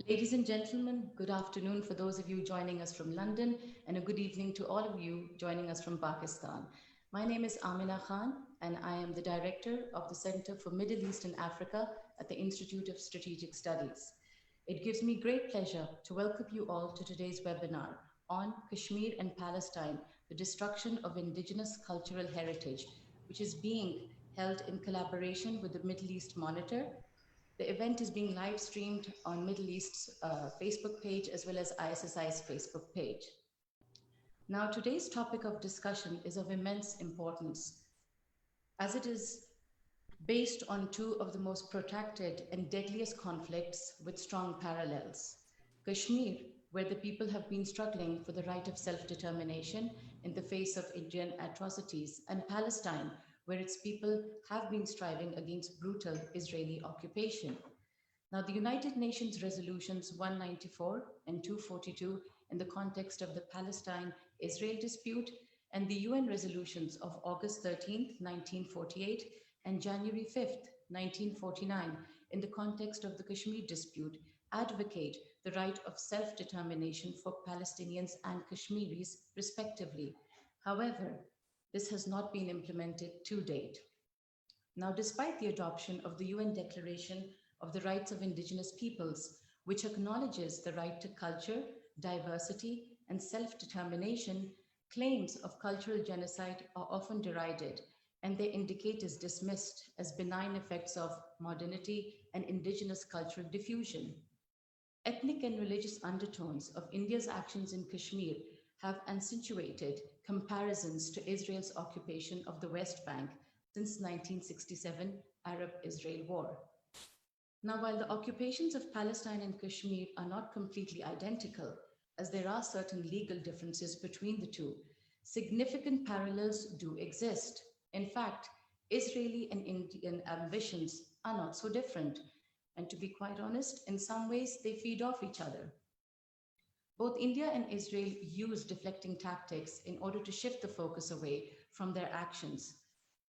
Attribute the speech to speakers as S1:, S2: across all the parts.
S1: Ladies and gentlemen, good afternoon for those of you joining us from London, and a good evening to all of you joining us from Pakistan. My name is Amina Khan, and I am the director of the Center for Middle East and Africa at the Institute of Strategic Studies. It gives me great pleasure to welcome you all to today's webinar on Kashmir and Palestine, the destruction of indigenous cultural heritage, which is being held in collaboration with the Middle East Monitor. The event is being live streamed on Middle East's Facebook page as well as ISSI's Facebook page. Now, today's topic of discussion is of immense importance as it is based on two of the most protracted and deadliest conflicts with strong parallels. Kashmir, where the people have been struggling for the right of self-determination in the face of Indian atrocities, and Palestine, where its people have been striving against brutal Israeli occupation. Now, the United Nations resolutions 194 and 242 in the context of the Palestine-Israel dispute, and the UN resolutions of August 13th, 1948, and January 5th, 1949, in the context of the Kashmir dispute, advocate the right of self-determination for Palestinians and Kashmiris, respectively. However, this has not been implemented to date. Now, despite the adoption of the UN Declaration of the Rights of Indigenous Peoples, which acknowledges the right to culture, diversity, and self-determination, claims of cultural genocide are often derided, and their indicators dismissed as benign effects of modernity and indigenous cultural diffusion. Ethnic and religious undertones of India's actions in Kashmir have accentuated comparisons to Israel's occupation of the West Bank since 1967 Arab-Israel War. Now, while the occupations of Palestine and Kashmir are not completely identical, as there are certain legal differences between the two, significant parallels do exist. In fact, Israeli and Indian ambitions are not so different. And to be quite honest, in some ways, they feed off each other. Both India and Israel use deflecting tactics in order to shift the focus away from their actions.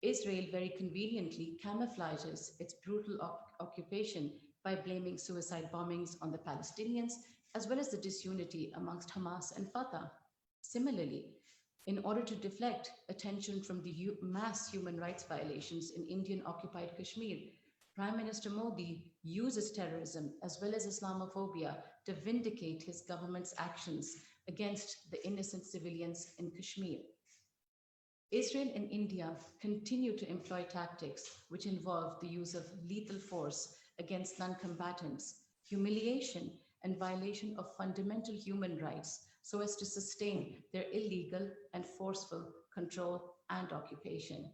S1: Israel very conveniently camouflages its brutal occupation by blaming suicide bombings on the Palestinians, as well as the disunity amongst Hamas and Fatah. Similarly, in order to deflect attention from the mass human rights violations in Indian occupied Kashmir, Prime Minister Modi uses terrorism as well as Islamophobia to vindicate his government's actions against the innocent civilians in Kashmir. Israel and India continue to employ tactics which involve the use of lethal force against non-combatants, humiliation, and violation of fundamental human rights so as to sustain their illegal and forceful control and occupation.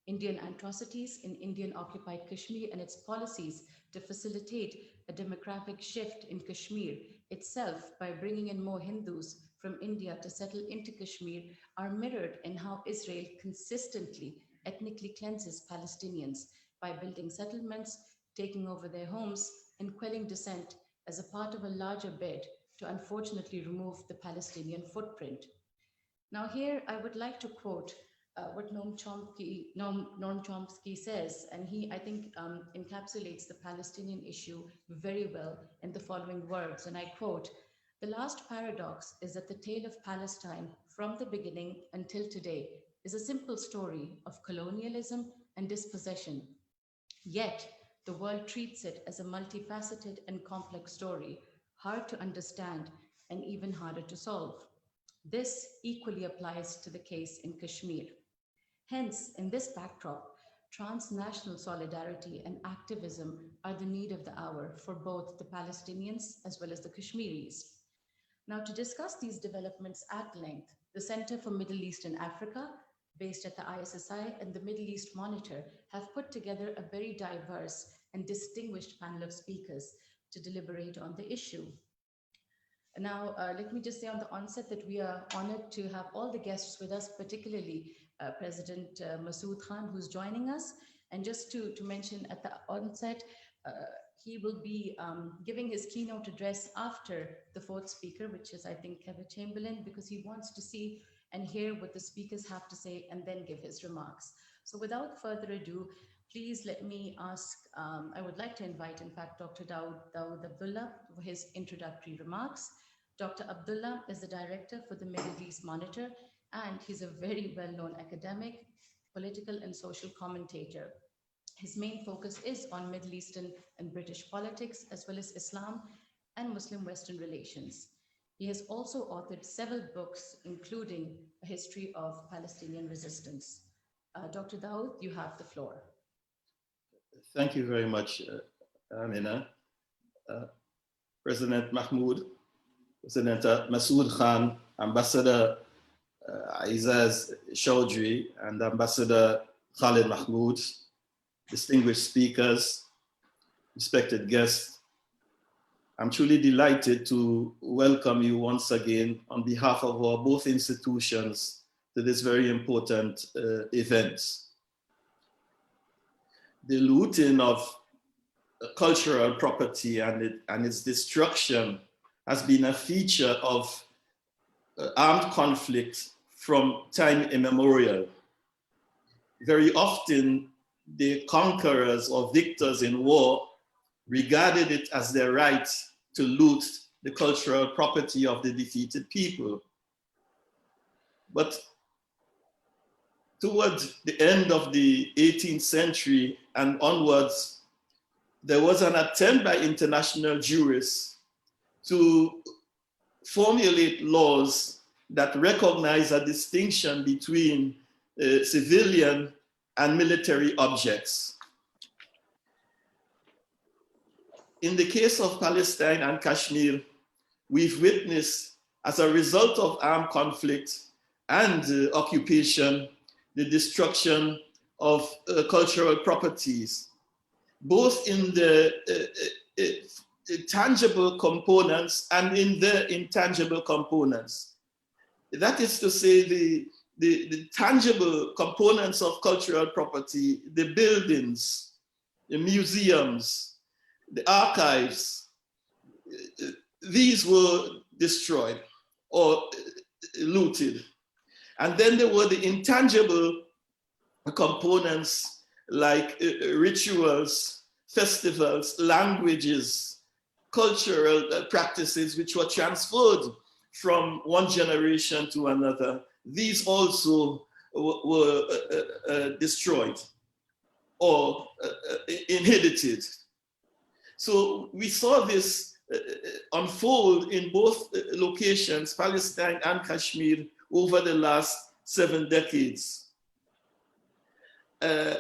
S1: Indian atrocities in Indian occupied Kashmir and its policies to facilitate a demographic shift in Kashmir itself by bringing in more Hindus from India to settle into Kashmir are mirrored in how Israel consistently ethnically cleanses Palestinians by building settlements, taking over their homes, and quelling dissent as a part of a larger bid to unfortunately remove the Palestinian footprint. Now, here I would like to quote what Noam Chomsky says, and he, I think, encapsulates the Palestinian issue very well in the following words, and I quote, "The last paradox is that the tale of Palestine from the beginning until today is a simple story of colonialism and dispossession. Yet, the world treats it as a multifaceted and complex story, hard to understand and even harder to solve. This equally applies to the case in Kashmir. Hence, in this backdrop, transnational solidarity and activism are the need of the hour for both the Palestinians as well as the Kashmiris." Now, to discuss these developments at length, the Center for Middle East and Africa, based at the ISSI and the Middle East Monitor, have put together a very diverse and distinguished panel of speakers to deliberate on the issue. Now, let me just say on the onset that we are honored to have all the guests with us, particularly President Masood Khan, who's joining us. And just to mention at the onset, he will be giving his keynote address after the fourth speaker, which is, I think, Kevin Chamberlain, because he wants to see and hear what the speakers have to say and then give his remarks. So without further ado, please let me ask, I would like to invite, in fact, Dr. Dawood Abdullah for his introductory remarks. Dr. Abdullah is the director for the Middle East Monitor, and he's a very well-known academic, political and social commentator. His main focus is on Middle Eastern and British politics, as well as Islam and Muslim-Western relations. He has also authored several books, including A History of Palestinian Resistance. Dr. Dawood, you have the floor.
S2: Thank you very much, Amina. President Mahmoud, President Masood Khan, Ambassador Aizaz Chaudhary, and Ambassador Khalid Mahmoud, distinguished speakers, respected guests. I'm truly delighted to welcome you once again on behalf of our both institutions to this very important event. The looting of cultural property and its destruction has been a feature of armed conflict from time immemorial. Very often, the conquerors or victors in war regarded it as their right to loot the cultural property of the defeated people. But towards the end of the 18th century and onwards, there was an attempt by international jurists to formulate laws that recognize a distinction between civilian and military objects. In the case of Palestine and Kashmir, we've witnessed, as a result of armed conflict and occupation, the destruction of cultural properties, both in the tangible components and in the intangible components. That is to say, the tangible components of cultural property, the buildings, the museums, the archives, these were destroyed or looted. And then there were the intangible components like rituals, festivals, languages, cultural practices which were transferred from one generation to another. These also were destroyed or inhibited. So we saw this unfold in both locations, Palestine and Kashmir, over the last 7 decades. After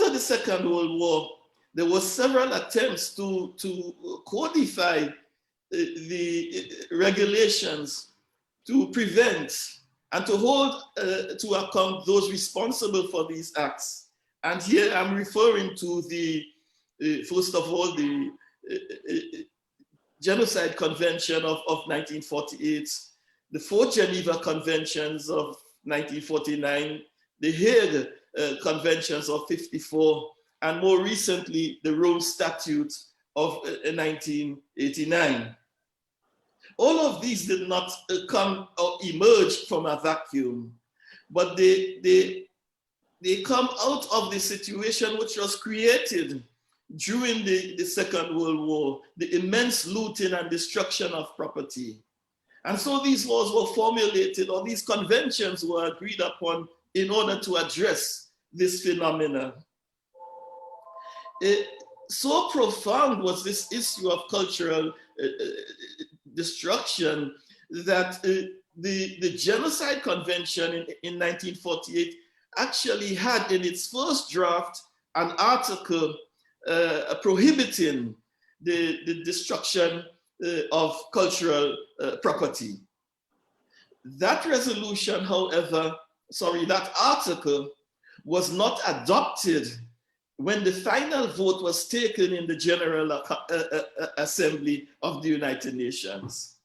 S2: the Second World War, there were several attempts to codify the regulations to prevent and to hold to account those responsible for these acts. And here I'm referring to first of all, the Genocide Convention of 1948, the 4 Geneva Conventions of 1949, the Hague Conventions of 54, and more recently, the Rome Statute of 1989. All of these did not come or emerge from a vacuum, but they come out of the situation which was created during the Second World War, the immense looting and destruction of property. And so these laws were formulated, or these conventions were agreed upon in order to address this phenomenon. So profound was this issue of cultural destruction that the Genocide Convention in 1948 actually had in its first draft an article prohibiting the destruction of cultural property. That resolution, however, that article was not adopted when the final vote was taken in the General Assembly of the United Nations.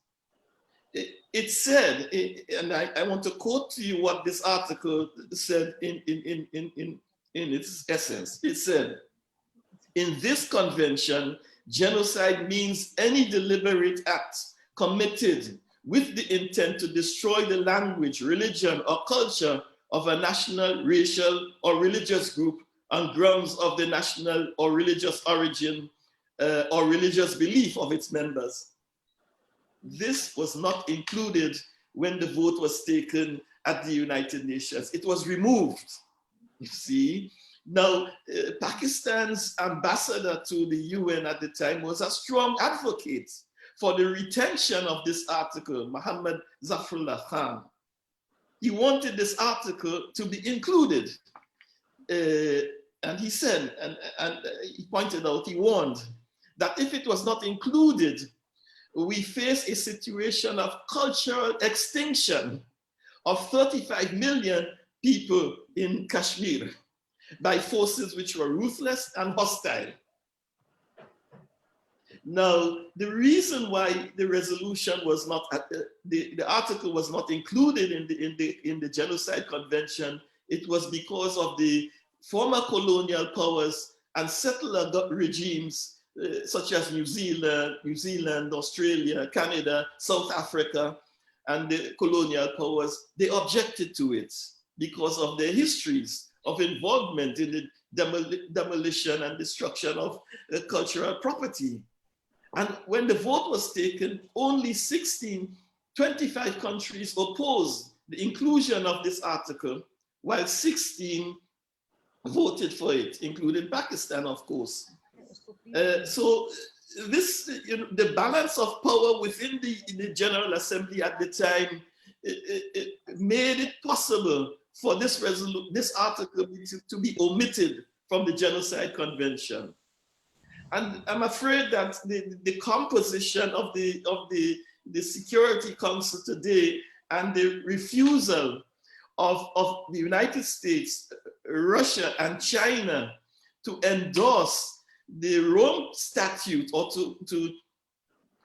S2: It said, and I want to quote to you what this article said in its essence. It said, in this convention, genocide means any deliberate act committed with the intent to destroy the language, religion, or culture of a national, racial, or religious group on grounds of the national or religious origin or religious belief of its members. This was not included when the vote was taken at the United Nations. It was removed, you see. Now, Pakistan's ambassador to the UN at the time was a strong advocate for the retention of this article, Muhammad Zafrullah Khan. He wanted this article to be included. And he said, and he pointed out, he warned that if it was not included, we face a situation of cultural extinction of 35 million people in Kashmir by forces which were ruthless and hostile. Now, the reason why the resolution was not, the article was not included in the Genocide Convention, it was because of the former colonial powers and settler regimes such as New Zealand, Australia, Canada, South Africa, and the colonial powers. They objected to it because of their histories of involvement in the demolition and destruction of cultural property. And when the vote was taken, only 25 countries opposed the inclusion of this article, while 16 voted for it, including Pakistan, of course. So this, the balance of power within the General Assembly at the time, it made it possible for this article to be omitted from the Genocide Convention. And I'm afraid that the composition of the Security Council today and the refusal of the United States, Russia, and China to endorse the Rome Statute or to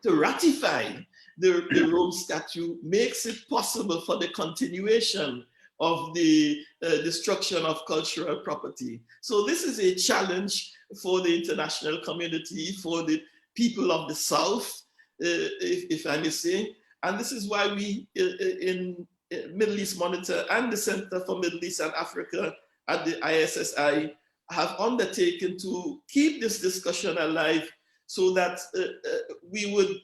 S2: ratify the Rome Statute makes it possible for the continuation of the destruction of cultural property. So this is a challenge for the international community, for the people of the South, if I may say. And this is why we in Middle East Monitor and the Center for Middle East and Africa at the ISSI have undertaken to keep this discussion alive so that we would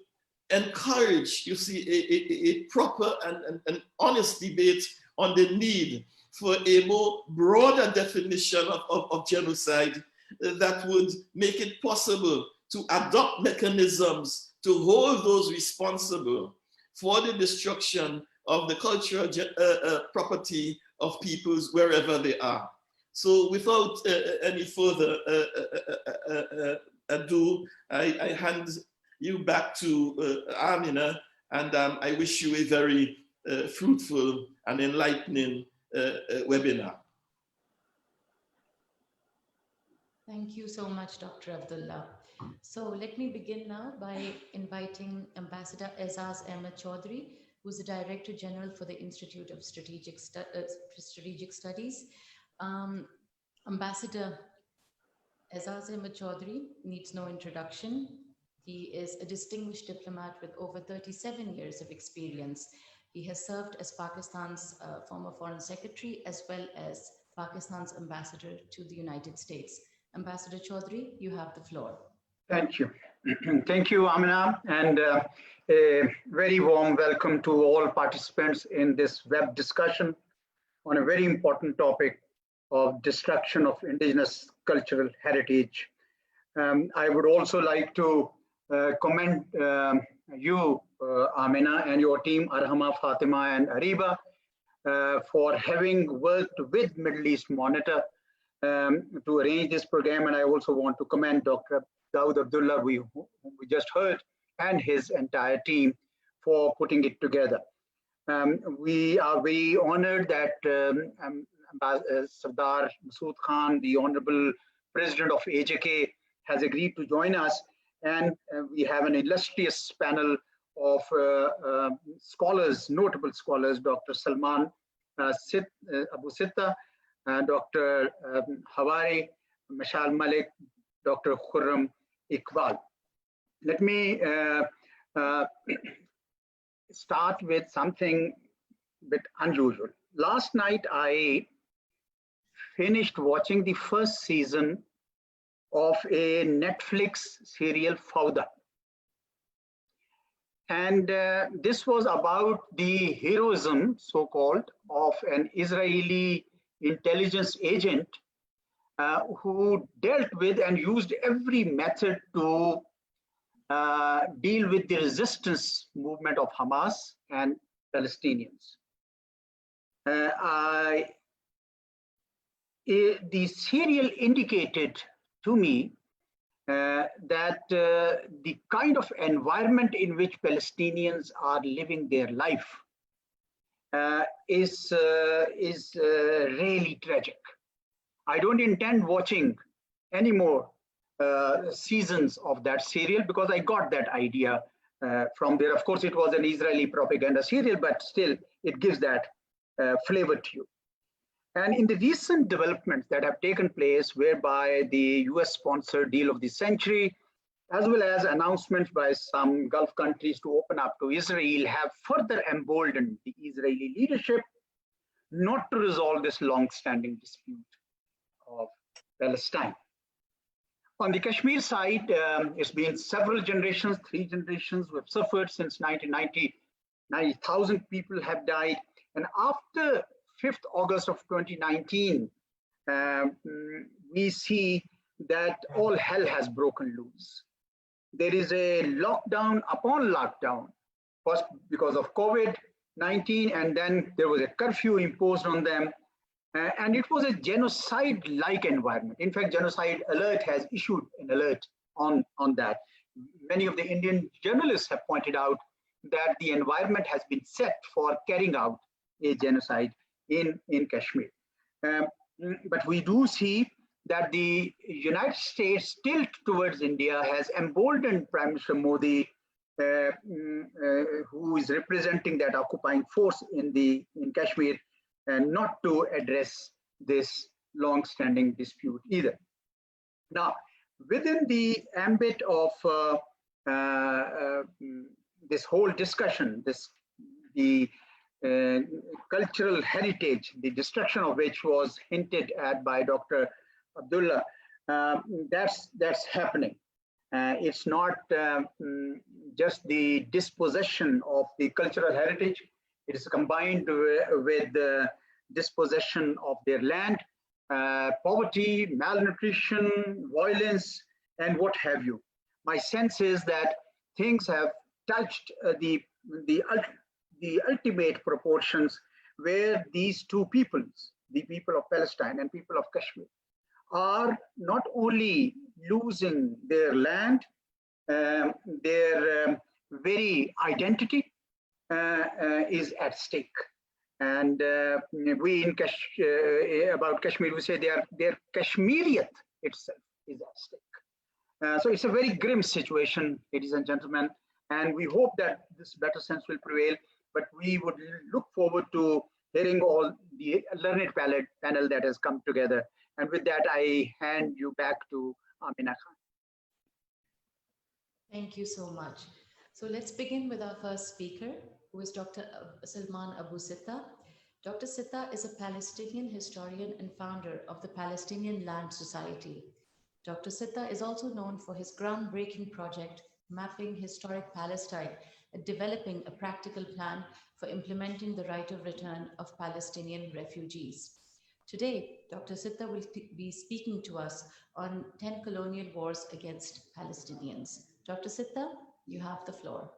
S2: encourage, you see, a proper and honest debate on the need for a more broader definition of genocide that would make it possible to adopt mechanisms to hold those responsible for the destruction of the cultural property of peoples wherever they are. So without any further ado, I hand you back to Amina, and I wish you a very fruitful and enlightening webinar.
S1: Thank you so much, Dr. Abdullah. So let me begin now by inviting Ambassador Aizaz Ahmed Chaudhary, who's the Director General for the Institute of Strategic Studies. Ambassador Aizaz Ahmed Chaudhary needs no introduction. He is a distinguished diplomat with over 37 years of experience. He has served as Pakistan's former Foreign Secretary, as well as Pakistan's ambassador to the United States. Ambassador Chaudhary, you have the floor.
S3: Thank you. Thank you, Amina, and a very warm welcome to all participants in this web discussion on a very important topic of destruction of indigenous cultural heritage. I would also like to commend you, Amina, and your team, Arhama, Fatima, and Ariba, for having worked with Middle East Monitor to arrange this program. And I also want to commend Dr. Dawood Abdullah, whom we just heard, and his entire team for putting it together. We are very honored that Sardar Masood Khan, the Honorable President of AJK, has agreed to join us. And we have an illustrious panel of scholars, notable scholars, Dr. Salman Abu Sitta, Dr. Hawari, Salma Malik, Dr. Khurram Iqbal. Let me start with something a bit unusual. last night I finished watching the first season of a Netflix serial, Fauda. And this was about the heroism, so-called, of an Israeli intelligence agent who dealt with and used every method to deal with the resistance movement of Hamas and Palestinians. The serial indicated to me that the kind of environment in which Palestinians are living their life is really tragic. I don't intend watching any more seasons of that serial because I got that idea from there. Of course, it was an Israeli propaganda serial, but still it gives that flavor to you. And in the recent developments that have taken place, whereby the US-sponsored deal of the century, as well as announcements by some Gulf countries to open up to Israel, have further emboldened the Israeli leadership not to resolve this long-standing dispute of Palestine. On the Kashmir side, it's been several generations, 3 generations who have suffered since 1990. 90,000 people have died. And after 5th August of 2019, we see that all hell has broken loose. There is a lockdown upon lockdown, first because of COVID-19, and then there was a curfew imposed on them. And it was a genocide-like environment. In fact, Genocide Alert has issued an alert on that. Many of the Indian journalists have pointed out that the environment has been set for carrying out a genocide in Kashmir. But we do see that the United States' tilt towards India has emboldened Prime Minister Modi, who is representing that occupying force in Kashmir, and not to address this long-standing dispute either. Now, within the ambit of this whole discussion, the cultural heritage, the destruction of which was hinted at by Dr. Abdullah, that's happening. It's not just the dispossession of the cultural heritage. It is combined with the dispossession of their land, poverty, malnutrition, violence, and what have you. My sense is that things have touched the ultimate proportions where these two peoples, the people of Palestine and people of Kashmir, are not only losing their land, their very identity is at stake. And we in about Kashmir, we say their Kashmiriyat itself is at stake. So it's a very grim situation, ladies and gentlemen, and we hope that this better sense will prevail, but we would look forward to hearing all the learned panel that has come together. And with that, I hand you back to Amina Khan.
S1: Thank you so much. So let's begin with our first speaker, who is Dr. Salman Abu Sitta. Dr. Sitta is a Palestinian historian and founder of the Palestinian Land Society. Dr. Sitta is also known for his groundbreaking project, Mapping Historic Palestine, and developing a practical plan for implementing the right of return of Palestinian refugees. Today, Dr. Sitta will be speaking to us on 10 colonial wars against Palestinians. Dr. Sitta, you have the floor.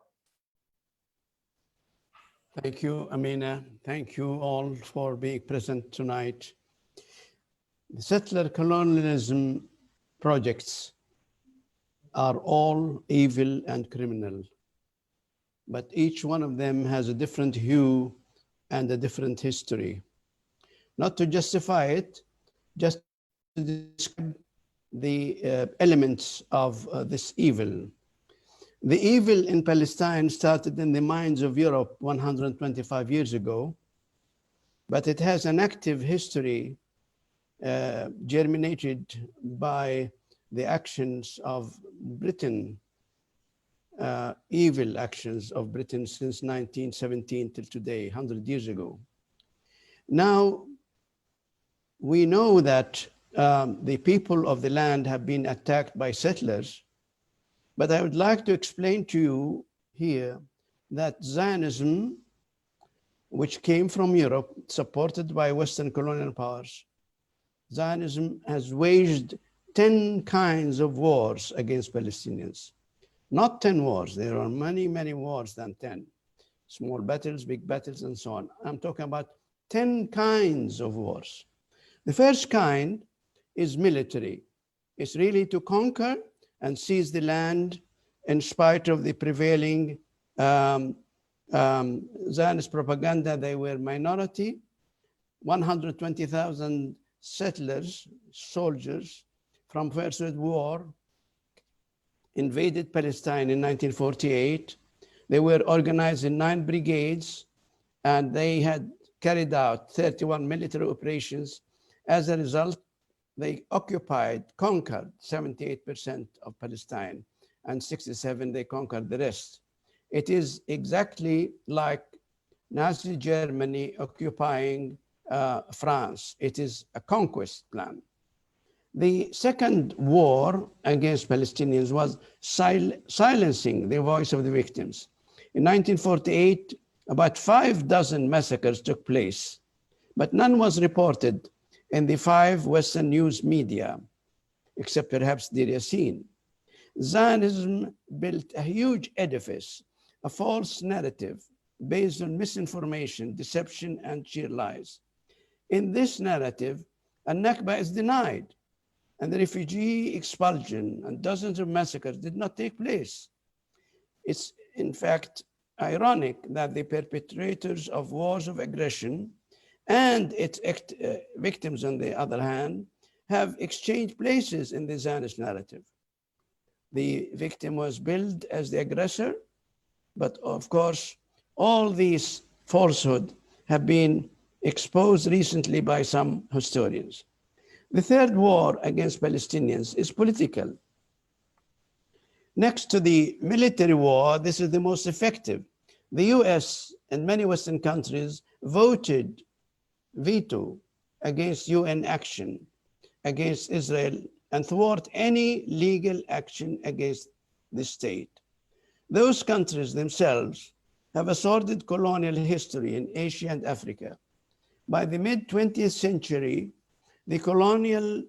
S4: Thank you, Amina. Thank you all for being present tonight. The settler colonialism projects are all evil and criminal, but each one of them has a different hue and a different history. Not to justify it, just to describe the elements of this evil. The evil in Palestine started in the minds of Europe 125 years ago, but it has an active history germinated by the actions of Britain, evil actions of Britain since 1917 till today, 100 years ago. Now, we know that the people of the land have been attacked by settlers, but I would like to explain to you here that Zionism, which came from Europe, supported by Western colonial powers, Zionism has waged 10 kinds of wars against Palestinians. Not 10 wars, there are many, many wars than 10. Small battles, big battles, and so on. I'm talking about 10 kinds of wars. The first kind is military. It's really to conquer and seize the land in spite of the prevailing Zionist propaganda. They were minority. 120,000 settlers, soldiers from First World War invaded Palestine in 1948. They were organized in 9 brigades, and they had carried out 31 military operations. As a result, they conquered 78% of Palestine, and 67 they conquered the rest. It is exactly like Nazi Germany occupying France. It is a conquest plan. The second war against Palestinians was silencing the voice of the victims. In 1948, about 6 massacres took place, but none was reported in the 5 Western news media, except perhaps Deir Yassin. Zionism built a huge edifice, a false narrative based on misinformation, deception, and sheer lies. In this narrative, a Nakba is denied, and the refugee expulsion and dozens of massacres did not take place. It's in fact ironic that the perpetrators of wars of aggression and its victims, on the other hand, have exchanged places in the Zionist narrative. The victim was billed as the aggressor, but of course, all these falsehoods have been exposed recently by some historians. The third war against Palestinians is political. Next to the military war, this is the most effective. The US and many Western countries voted veto against UN action against Israel and thwart any legal action against the state. Those countries themselves have a sordid colonial history in Asia and Africa. By the mid-20th century, the colonial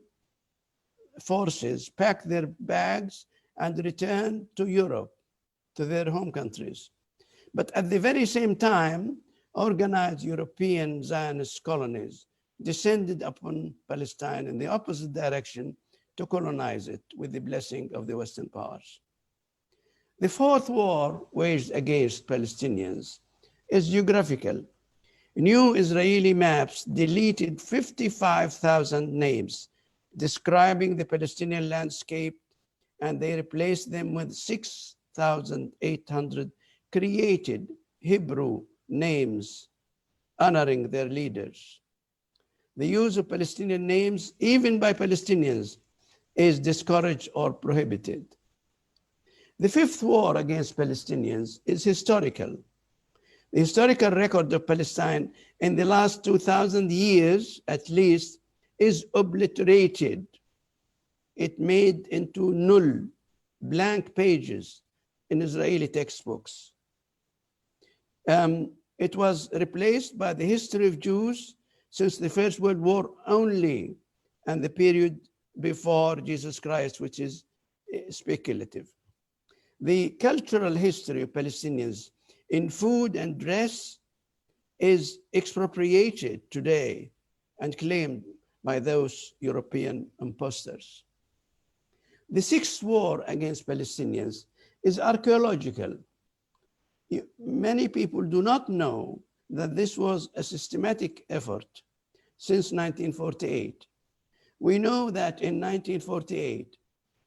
S4: forces packed their bags and returned to Europe, to their home countries. But at the very same time, organized European Zionist colonies descended upon Palestine in the opposite direction to colonize it with the blessing of the Western powers. The fourth war waged against Palestinians is geographical. New Israeli maps deleted 55,000 names describing the Palestinian landscape, and they replaced them with 6,800 created Hebrew names honoring their leaders. The use of Palestinian names, even by Palestinians, is discouraged or prohibited. The fifth war against Palestinians is historical. The historical record of Palestine in the last 2,000 years, at least, is obliterated. It made into null, blank pages in Israeli textbooks. It was replaced by the history of Jews since the First World War only, and the period before Jesus Christ, which is speculative. The cultural history of Palestinians in food and dress is expropriated today and claimed by those European imposters. The sixth war against Palestinians is archaeological. Many people do not know that this was a systematic effort since 1948. We know that in 1948,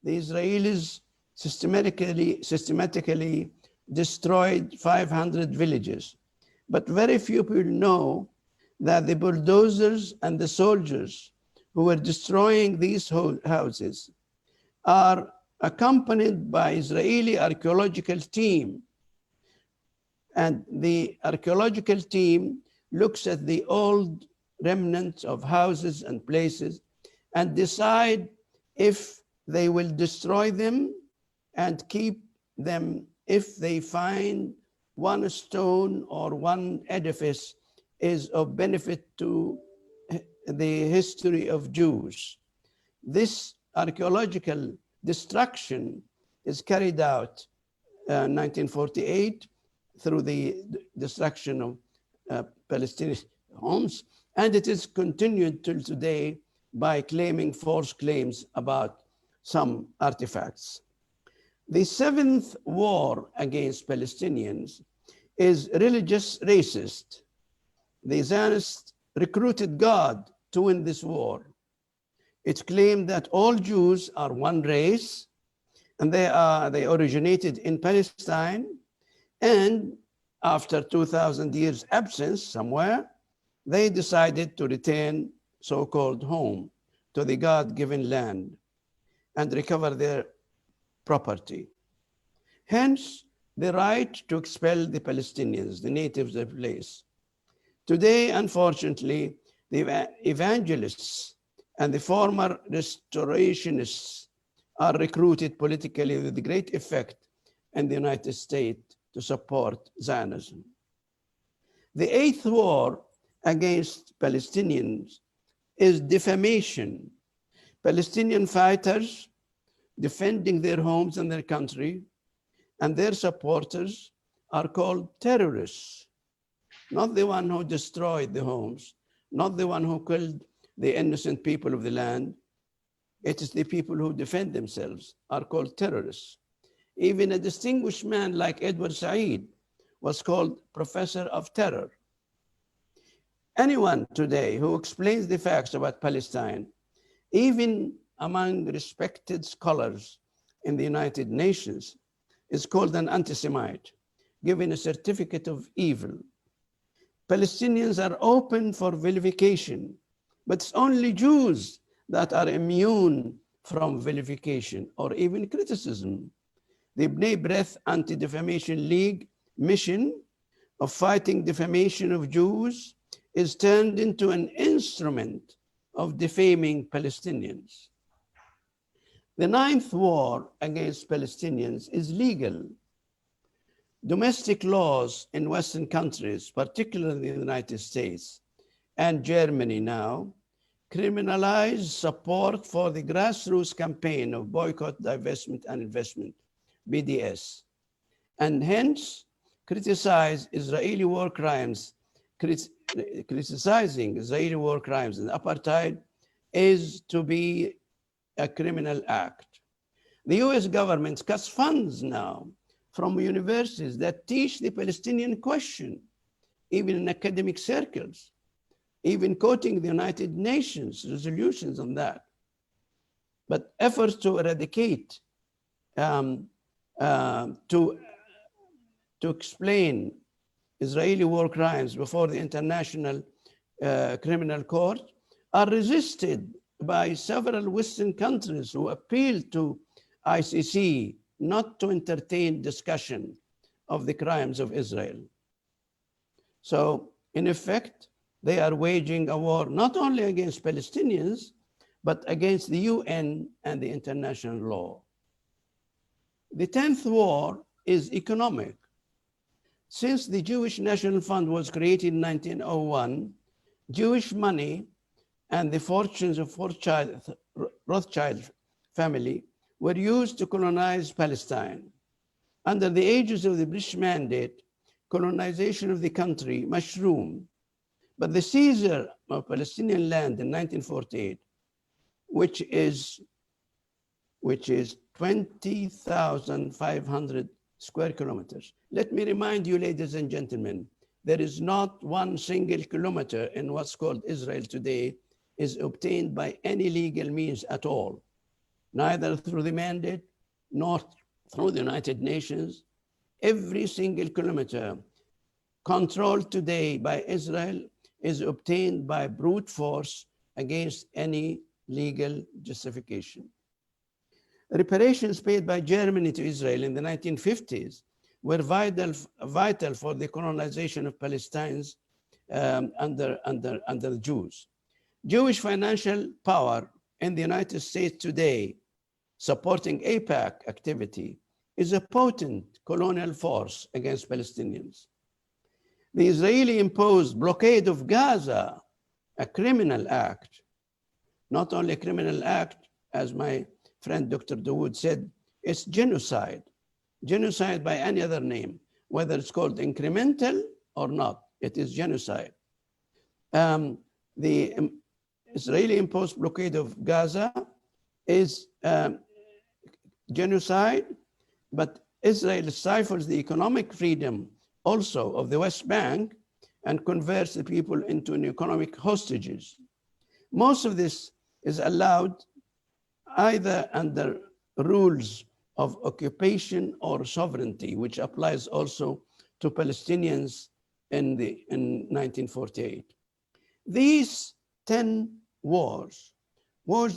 S4: the Israelis systematically destroyed 500 villages. But very few people know that the bulldozers and the soldiers who were destroying these houses are accompanied by Israeli archaeological team. And the archaeological team looks at the old remnants of houses and places and decide if they will destroy them and keep them if they find one stone or one edifice is of benefit to the history of Jews. This archaeological destruction is carried out in 1948 through the destruction of Palestinian homes, and it is continued till today by claiming false claims about some artifacts. The seventh war against Palestinians is religious racist. The Zionists recruited God to win this war. It claimed that all Jews are one race, and they originated in Palestine, and after 2,000 years absence somewhere, they decided to return so-called home to the God-given land and recover their property. Hence, the right to expel the Palestinians, the natives of the place. Today, unfortunately, the evangelists and the former restorationists are recruited politically with great effect in the United States to support Zionism. The eighth war against Palestinians is defamation. Palestinian fighters defending their homes and their country and their supporters are called terrorists, not the one who destroyed the homes, not the one who killed the innocent people of the land. It is the people who defend themselves are called terrorists. Even a distinguished man like Edward Said was called Professor of Terror. Anyone today who explains the facts about Palestine, even among respected scholars in the United Nations, is called an anti-Semite, given a certificate of evil. Palestinians are open for vilification, but it's only Jews that are immune from vilification or even criticism. The B'nai B'rith Anti-Defamation League mission of fighting defamation of Jews is turned into an instrument of defaming Palestinians. The ninth war against Palestinians is legal. Domestic laws in Western countries, particularly the United States and Germany now, criminalize support for the grassroots campaign of boycott, divestment, and investment, BDS, and hence criticize Israeli war crimes. Criticizing Israeli war crimes and apartheid is to be a criminal act. The US government cuts funds now from universities that teach the Palestinian question, even in academic circles, even quoting the United Nations resolutions on that. But efforts to eradicate, to explain Israeli war crimes before the International Criminal Court are resisted by several Western countries who appeal to ICC not to entertain discussion of the crimes of Israel. So in effect, they are waging a war not only against Palestinians, but against the UN and the international law. The 10th war is economic. Since the Jewish National Fund was created in 1901, Jewish money and the fortunes of Rothschild family were used to colonize Palestine. Under the aegis of the British Mandate, colonization of the country mushroomed. But the seizure of Palestinian land in 1948, which is 20,500 square kilometers. Let me remind you, ladies and gentlemen, there is not one single kilometer in what's called Israel today is obtained by any legal means at all, neither through the mandate nor through the United Nations. Every single kilometer controlled today by Israel is obtained by brute force against any legal justification. Reparations paid by Germany to Israel in the 1950s were vital for the colonization of Palestine's under the Jews. Jewish financial power in the United States today, supporting AIPAC activity, is a potent colonial force against Palestinians. The Israeli imposed blockade of Gaza, a criminal act, not only a criminal act, as my friend Dr. Dawood said, it's genocide. Genocide by any other name, whether it's called incremental or not, it is genocide. The Israeli imposed blockade of Gaza is genocide, but Israel stifles the economic freedom also of the West Bank and converts the people into economic hostages. Most of this is allowed either under rules of occupation or sovereignty, which applies also to Palestinians in 1948. These 10 wars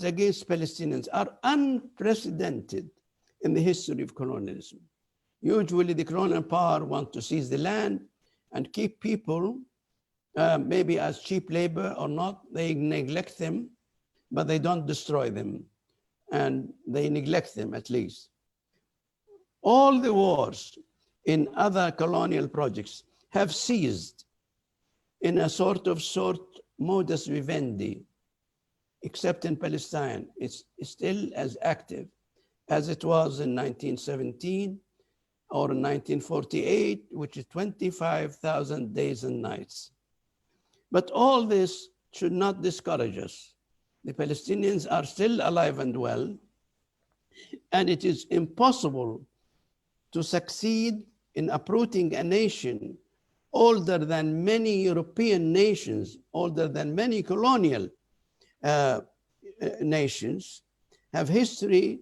S4: against Palestinians, are unprecedented in the history of colonialism. Usually the colonial power want to seize the land and keep people maybe as cheap labor or not. They neglect them, but they don't destroy them, and they neglect them at least. All the wars in other colonial projects have ceased in a sort modus vivendi, except in Palestine. It's still as active as it was in 1917 or in 1948, which is 25,000 days and nights. But all this should not discourage us. The Palestinians are still alive and well, and it is impossible to succeed in uprooting a nation older than many European nations, older than many colonial nations, have history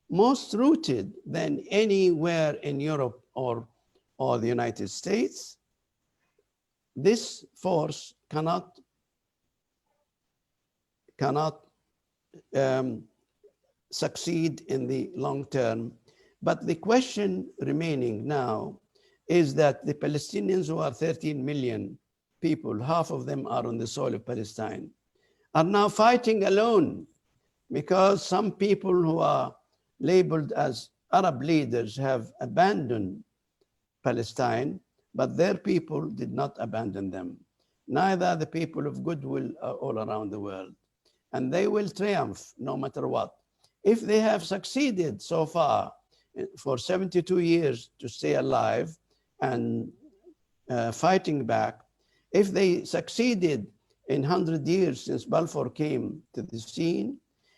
S4: most rooted than anywhere in Europe or the United States. This force cannot succeed in the long term. But the question remaining now is that the Palestinians, who are 13 million people, half of them are on the soil of Palestine, are now fighting alone because some people who are labeled as Arab leaders have abandoned Palestine, but their people did not abandon them. Neither the people of goodwill all around the world. And they will triumph no matter what. If they have succeeded so far for 72 years to stay alive and fighting back, if they succeeded in 100 years since Balfour came to the scene,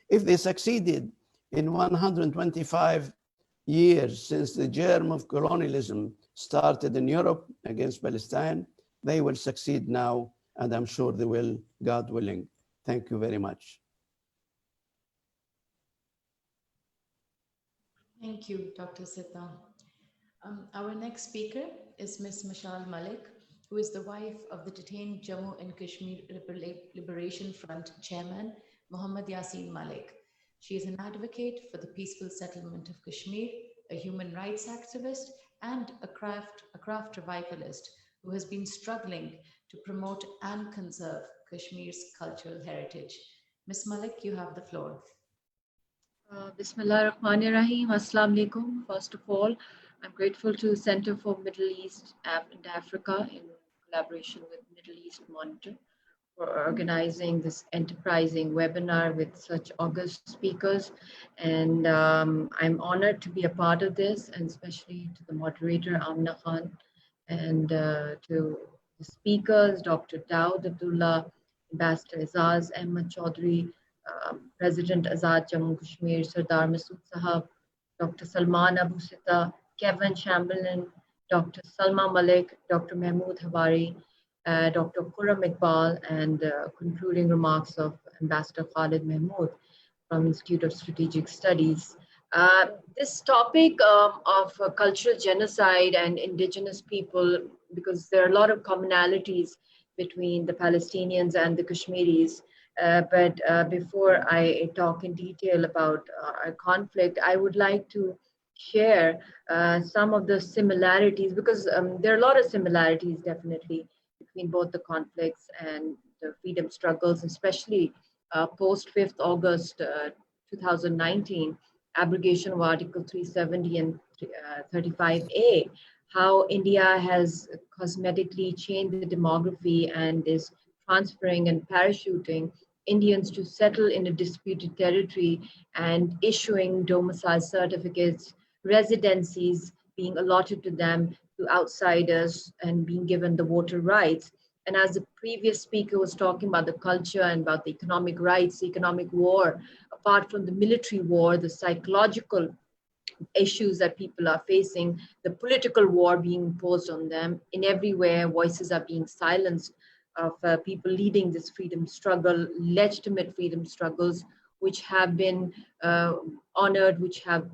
S4: if they succeeded in 125 years since the germ of colonialism started in Europe against Palestine, they will succeed now, and I'm sure they will, God willing. Thank you very much.
S1: Thank you, Dr. Sitta. Our next speaker is Ms. Salma Malik, who is the wife of the detained Jammu and Kashmir Liberation Front chairman, Muhammad Yasin Malik. She is an advocate for the peaceful settlement of Kashmir, a human rights activist, and a craft revivalist who has been struggling to promote and conserve Kashmir's cultural heritage. Ms. Malik, you have the floor.
S5: Bismillah ar-Rahmanir Rahim. Assalamu alaikum. First of all, I'm grateful to Center for Middle East and Africa in collaboration with Middle East Monitor for organizing this enterprising webinar with such august speakers. And I'm honored to be a part of this, and especially to the moderator, Amna Khan, and to the speakers, Dr. Dawood Abdullah, Ambassador Azaz Ahmad Chaudhary, President Azad Jammu Kashmir, Sardar Masood Sahab, Dr. Salman Abu Sita, Kevin Chamberlain, Dr. Salma Malik, Dr. Mahmoud Hawari, Dr. Khurram Iqbal, and concluding remarks of Ambassador Khalid Mahmood from Institute of Strategic Studies. This topic of cultural genocide and indigenous people, because there are a lot of commonalities between the Palestinians and the Kashmiris. But before I talk in detail about our conflict, I would like to share some of the similarities, because there are a lot of similarities definitely between both the conflicts and the freedom struggles, especially post 5th August 2019, abrogation of Article 370 and 35A, how India has cosmetically changed the demography and is transferring and parachuting Indians to settle in a disputed territory and issuing domicile certificates, residencies being allotted to them, to outsiders, and being given the voter rights. And as the previous speaker was talking about the culture and about the economic rights, the economic war, apart from the military war, the psychological issues that people are facing, the political war being imposed on them. In everywhere, voices are being silenced of people leading this freedom struggle, legitimate freedom struggles, which have been honored,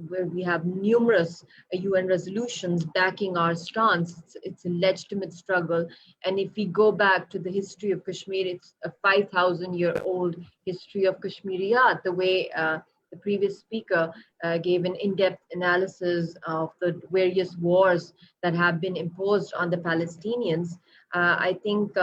S5: where we have numerous UN resolutions backing our stance. It's a legitimate struggle. And if we go back to the history of Kashmir, it's a 5,000-year-old history of Kashmiriyat, the way the previous speaker gave an in-depth analysis of the various wars that have been imposed on the Palestinians. I think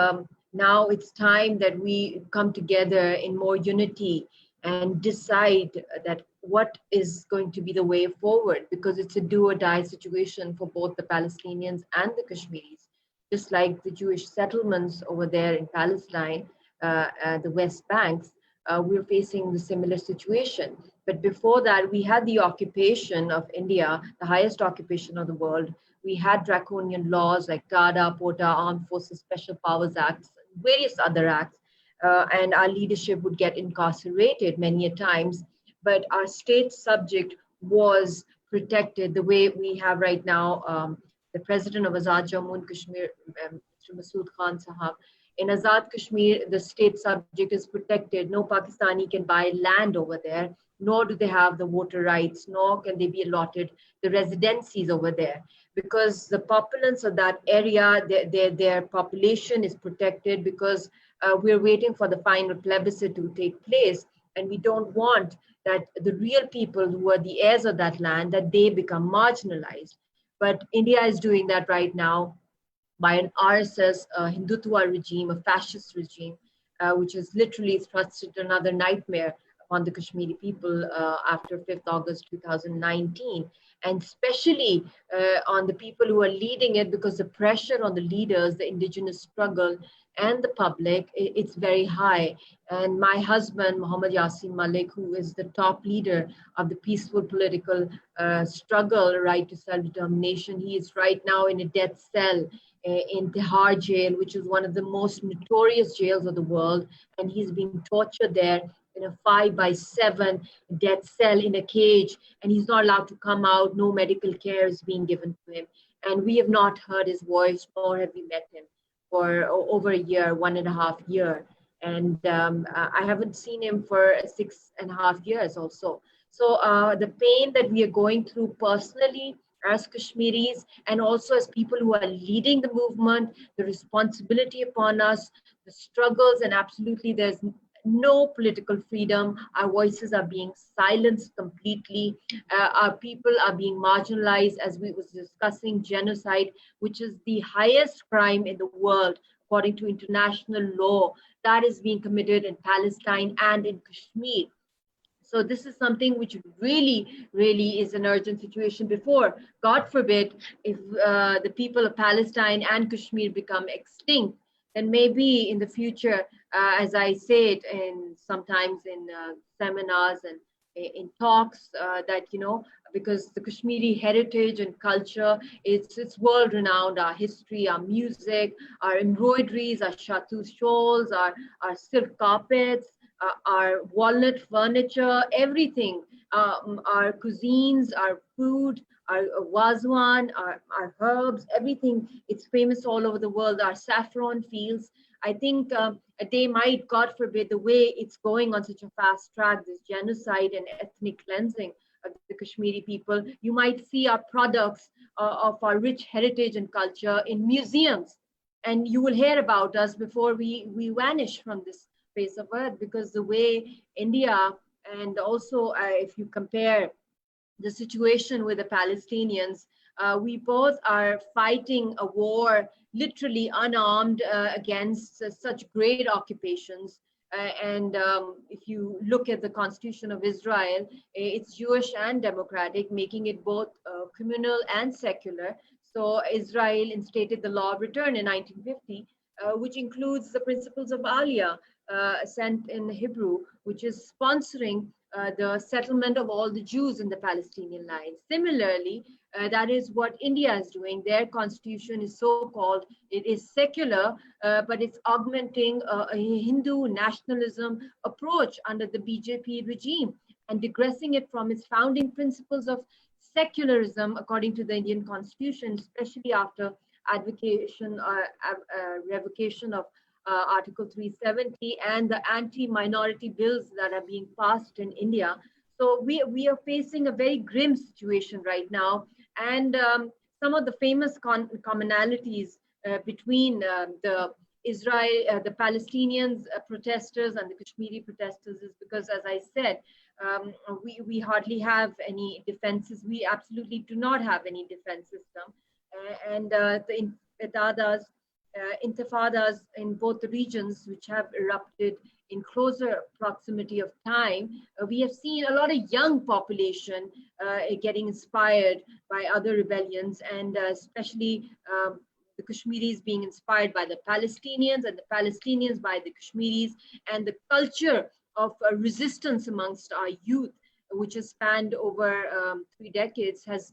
S5: now it's time that we come together in more unity and decide that what is going to be the way forward, because it's a do or die situation for both the Palestinians and the Kashmiris. Just like the Jewish settlements over there in Palestine, the West Banks, we're facing the similar situation. But before that, we had the occupation of India, the highest occupation of the world. We had draconian laws like TADA, POTA, Armed Forces Special Powers Acts, various other acts, and our leadership would get incarcerated many a times, but our state subject was protected the way we have right now. The president of Azad Jammu and Kashmir, Mr. Masood Khan Sahab, in Azad Kashmir, the state subject is protected. No Pakistani can buy land over there, nor do they have the voter rights, nor can they be allotted the residencies over there, because the populace of that area, their population is protected, because we're waiting for the final plebiscite to take place, and we don't want that the real people who are the heirs of that land, that they become marginalized. But India is doing that right now by an RSS Hindutva regime, a fascist regime, which has literally thrusted another nightmare upon the Kashmiri people after 5th August 2019, and especially on the people who are leading it, because the pressure on the leaders, the indigenous struggle, and the public, it's very high. And my husband, Muhammad Malik, who is the top leader of the peaceful political struggle, right to self-determination, he is right now in a death cell in Tihar jail, which is one of the most notorious jails of the world. And he's being tortured there in a 5x7 death cell in a cage. And he's not allowed to come out. No medical care is being given to him. And we have not heard his voice, nor have we met him for over a year, 1.5 years. And I haven't seen him for 6.5 years also. So the pain that we are going through personally as Kashmiris, and also as people who are leading the movement, the responsibility upon us, the struggles, and absolutely there's no political freedom. Our voices are being silenced completely. Our people are being marginalized, as we was discussing genocide, which is the highest crime in the world, according to international law, that is being committed in Palestine and in Kashmir. So this is something which really, really is an urgent situation. Before, God forbid, if the people of Palestine and Kashmir become extinct, then maybe in the future, as I say it sometimes in seminars and in talks, that, because the Kashmiri heritage and culture, it's world renowned, our history, our music, our embroideries, our shatu shawls, our silk carpets, our walnut furniture, everything, our cuisines, our food, our wazwan, our herbs, everything, it's famous all over the world, our saffron fields. I think a day might, God forbid, the way it's going on such a fast track, this genocide and ethnic cleansing of the Kashmiri people, you might see our products of our rich heritage and culture in museums. And you will hear about us before we vanish from this face of earth, because the way India, and also if you compare the situation with the Palestinians, We both are fighting a war, literally unarmed, against such great occupations. If you look at the Constitution of Israel, it's Jewish and democratic, making it both communal and secular. So Israel instated the law of return in 1950, which includes the principles of Aliyah, sent in Hebrew, which is sponsoring the settlement of all the Jews in the Palestinian lands. Similarly, that is what India is doing. Their constitution is so-called, it is secular, but it's augmenting a Hindu nationalism approach under the BJP regime and digressing it from its founding principles of secularism according to the Indian constitution, especially after revocation of Article 370 and the anti-minority bills that are being passed in India. So we are facing a very grim situation right now. And some of the famous commonalities between the Palestinians protesters and the Kashmiri protesters is because, as I said, we hardly have any defenses. We absolutely do not have any defense system. The intifadas in both the regions, which have erupted in closer proximity of time, we have seen a lot of young population getting inspired by other rebellions, and especially the Kashmiris being inspired by the Palestinians and the Palestinians by the Kashmiris, and the culture of resistance amongst our youth, which has spanned over 3 decades, has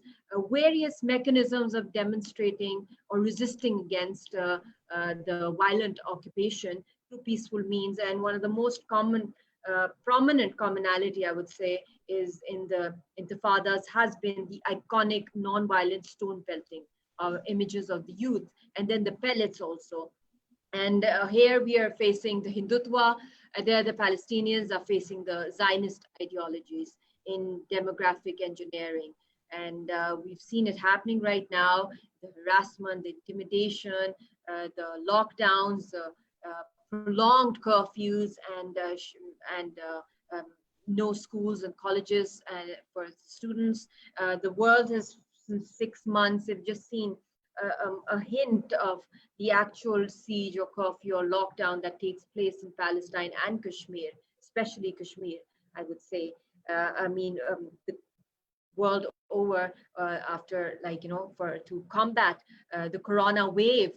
S5: various mechanisms of demonstrating or resisting against the violent occupation through peaceful means. And one of the most common, prominent commonality, I would say, is in the intifadas has been the iconic non-violent stone pelting images of the youth, and then the pellets also. And here we are facing the Hindutva, there the Palestinians are facing the Zionist ideologies in demographic engineering. And we've seen it happening right now, the harassment, the intimidation, the lockdowns, prolonged curfews, and no schools and colleges for students. The world has, since 6 months, they've just seen a hint of the actual siege or curfew or lockdown that takes place in Palestine and Kashmir, especially Kashmir, I would say. The world over, after, to combat the corona wave,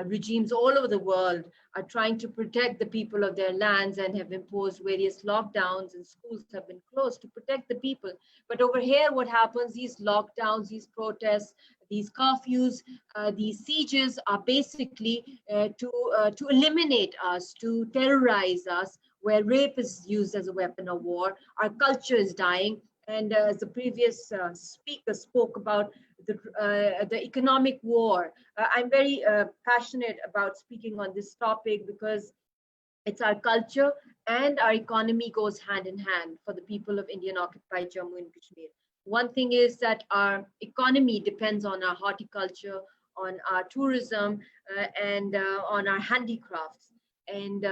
S5: regimes all over the world are trying to protect the people of their lands and have imposed various lockdowns, and schools have been closed to protect the people. But over here, what happens, these lockdowns, these protests, these curfews, these sieges are basically to eliminate us, to terrorize us, where rape is used as a weapon of war. Our culture is dying. And as the previous speaker spoke about the economic war, I'm very passionate about speaking on this topic because it's our culture and our economy goes hand in hand for the people of Indian occupied Jammu and Kashmir. One thing is that our economy depends on our horticulture, on our tourism, and on our handicrafts. And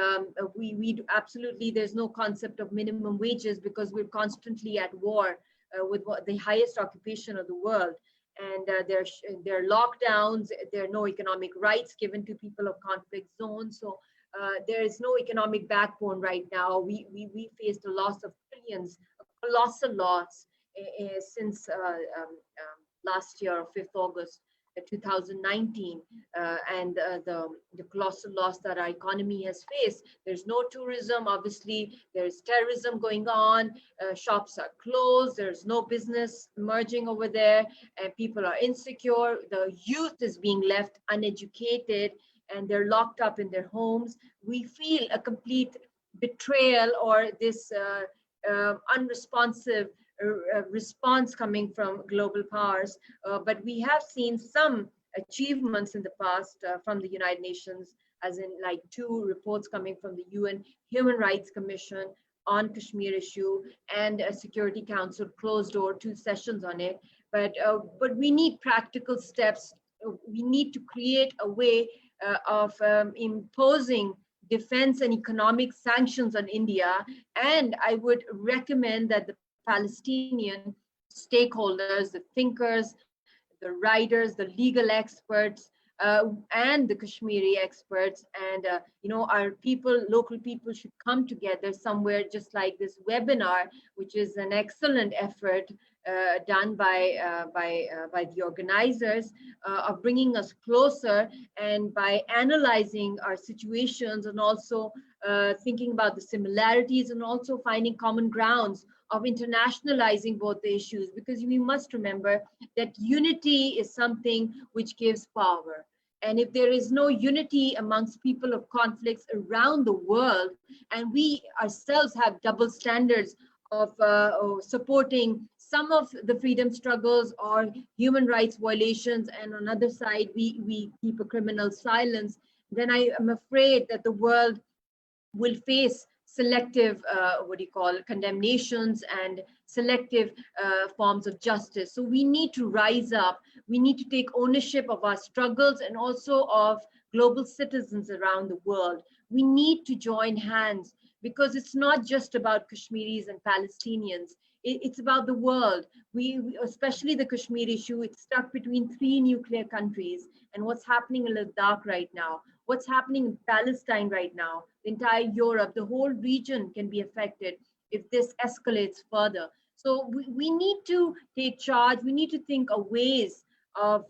S5: we absolutely, there's no concept of minimum wages because we're constantly at war with the highest occupation of the world. And there are lockdowns, there are no economic rights given to people of conflict zones. So there is no economic backbone right now. We faced a loss of trillions, a colossal loss since last year, 5th August. 2019, and the colossal loss that our economy has faced. There's no tourism, obviously, there's terrorism going on, shops are closed, there's no business emerging over there, and people are insecure. The youth is being left uneducated, and they're locked up in their homes. We feel a complete betrayal or this unresponsive response coming from global powers, but we have seen some achievements in the past from the United Nations, as in like 2 reports coming from the UN Human Rights Commission on Kashmir issue, and a Security Council closed door 2 sessions on it. But we need practical steps. We need to create a way of imposing defense and economic sanctions on India. And I would recommend that the Palestinian stakeholders, the thinkers, the writers, the legal experts, and the Kashmiri experts, and our people, local people, should come together somewhere, just like this webinar, which is an excellent effort done by the organizers of bringing us closer, and by analyzing our situations, and also thinking about the similarities, and also finding common grounds of internationalizing both the issues, because we must remember that unity is something which gives power. And if there is no unity amongst people of conflicts around the world, and we ourselves have double standards of supporting some of the freedom struggles or human rights violations, and on the other side we keep a criminal silence, then I am afraid that the world will face selective condemnations and selective forms of justice. So we need to rise up. We need to take ownership of our struggles, and also of global citizens around the world. We need to join hands, because it's not just about Kashmiris and Palestinians. It's about the world. We especially the Kashmir issue, it's stuck between 3 nuclear countries. And what's happening in Ladakh right now, what's happening in Palestine right now, the entire Europe, the whole region can be affected if this escalates further. So we need to take charge. We need to think of ways of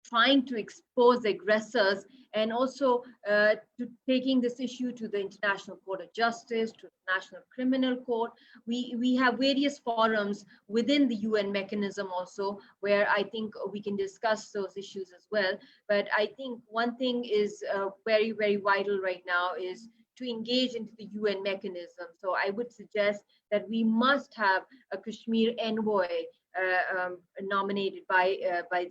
S5: trying to expose aggressors, and also to taking this issue to the International Court of Justice, to the National Criminal Court. We have various forums within the UN mechanism also, where I think we can discuss those issues as well. But I think one thing is very, very vital right now is to engage into the UN mechanism. So I would suggest that we must have a Kashmir envoy nominated by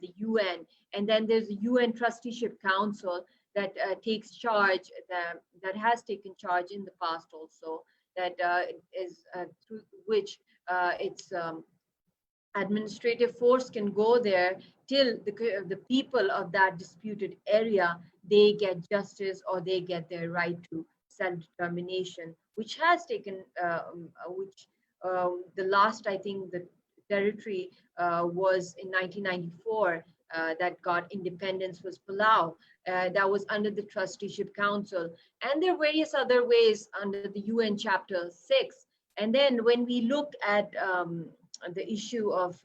S5: the UN. And then there's a UN Trusteeship Council that takes charge, that has taken charge in the past also, that is through which its administrative force can go there till the people of that disputed area, they get justice, or they get their right to self-determination, which has taken, the last, I think, the territory was in 1994 that got independence, was Palau. That was under the Trusteeship Council. And there are various other ways under the UN Chapter 6. And then when we look at the issue of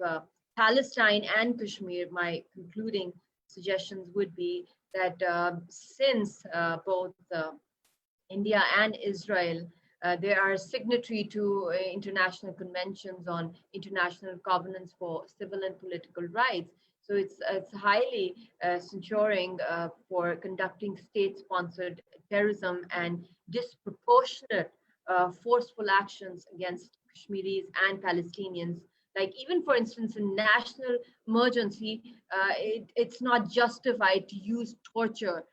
S5: Palestine and Kashmir, my concluding suggestions would be that since both India and Israel, they are signatory to international conventions on international covenants for civil and political rights. So it's highly censuring for conducting state-sponsored terrorism and disproportionate forceful actions against Kashmiris and Palestinians. Like, even for instance, in national emergency, it's not justified to use torture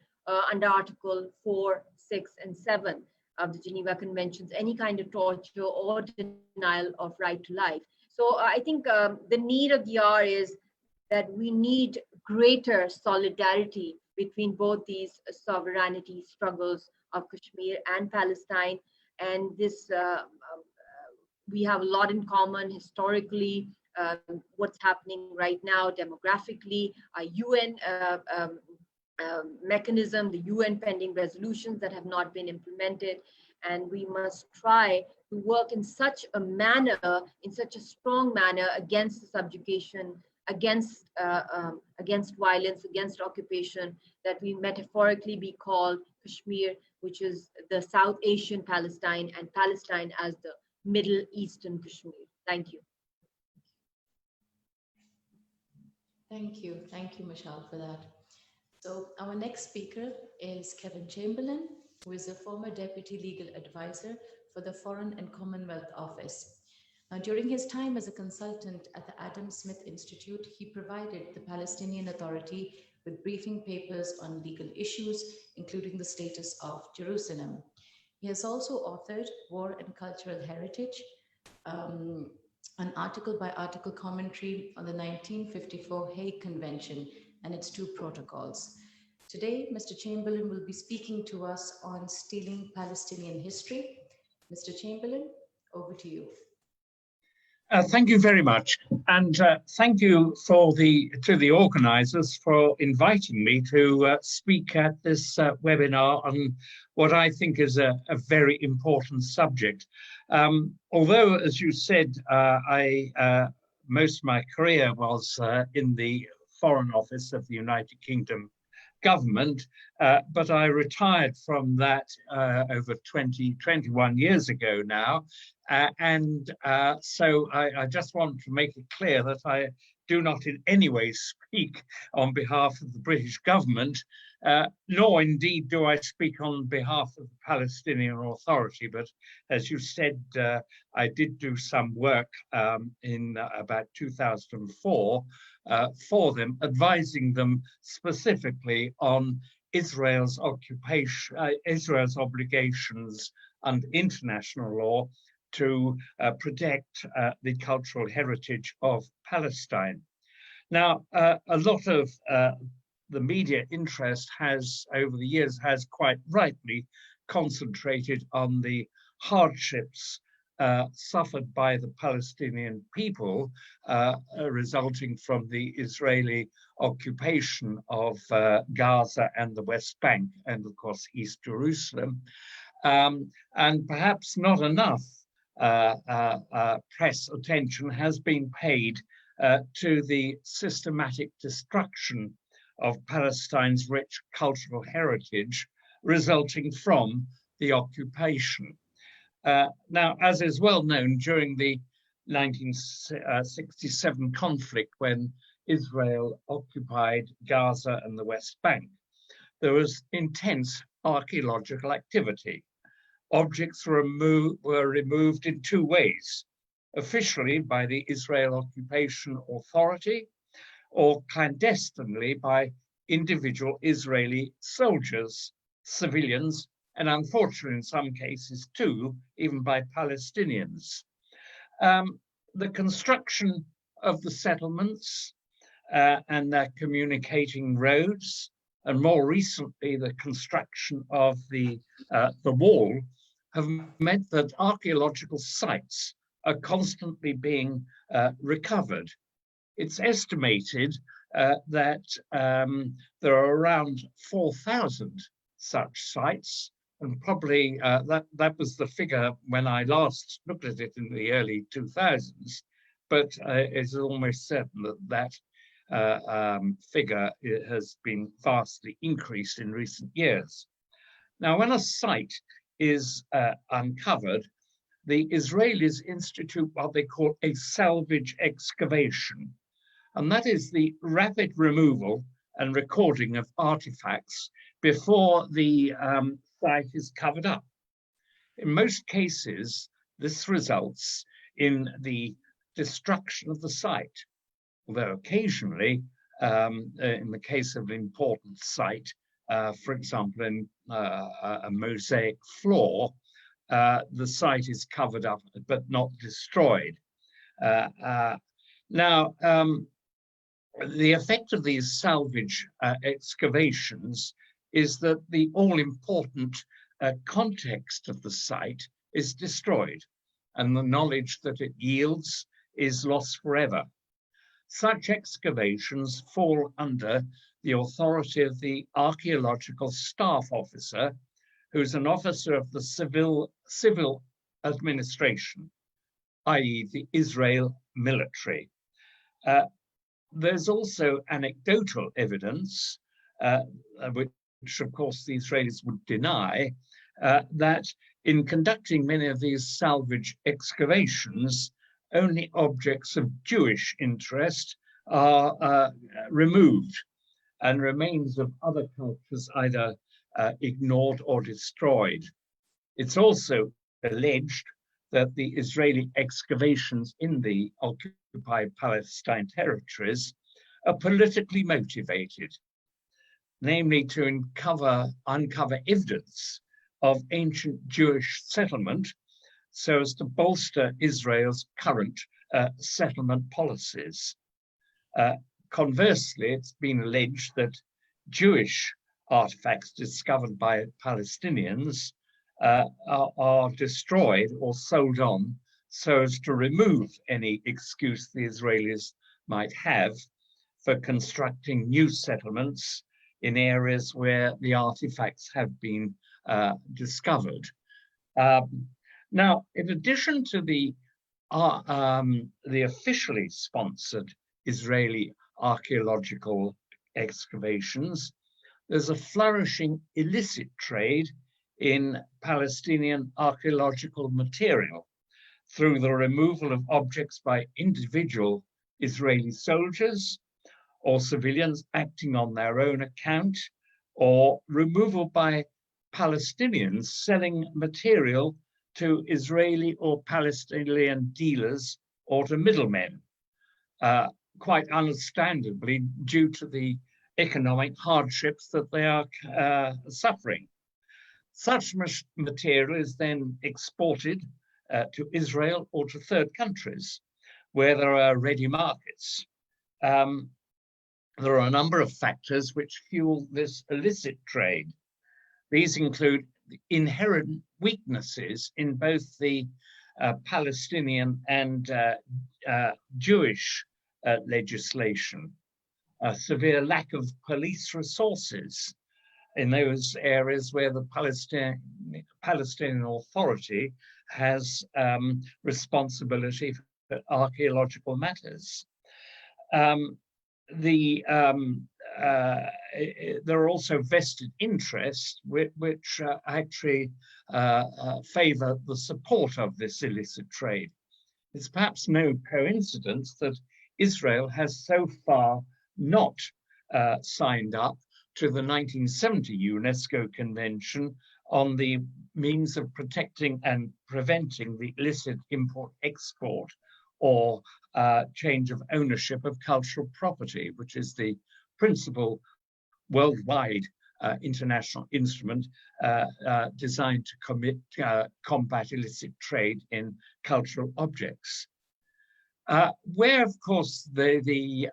S5: under Article 4, 6, and 7 of the Geneva Conventions, any kind of torture or denial of right to life. So I think the need of the hour is that we need greater solidarity between both these sovereignty struggles of Kashmir and Palestine. And this, we have a lot in common historically, what's happening right now demographically, our UN mechanism, the UN pending resolutions that have not been implemented. And we must try to work in such a manner, in such a strong manner, against the subjugation, against violence, against occupation, that we metaphorically be called Kashmir, which is the South Asian Palestine, and Palestine as the Middle Eastern Kashmir. Thank you.
S1: Thank you, Michelle, for that. So our next speaker is Kevin Chamberlain, who is a former Deputy Legal Advisor for the Foreign and Commonwealth Office. Now, during his time as a consultant at the Adam Smith Institute, he provided the Palestinian Authority with briefing papers on legal issues, including the status of Jerusalem. He has also authored War and Cultural Heritage, an article-by-article commentary on the 1954 Hague Convention and its 2 protocols. Today, Mr. Chamberlain will be speaking to us on stealing Palestinian history. Mr. Chamberlain, over to you.
S6: Thank you very much, and thank you to the organisers for inviting me to speak at this webinar on what I think is a very important subject. Although, as you said, most of my career was in the Foreign Office of the United Kingdom government, but I retired from that over 21 years ago now. So I just want to make it clear that I do not in any way speak on behalf of the British government, nor indeed do I speak on behalf of the Palestinian Authority. But as you said, I did do some work in about 2004 for them, advising them specifically on Israel's occupation, Israel's obligations under international law to protect the cultural heritage of Palestine. Now, a lot of the media interest over the years has quite rightly concentrated on the hardships suffered by the Palestinian people resulting from the Israeli occupation of Gaza and the West Bank, and of course East Jerusalem. And perhaps not enough press attention has been paid to the systematic destruction of Palestine's rich cultural heritage resulting from the occupation. Now, as is well known, during the 1967 conflict, when Israel occupied Gaza and the West Bank, there was intense archaeological activity. Objects were removed in two ways: officially by the Israel Occupation Authority, or clandestinely by individual Israeli soldiers, civilians, and unfortunately in some cases too, even by Palestinians. The construction of the settlements and their communicating roads, and more recently the construction of the wall, have meant that archaeological sites are constantly being recovered. It's estimated that there are around 4,000 such sites, and probably that was the figure when I last looked at it in the early 2000s, but it's almost certain that figure has been vastly increased in recent years. Now, when a site is uncovered, the Israelis institute what they call a salvage excavation, and that is the rapid removal and recording of artifacts before the site is covered up. In most cases, this results in the destruction of the site, although occasionally, in the case of an important site, for example, in a mosaic floor, the site is covered up but not destroyed. Now, the effect of these salvage excavations is that the all-important context of the site is destroyed, and the knowledge that it yields is lost forever. Such excavations fall under the authority of the archaeological staff officer, who's an officer of the civil administration, i.e. the Israel military. There's also anecdotal evidence, which of course the Israelis would deny, that in conducting many of these salvage excavations, only objects of Jewish interest are removed, and remains of other cultures either ignored or destroyed. It's also alleged that the Israeli excavations in the occupied Palestine territories are politically motivated, namely to uncover evidence of ancient Jewish settlement so as to bolster Israel's current settlement policies. Conversely, it's been alleged that Jewish artifacts discovered by Palestinians are destroyed or sold on so as to remove any excuse the Israelis might have for constructing new settlements in areas where the artifacts have been discovered. Now, in addition to the officially sponsored Israeli archaeological excavations, there's a flourishing illicit trade in Palestinian archaeological material through the removal of objects by individual Israeli soldiers or civilians acting on their own account, or removal by Palestinians selling material to Israeli or Palestinian dealers or to middlemen, quite understandably due to the economic hardships that they are suffering. Such material is then exported to Israel or to third countries where there are ready markets. There are a number of factors which fuel this illicit trade. These include the inherent weaknesses in both the Palestinian and Jewish legislation, a severe lack of police resources in those areas where the Palestinian Authority has responsibility for archaeological matters. There are also vested interests which actually favor the support of this illicit trade. It's perhaps no coincidence that Israel has so far not signed up to the 1970 UNESCO Convention on the means of protecting and preventing the illicit import-export or change of ownership of cultural property, which is the principal worldwide international instrument designed to combat illicit trade in cultural objects. Where, of course, the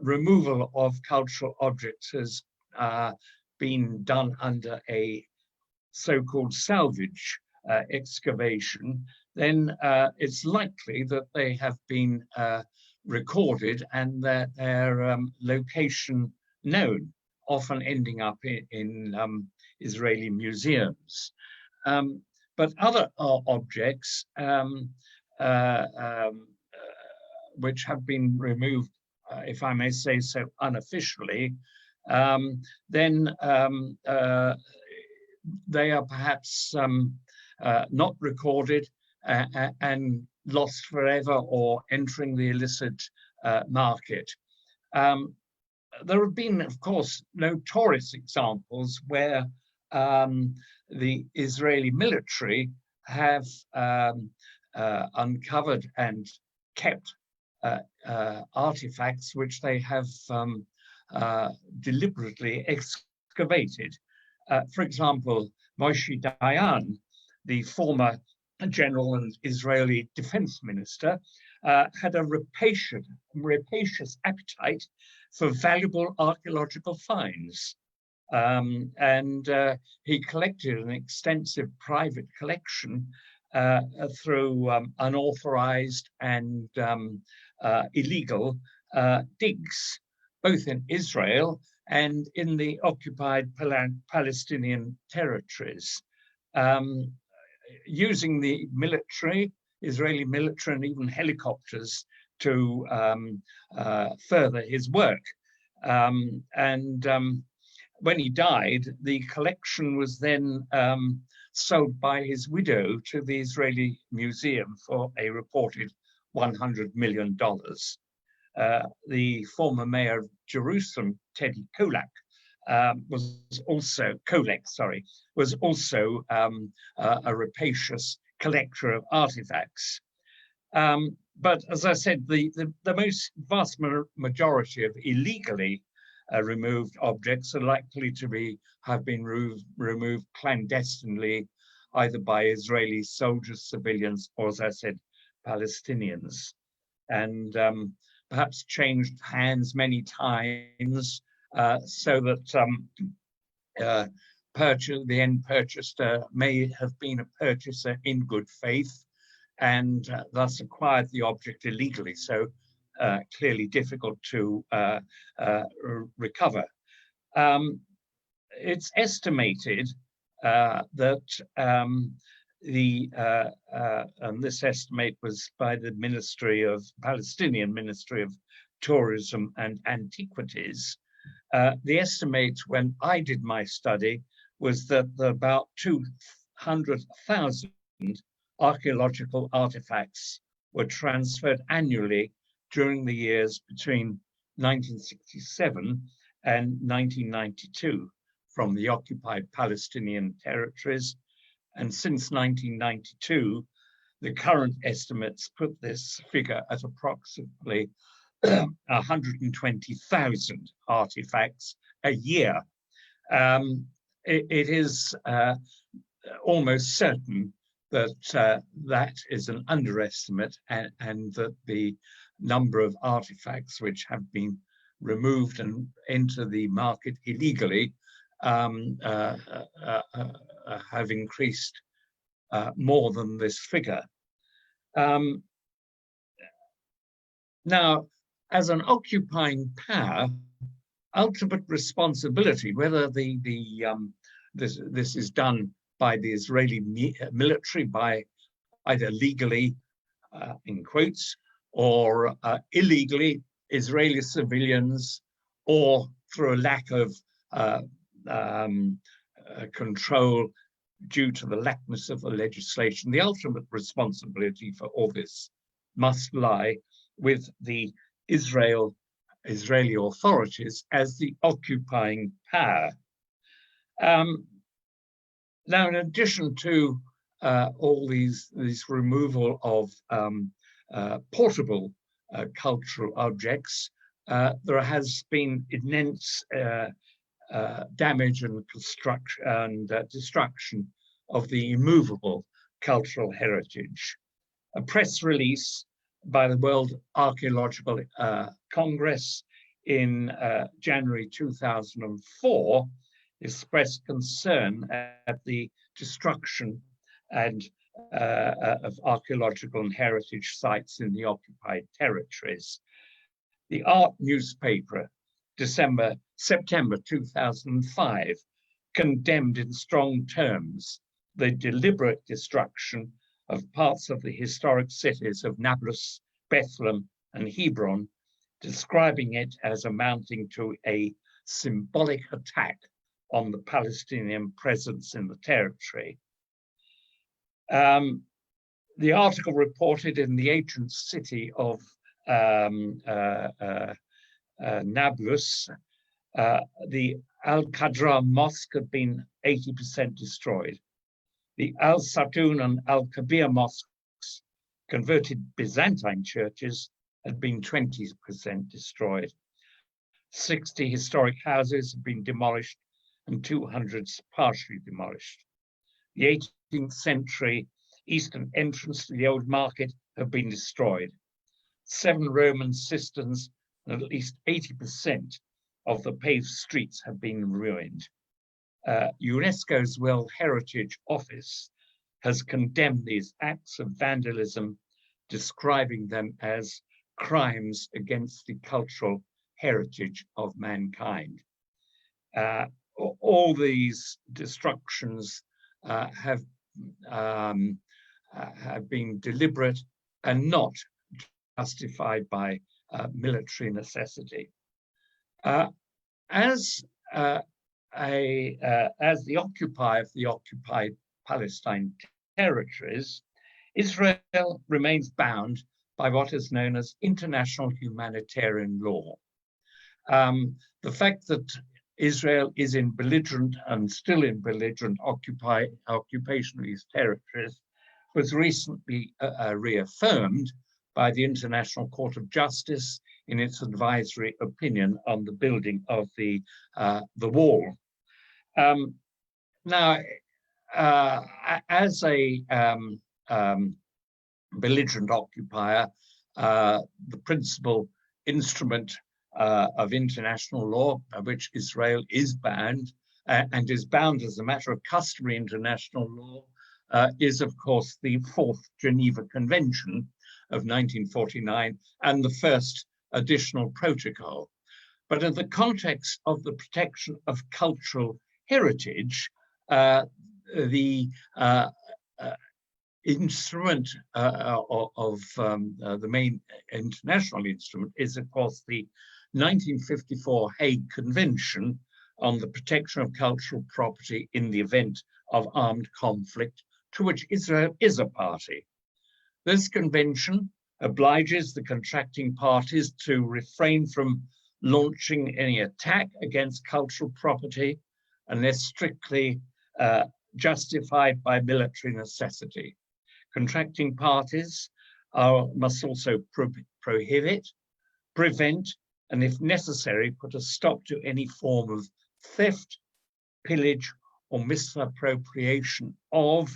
S6: removal of cultural objects has been done under a so-called salvage excavation, then it's likely that they have been recorded and that their location known, often ending up in Israeli museums. But other objects which have been removed, if I may say so, unofficially, then they are perhaps not recorded and lost forever or entering the illicit market. There have been, of course, notorious examples where the Israeli military have uncovered and kept artifacts which they have deliberately excavated. For example, Moshe Dayan, the former general and Israeli defense minister, had a rapacious appetite for valuable archaeological finds. And he collected an extensive private collection through unauthorized and illegal digs, both in Israel and in the occupied Palestinian territories. Using the military, Israeli military, and even helicopters to further his work. When he died, the collection was then sold by his widow to the Israeli Museum for a reported $100 million. The former mayor of Jerusalem, Teddy Kollek, was also a rapacious collector of artifacts. But as I said, the most vast majority of illegally removed objects are likely to have been removed clandestinely, either by Israeli soldiers, civilians, or, as I said, Palestinians, and perhaps changed hands many times so that the end purchaser may have been a purchaser in good faith and thus acquired the object illegally, so clearly difficult to recover. It's estimated that and this estimate was by the Palestinian Ministry of Tourism and Antiquities. The estimate when I did my study was that about 200,000 archaeological artifacts were transferred annually during the years between 1967 and 1992 from the occupied Palestinian territories. And since 1992, the current estimates put this figure at approximately 120,000 artifacts a year. It is almost certain that that is an underestimate, and that the number of artifacts which have been removed and enter the market illegally have increased more than this figure. Now, as an occupying power, ultimate responsibility, whether this is done by the Israeli military, by either legally, in quotes, or illegally, Israeli civilians, or through a lack of control due to the laxness of the legislation, the ultimate responsibility for all this must lie with the Israeli authorities as the occupying power. Now, in addition to all these removal of portable cultural objects, there has been immense damage and destruction of the immovable cultural heritage. A press release by the World Archaeological Congress in January 2004 expressed concern at the destruction and of archaeological and heritage sites in the occupied territories. The Art newspaper, September 2005, condemned in strong terms the deliberate destruction of parts of the historic cities of Nablus, Bethlehem, and Hebron, describing it as amounting to a symbolic attack on the Palestinian presence in the territory. The article reported in the ancient city of Nablus, the Al-Qadra Mosque had been 80% destroyed. The Al-Satoun and Al-Kabir mosques, converted Byzantine churches, had been 20% destroyed. 60 historic houses have been demolished and 200 partially demolished. The 18th century eastern entrance to the old market have been destroyed. 7 Roman cisterns and at least 80% of the paved streets have been ruined. UNESCO's World Heritage Office has condemned these acts of vandalism, describing them as crimes against the cultural heritage of mankind. All these destructions have been deliberate and not justified by military necessity. As the occupier of the occupied Palestine territories, Israel remains bound by what is known as international humanitarian law. The fact that Israel is in belligerent and still in belligerent occupation of these territories was recently reaffirmed by the International Court of Justice in its advisory opinion on the building of the wall. Now, as a belligerent occupier, the principal instrument of international law by which Israel is bound and is bound as a matter of customary international law is, of course, the Fourth Geneva Convention of 1949 and the first additional protocol. But in the context of the protection of cultural heritage, the instrument the main international instrument is, of course, the 1954 Hague Convention on the protection of cultural property in the event of armed conflict, to which Israel is a party. This convention obliges the contracting parties to refrain from launching any attack against cultural property unless strictly justified by military necessity. Contracting parties must also prohibit, prevent, and if necessary, put a stop to any form of theft, pillage, or misappropriation of,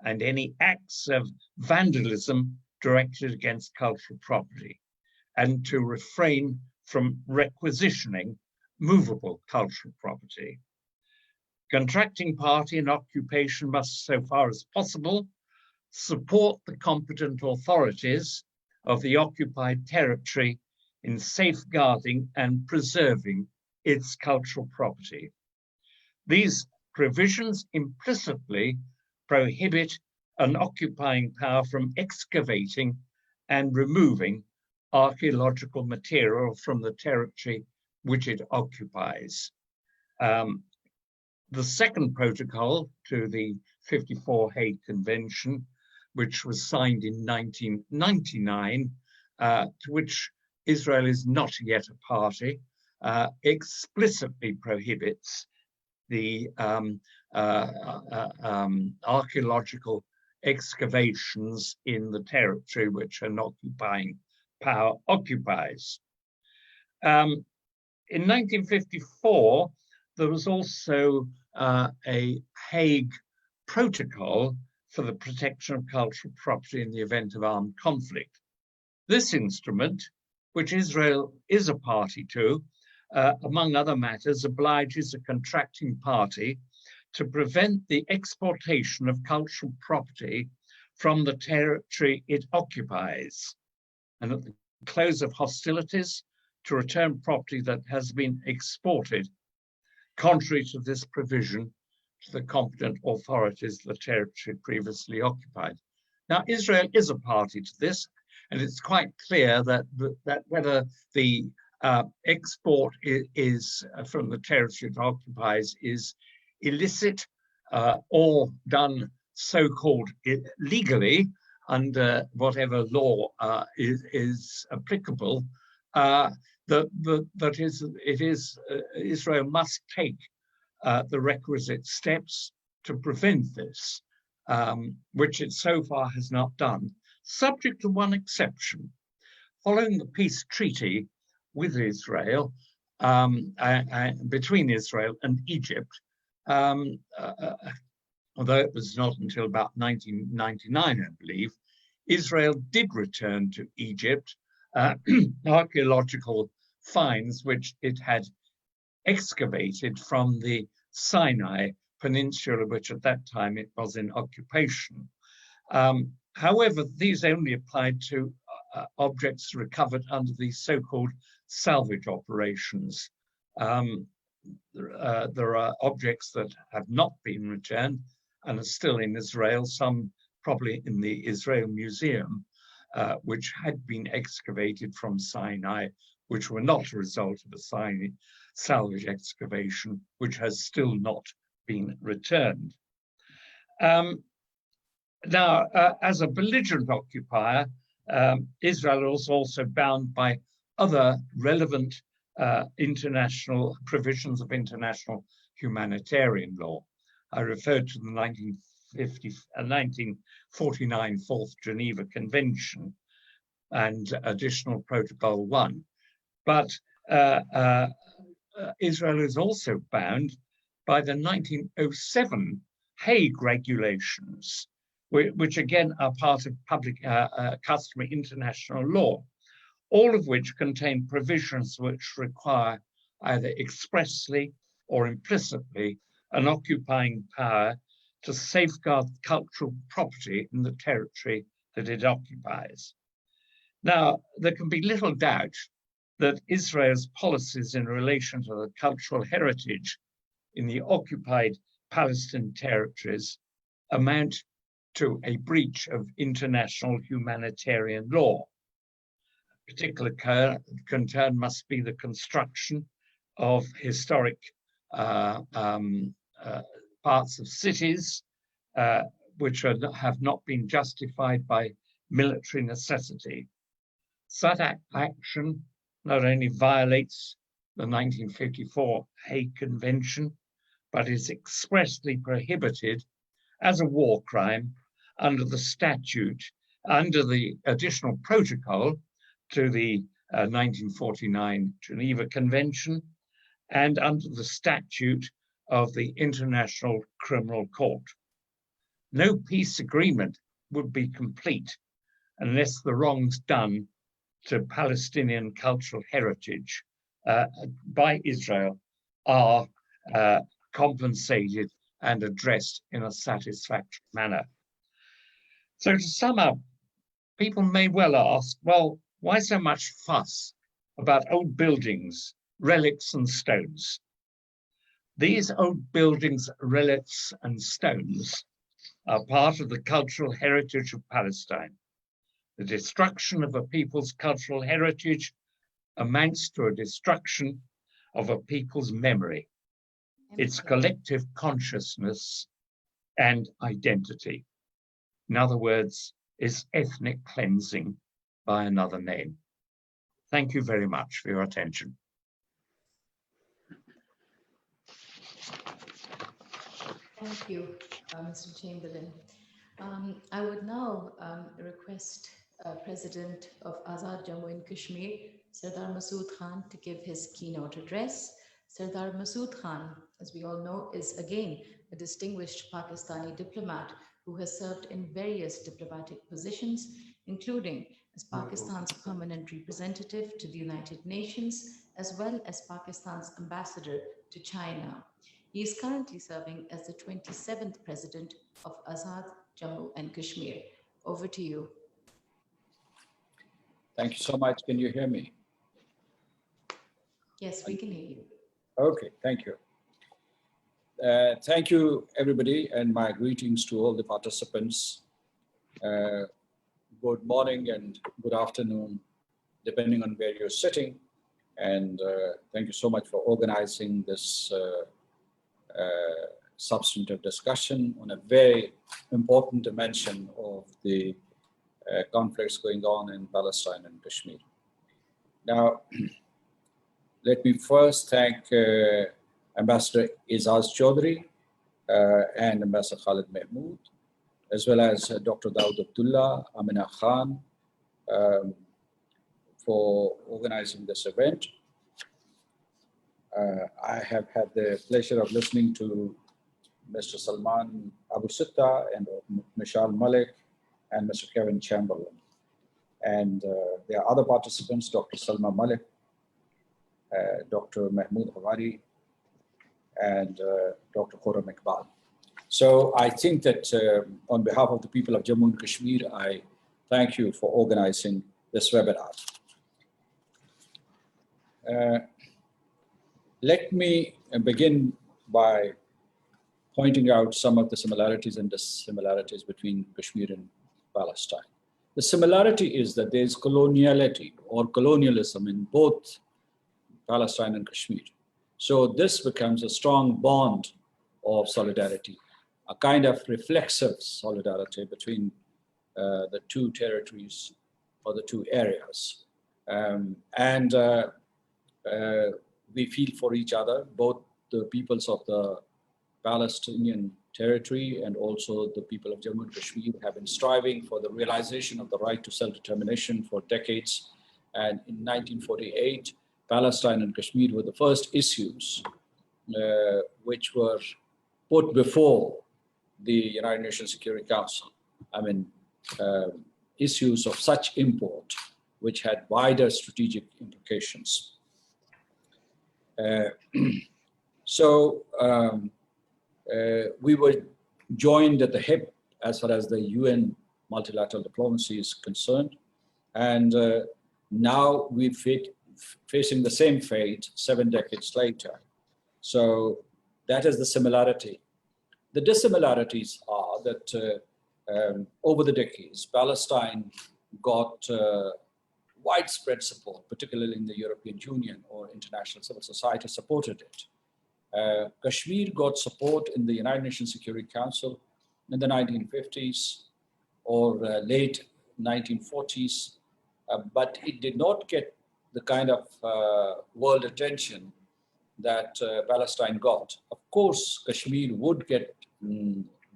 S6: and any acts of vandalism directed against cultural property, and to refrain from requisitioning movable cultural property. Contracting party and occupation must, so far as possible, support the competent authorities of the occupied territory in safeguarding and preserving its cultural property. These provisions implicitly prohibit an occupying power from excavating and removing archaeological material from the territory which it occupies. The second protocol to the 54 Hague Convention, which was signed in 1999, to which Israel is not yet a party, explicitly prohibits the archaeological excavations in the territory which an occupying power occupies. In 1954, there was also a Hague Protocol for the protection of cultural property in the event of armed conflict. This instrument, which Israel is a party to, among other matters, obliges a contracting party to prevent the exportation of cultural property from the territory it occupies, and at the close of hostilities, to return property that has been exported, contrary to this provision, to the competent authorities of the territory previously occupied. Now, Israel is a party to this, and it's quite clear that whether the export is from the territory it occupies is illicit or done so-called legally under whatever law is applicable, Israel must take the requisite steps to prevent this, which it so far has not done, subject to one exception. Following the peace treaty with Israel, between Israel and Egypt, although it was not until about 1999, I believe, Israel did return to Egypt archaeological finds which it had excavated from the Sinai Peninsula, which at that time it was in occupation. However, these only applied to objects recovered under the so-called salvage operations. There are objects that have not been returned and are still in Israel, some probably in the Israel Museum, which had been excavated from Sinai, which were not a result of a salvage excavation, which has still not been returned. Now, as a belligerent occupier, Israel is also bound by other relevant international provisions of international humanitarian law. I referred to the 1949 Fourth Geneva Convention and Additional Protocol 1. But Israel is also bound by the 1907 Hague Regulations, which again are part of public customary international law, all of which contain provisions which require either expressly or implicitly an occupying power to safeguard cultural property in the territory that it occupies. Now, there can be little doubt that Israel's policies in relation to the cultural heritage in the occupied Palestinian territories amount to a breach of international humanitarian law. A particular concern must be the construction of historic parts of cities which have not been justified by military necessity. Such action not only violates the 1954 Hague Convention, but is expressly prohibited as a war crime under the statute, under the additional protocol to the 1949 Geneva Convention, and under the statute of the International Criminal Court. No peace agreement would be complete unless the wrongs done to Palestinian cultural heritage by Israel are compensated and addressed in a satisfactory manner. So to sum up, people may well ask, well, why so much fuss about old buildings, relics and stones? These old buildings, relics and stones are part of the cultural heritage of Palestine. The destruction of a people's cultural heritage amounts to a destruction of a people's memory, its collective consciousness and identity. In other words, is ethnic cleansing by another name. Thank you very much for your attention.
S1: Thank you, Mr. Chamberlain. I would now request President of Azad Jammu and Kashmir, Sardar Masood Khan, to give his keynote address. Sardar Masood Khan, as we all know, is again a distinguished Pakistani diplomat who has served in various diplomatic positions, including as Pakistan's permanent representative to the United Nations, as well as Pakistan's ambassador to China. He is currently serving as the 27th president of Azad Jammu and Kashmir. Over to you.
S7: Thank you so much. Can you hear me?
S1: Yes, we can hear you.
S7: Okay, thank you. Thank you, everybody, and my greetings to all the participants. Good morning and good afternoon, depending on where you're sitting. And thank you so much for organizing this substantive discussion on a very important dimension of the conflicts going on in Palestine and Kashmir. Now, let me first thank Ambassador Izaz Chaudhary and Ambassador Khalid Mahmoud, as well as Dr. Dawood Abdullah, Amina Khan, for organizing this event. I have had the pleasure of listening to Mr. Salman Abu Sitta and Salma Malik and Mr. Kevin Chamberlain. And there are other participants, Dr. Salma Malik, Dr. Mahmoud Hawari, and Dr. Khurram Iqbal. So I think that on behalf of the people of Jammu and Kashmir, I thank you for organizing this webinar. Let me begin by pointing out some of the similarities and dissimilarities between Kashmir and Palestine. The similarity is that there is coloniality or colonialism in both Palestine and Kashmir. So this becomes a strong bond of solidarity, a kind of reflexive solidarity between the two territories or the two areas. We feel for each other, both the peoples of the Palestinian territory and also the people of Jammu and Kashmir have been striving for the realization of the right to self-determination for decades. And in 1948, Palestine and Kashmir were the first issues which were put before the United Nations Security Council. I mean, issues of such import, which had wider strategic implications. we were joined at the hip as far as the UN multilateral diplomacy is concerned. And now we're facing the same fate 7 decades later. So that is the similarity. The dissimilarities are that over the decades, Palestine got widespread support, particularly in the European Union or international civil society supported it. Kashmir got support in the United Nations Security Council in the 1950s or late 1940s, but it did not get the kind of world attention that Palestine got. Of course, Kashmir would get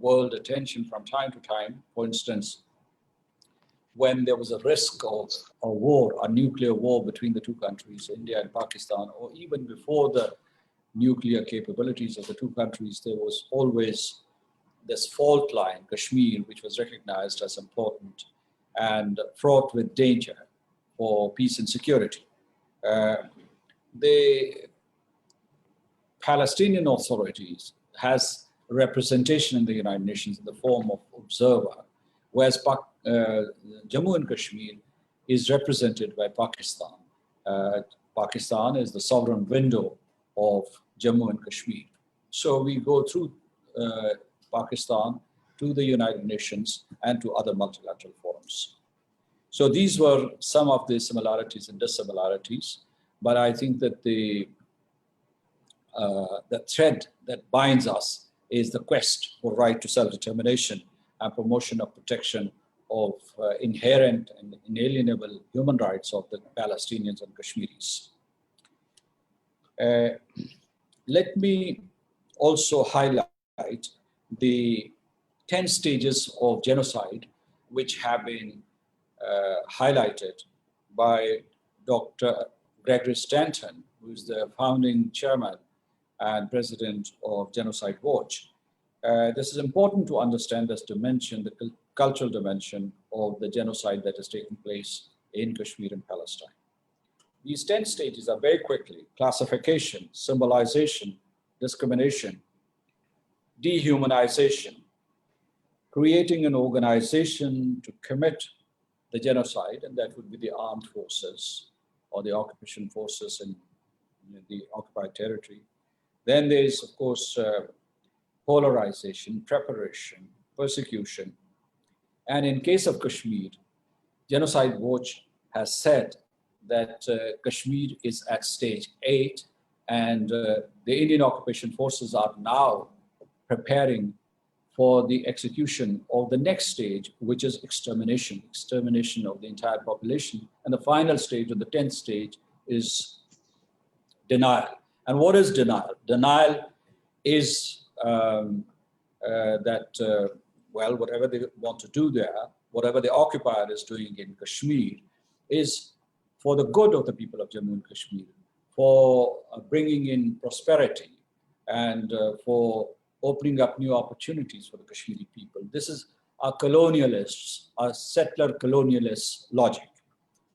S7: world attention from time to time. For instance, when there was a risk of a war, a nuclear war between the two countries, India and Pakistan, or even before the nuclear capabilities of the two countries, there was always this fault line, Kashmir, which was recognized as important and fraught with danger for peace and security. The Palestinian authorities has representation in the United Nations in the form of observer, whereas Jammu and Kashmir is represented by Pakistan. Pakistan is the sovereign window of Jammu and Kashmir. So we go through Pakistan to the United Nations and to other multilateral forums. So these were some of the similarities and dissimilarities, but I think that the thread that binds us is the quest for right to self-determination and promotion of protection of inherent and inalienable human rights of the Palestinians and Kashmiris. Let me also highlight the 10 stages of genocide, which have been highlighted by Dr. Gregory Stanton, who is the founding chairman and president of Genocide Watch. This is important to understand this dimension, the cultural dimension of the genocide that is taking place in Kashmir and Palestine. These 10 stages are very quickly: classification, symbolization, discrimination, dehumanization, creating an organization to commit the genocide, and that would be the armed forces or the occupation forces in the occupied territory. Then there is, of course, polarization, preparation, persecution. And in case of Kashmir, Genocide Watch has said that Kashmir is at stage 8, and the Indian occupation forces are now preparing for the execution of the next stage, which is extermination of the entire population. And the final stage, or the 10th stage, is denial. And what is denial? Denial is well, whatever they want to do there, whatever the occupier is doing in Kashmir, is for the good of the people of Jammu and Kashmir, for bringing in prosperity, and for opening up new opportunities for the Kashmiri people. This is a colonialist, a settler colonialist logic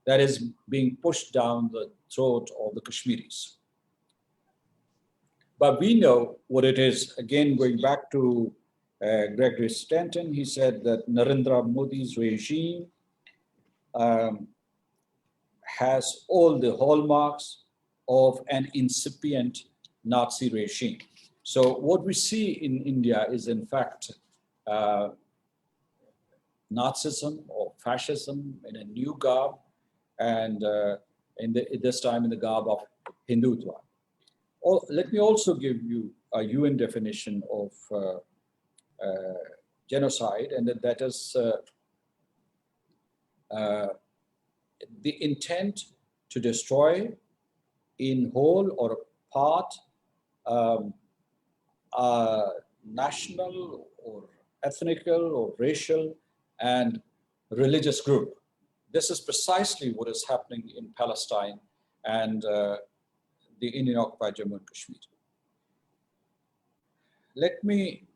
S7: that is being pushed down the throat of the Kashmiris. But we know what it is. Again, going back to Gregory Stanton, he said that Narendra Modi's regime has all the hallmarks of an incipient Nazi regime. So what we see in India is, in fact, Nazism or fascism in a new garb, and this time in the garb of Hindutva. Let me also give you a UN definition of genocide, and that is the intent to destroy in whole or part national or ethnical or racial and religious group. This is precisely what is happening in Palestine and the Indian occupied Jammu and Kashmir. Let me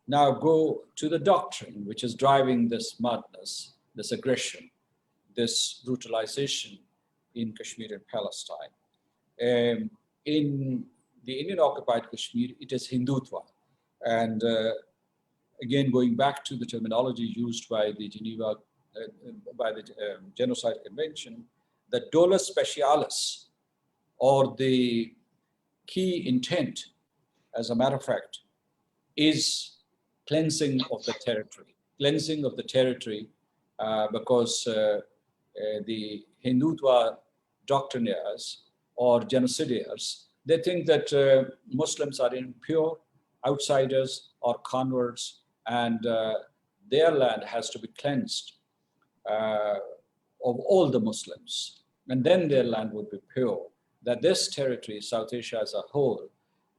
S7: now go to the doctrine which is driving this madness, this aggression, this brutalization in Kashmir and Palestine. In the Indian occupied Kashmir, it is Hindutva. And again, going back to the terminology used by the Genocide Convention, the dolus specialis, or the key intent, as a matter of fact, is cleansing of the territory. Cleansing of the territory because the Hindutva doctrinaires or genocidaires, they think that Muslims are impure, outsiders or converts, and their land has to be cleansed of all the Muslims, and then their land would be pure. That this territory, South Asia as a whole,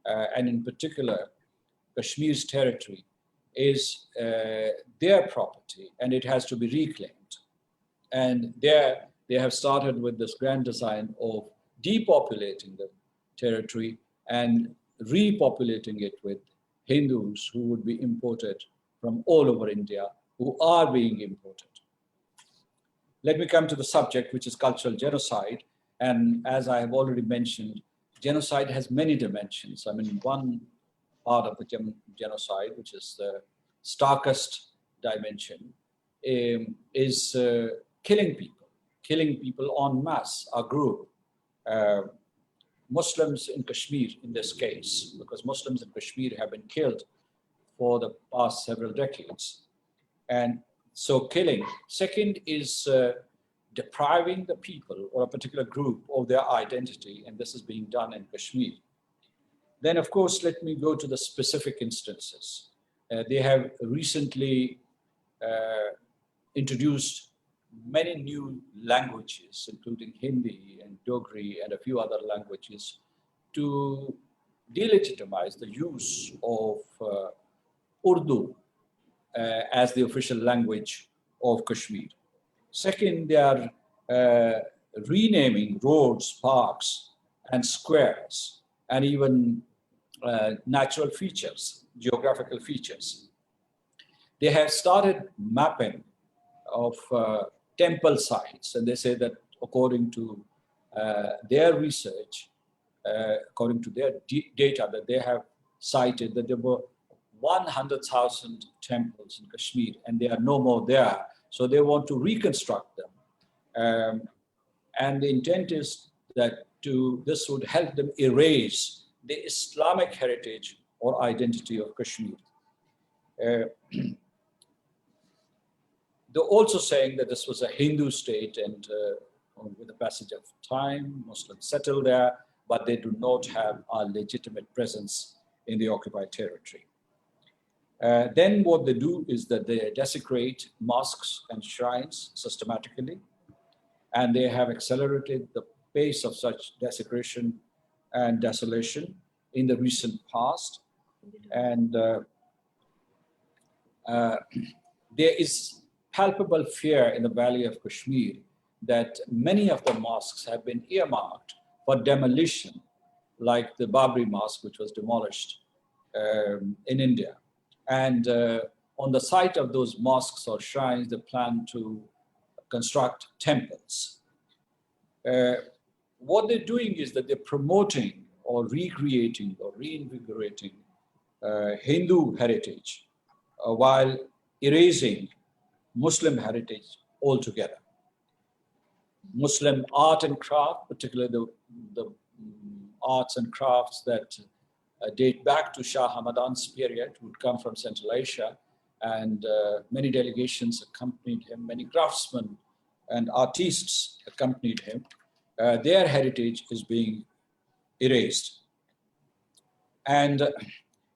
S7: and in particular Kashmir's territory, is their property and it has to be reclaimed. And there they have started with this grand design of depopulating the territory and repopulating it with Hindus who would be imported from all over India, who are being imported. Let me come to the subject, which is cultural genocide. And as I have already mentioned, genocide has many dimensions. I mean, one part of the genocide, which is the starkest dimension, is killing people en masse, a group. Muslims in Kashmir, in this case, because Muslims in Kashmir have been killed for the past several decades. And so killing. Second is depriving the people or a particular group of their identity, and this is being done in Kashmir. Then, of course, let me go to the specific instances. They have recently introduced many new languages, including Hindi and Dogri and a few other languages, to delegitimize the use of Urdu as the official language of Kashmir. Second, they are renaming roads, parks, and squares, and even natural features, geographical features. They have started mapping of temple sites, and they say that according to their research, according to their data that they have cited, that there were 100,000 temples in Kashmir, and they are no more there. So they want to reconstruct them. And the intent is that this would help them erase the Islamic heritage or identity of Kashmir. They're also saying that this was a Hindu state, and with the passage of time, Muslims settled there, but they do not have a legitimate presence in the occupied territory. Then what they do is that they desecrate mosques and shrines systematically, and they have accelerated the pace of such desecration and desolation in the recent past. And there is palpable fear in the valley of Kashmir that many of the mosques have been earmarked for demolition, like the Babri Mosque, which was demolished in India. And on the site of those mosques or shrines, they plan to construct temples. What they're doing is that they're promoting or recreating or reinvigorating Hindu heritage while erasing Muslim heritage altogether. Muslim art and craft, particularly the arts and crafts that date back to Shah Hamadan's period, would come from Central Asia, and many delegations accompanied him, many craftsmen and artists accompanied him. Their heritage is being erased. And,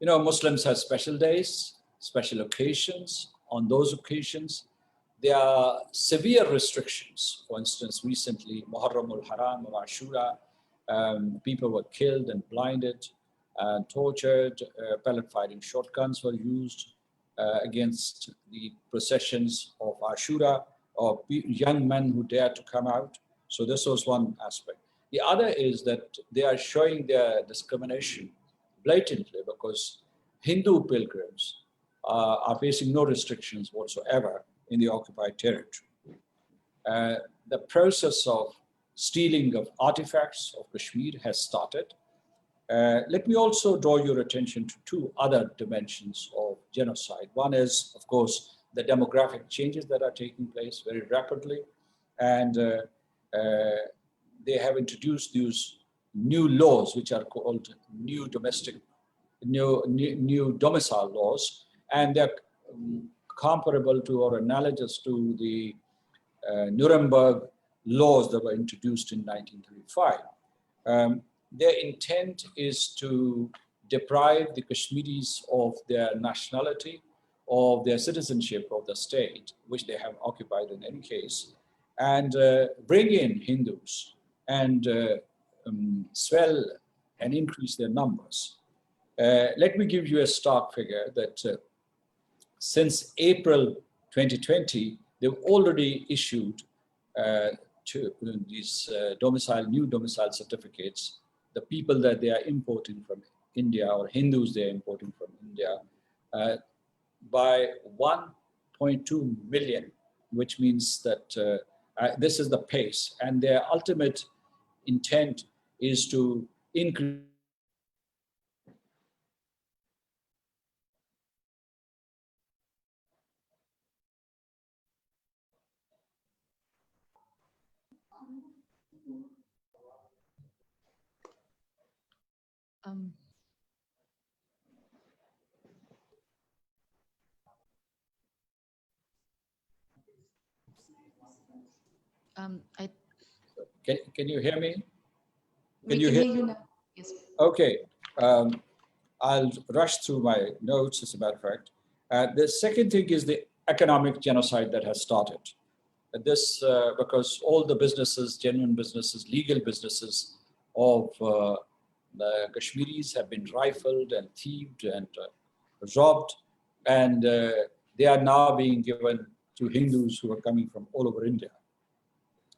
S7: Muslims have special days, special occasions. On those occasions, there are severe restrictions. For instance, recently, Muharram al-Haram or Ashura, people were killed and blinded and tortured. Pellet fighting shotguns were used against the processions of Ashura or young men who dared to come out. So this was one aspect. The other is that they are showing their discrimination blatantly because Hindu pilgrims are facing no restrictions whatsoever in the occupied territory. The process of stealing of artifacts of Kashmir has started. Let me also draw your attention to two other dimensions of genocide. One is, of course, the demographic changes that are taking place very rapidly. And they have introduced these new laws, which are called new domicile laws. And they're comparable to or analogous to the Nuremberg laws that were introduced in 1935. Their intent is to deprive the Kashmiris of their nationality, of their citizenship of the state, which they have occupied in any case, and bring in Hindus and swell and increase their numbers. Let me give you a stark figure that since April 2020, they've already issued these new domicile certificates, the people that they are importing from India or Hindus they are importing from India, by 1.2 million, which means that this is the pace. And their ultimate intent is to increase Can you hear me?
S1: Can you hear you now? Yes.
S7: Okay. I'll rush through my notes, as a matter of fact. The second thing is the economic genocide that has started. This, because all the businesses, genuine businesses, legal businesses of the Kashmiris have been rifled and thieved and robbed, and they are now being given to Hindus who are coming from all over India.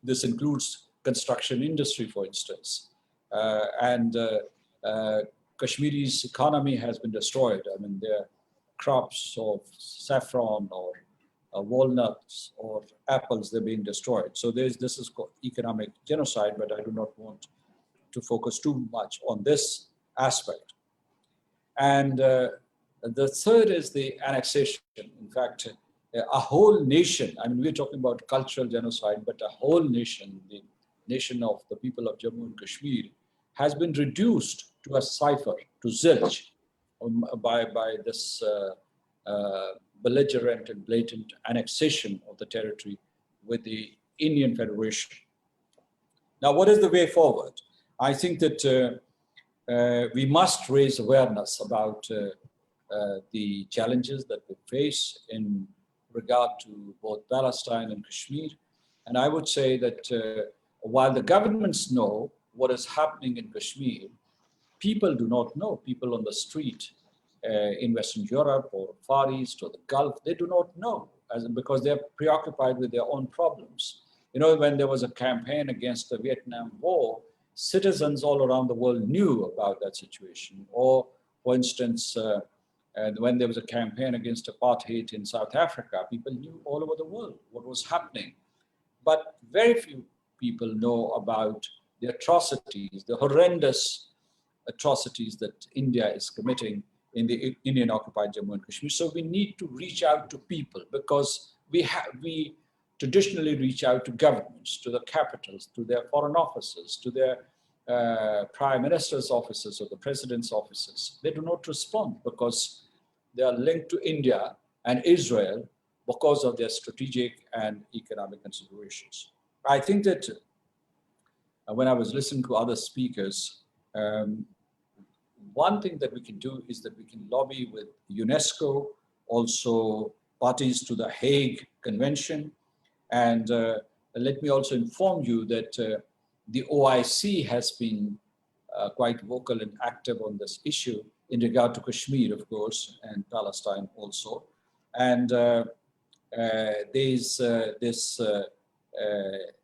S7: This includes construction industry, for instance, and Kashmiri's economy has been destroyed. I mean, their crops of saffron or walnuts or apples, they're being destroyed. So this is called economic genocide, but I do not want to focus too much on this aspect. And the third is the annexation. In fact, a whole nation, I mean, we're talking about cultural genocide, but a whole nation, the nation of the people of Jammu and Kashmir, has been reduced to a cipher, to zilch, by this belligerent and blatant annexation of the territory with the Indian Federation. Now, what is the way forward? I think that we must raise awareness about the challenges that we face in regard to both Palestine and Kashmir. And I would say that while the governments know what is happening in Kashmir, people do not know. People on the street in Western Europe or Far East or the Gulf, they do not know, because they're preoccupied with their own problems. You know, when there was a campaign against the Vietnam War, citizens all around the world knew about that situation. Or, for instance, when there was a campaign against apartheid in South Africa, people knew all over the world what was happening. But very few people know about the atrocities, the horrendous atrocities that India is committing in the Indian-occupied Jammu and Kashmir. So we need to reach out to people, because we traditionally reach out to governments, to the capitals, to their foreign offices, to their prime minister's offices or the president's offices. They do not respond because they are linked to India and Israel because of their strategic and economic considerations. I think that when I was listening to other speakers, one thing that we can do is that we can lobby with UNESCO, also parties to the Hague Convention. And let me also inform you that the OIC has been quite vocal and active on this issue in regard to Kashmir, of course, and Palestine also. And there's this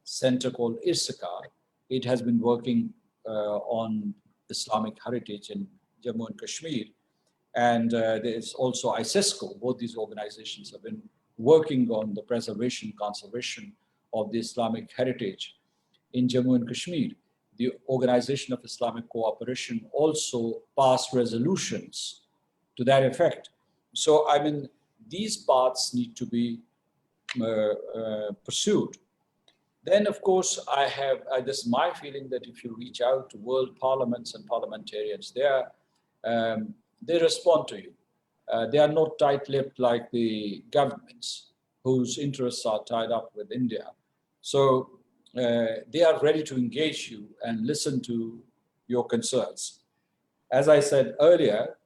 S7: center called Irsikar. It has been working on Islamic heritage in Jammu and Kashmir. And there's also ISESCO. Both these organizations have been working on the preservation, conservation of the Islamic heritage in Jammu and Kashmir. the Organization of Islamic Cooperation also passed resolutions to that effect. So, I mean, these paths need to be pursued. Then, of course, this is my feeling that if you reach out to world parliaments and parliamentarians, they respond to you. They are not tight-lipped like the governments whose interests are tied up with India. So they are ready to engage you and listen to your concerns. As I said earlier,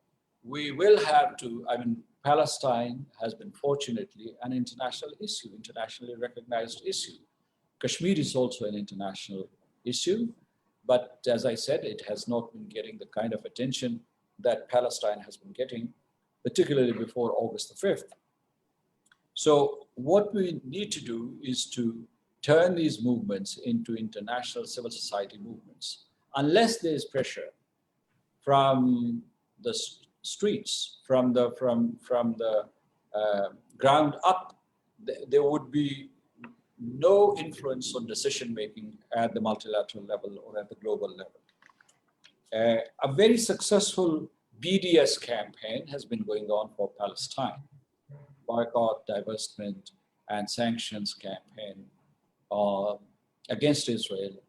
S7: we will have to, I mean, Palestine has been fortunately an international issue, internationally recognized issue. Kashmir is also an international issue, but as I said, it has not been getting the kind of attention that Palestine has been getting, particularly before August the 5th. So what we need to do is to turn these movements into international civil society movements. Unless there is pressure from the streets, from the ground up, there would be no influence on decision-making at the multilateral level or at the global level. A very successful BDS campaign has been going on for Palestine. Boycott, divestment, and sanctions campaign against Israel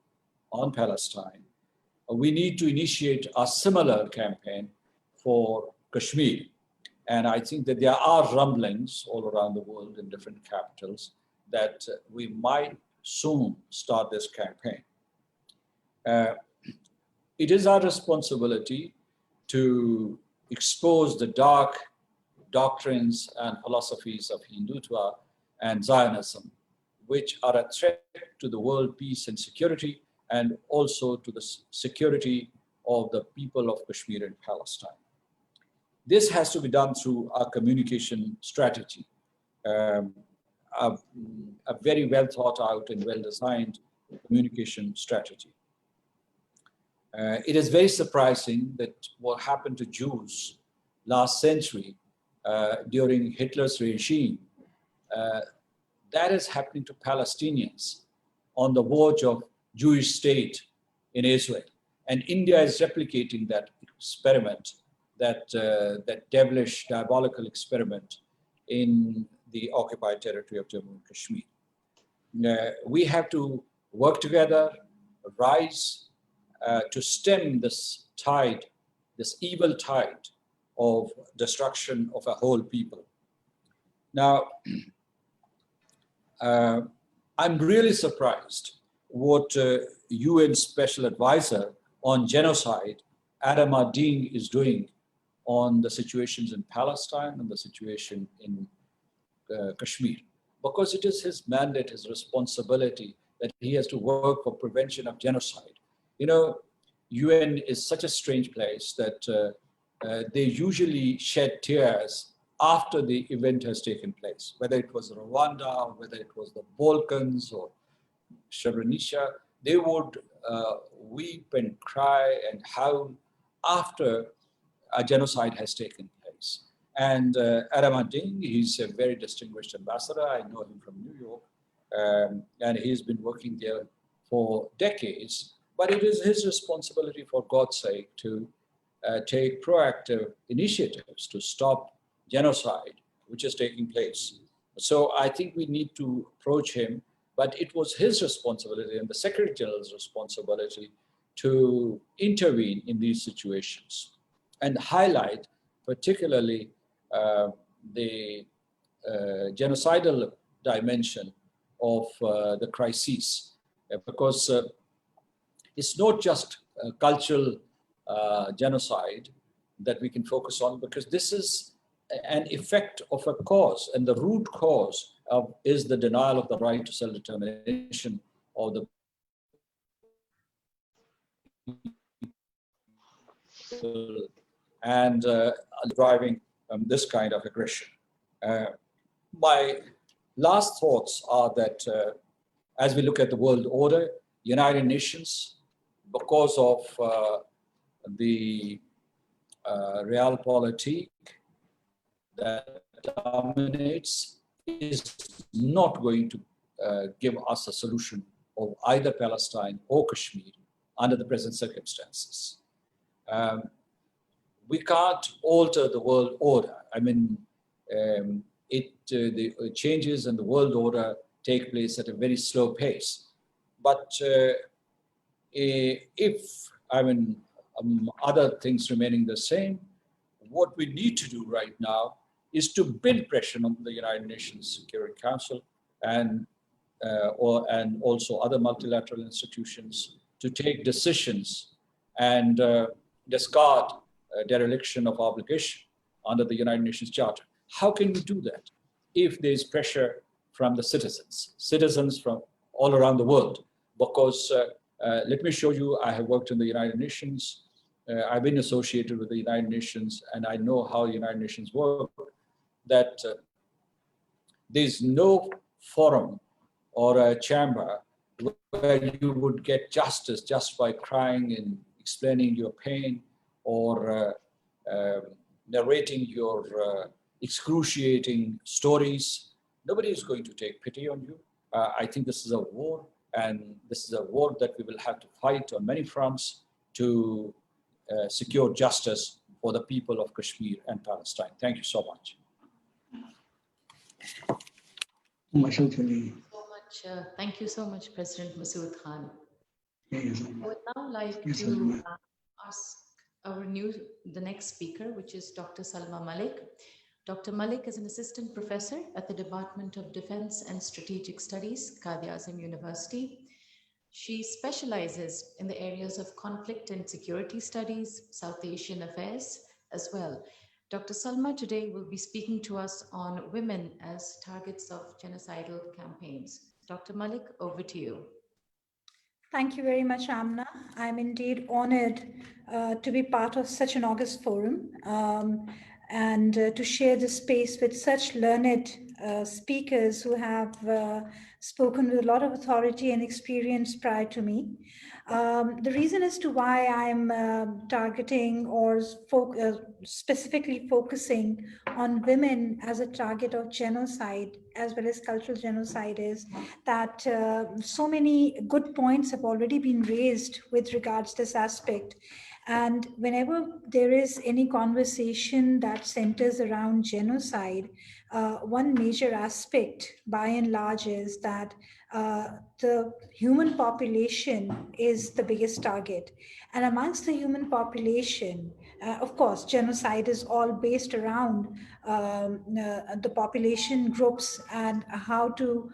S7: on Palestine. We need to initiate a similar campaign for Kashmir. And I think that there are rumblings all around the world in different capitals that we might soon start this campaign. It is our responsibility to expose the dark doctrines and philosophies of Hindutva and Zionism, which are a threat to the world peace and security, and also to the security of the people of Kashmir and Palestine. This has to be done through our communication strategy, a very well thought out and well designed communication strategy. It is very surprising that what happened to Jews last century during Hitler's regime, that is happening to Palestinians on the verge of Jewish state in Israel. And India is replicating that experiment, that devilish, diabolical experiment in the occupied territory of Jammu and Kashmir. We have to work together, rise to stem this tide, this evil tide of destruction of a whole people. Now, I'm really surprised what UN Special Advisor on Genocide, Adam Ardeen, is doing on the situations in Palestine and the situation in Kashmir, because it is his mandate, his responsibility, that he has to work for prevention of genocide. You know, UN is such a strange place that they usually shed tears after the event has taken place, whether it was Rwanda, or whether it was the Balkans or Srebrenica. They would weep and cry and howl after a genocide has taken place. And Adam Ardeen, he's a very distinguished ambassador. I know him from New York, and he's been working there for decades. But it is his responsibility, for God's sake, to take proactive initiatives to stop genocide, which is taking place. So I think we need to approach him, but it was his responsibility and the Secretary General's responsibility to intervene in these situations and highlight particularly the genocidal dimension of the crisis, because it's not just cultural genocide that we can focus on, because this is an effect of a cause, and the root cause is the denial of the right to self-determination of the people, and driving this kind of aggression. My last thoughts are that as we look at the world order, United Nations, because of the realpolitik that dominates, is not going to give us a solution of either Palestine or Kashmir under the present circumstances. We can't alter the world order. I mean, the changes in the world order take place at a very slow pace. But if, I mean, other things remaining the same, what we need to do right now is to build pressure on the United Nations Security Council and also other multilateral institutions to take decisions and discard dereliction of obligation under the United Nations Charter. How can we do that if there is pressure from the citizens from all around the world? Because let me show you, I have worked in the United Nations. I've been associated with the United Nations, and I know how the United Nations work, that there's no forum or a chamber where you would get justice just by crying and explaining your pain or narrating your excruciating stories. Nobody is going to take pity on you. I think this is a war, and this is a war that we will have to fight on many fronts to secure justice for the people of Kashmir and Palestine. Thank you so much.
S1: Thank you so much, President Masood Khan. I would now like to ask the next speaker, which is Dr. Salma Malik. Dr. Malik is an assistant professor at the Department of Defense and Strategic Studies, Quaid-e-Azam University. She specializes in the areas of conflict and security studies, South Asian affairs as well. Dr. Salma today will be speaking to us on women as targets of genocidal campaigns. Dr. Malik, over to you.
S8: Thank you very much, Amna. I'm indeed honored to be part of such an august forum and to share the space with such learned speakers who have spoken with a lot of authority and experience prior to me. The reason as to why I'm targeting or specifically focusing on women as a target of genocide as well as cultural genocide is that so many good points have already been raised with regards to this aspect. And whenever there is any conversation that centers around genocide, one major aspect by and large is that the human population is the biggest target. And amongst the human population, of course, genocide is all based around the population groups and how to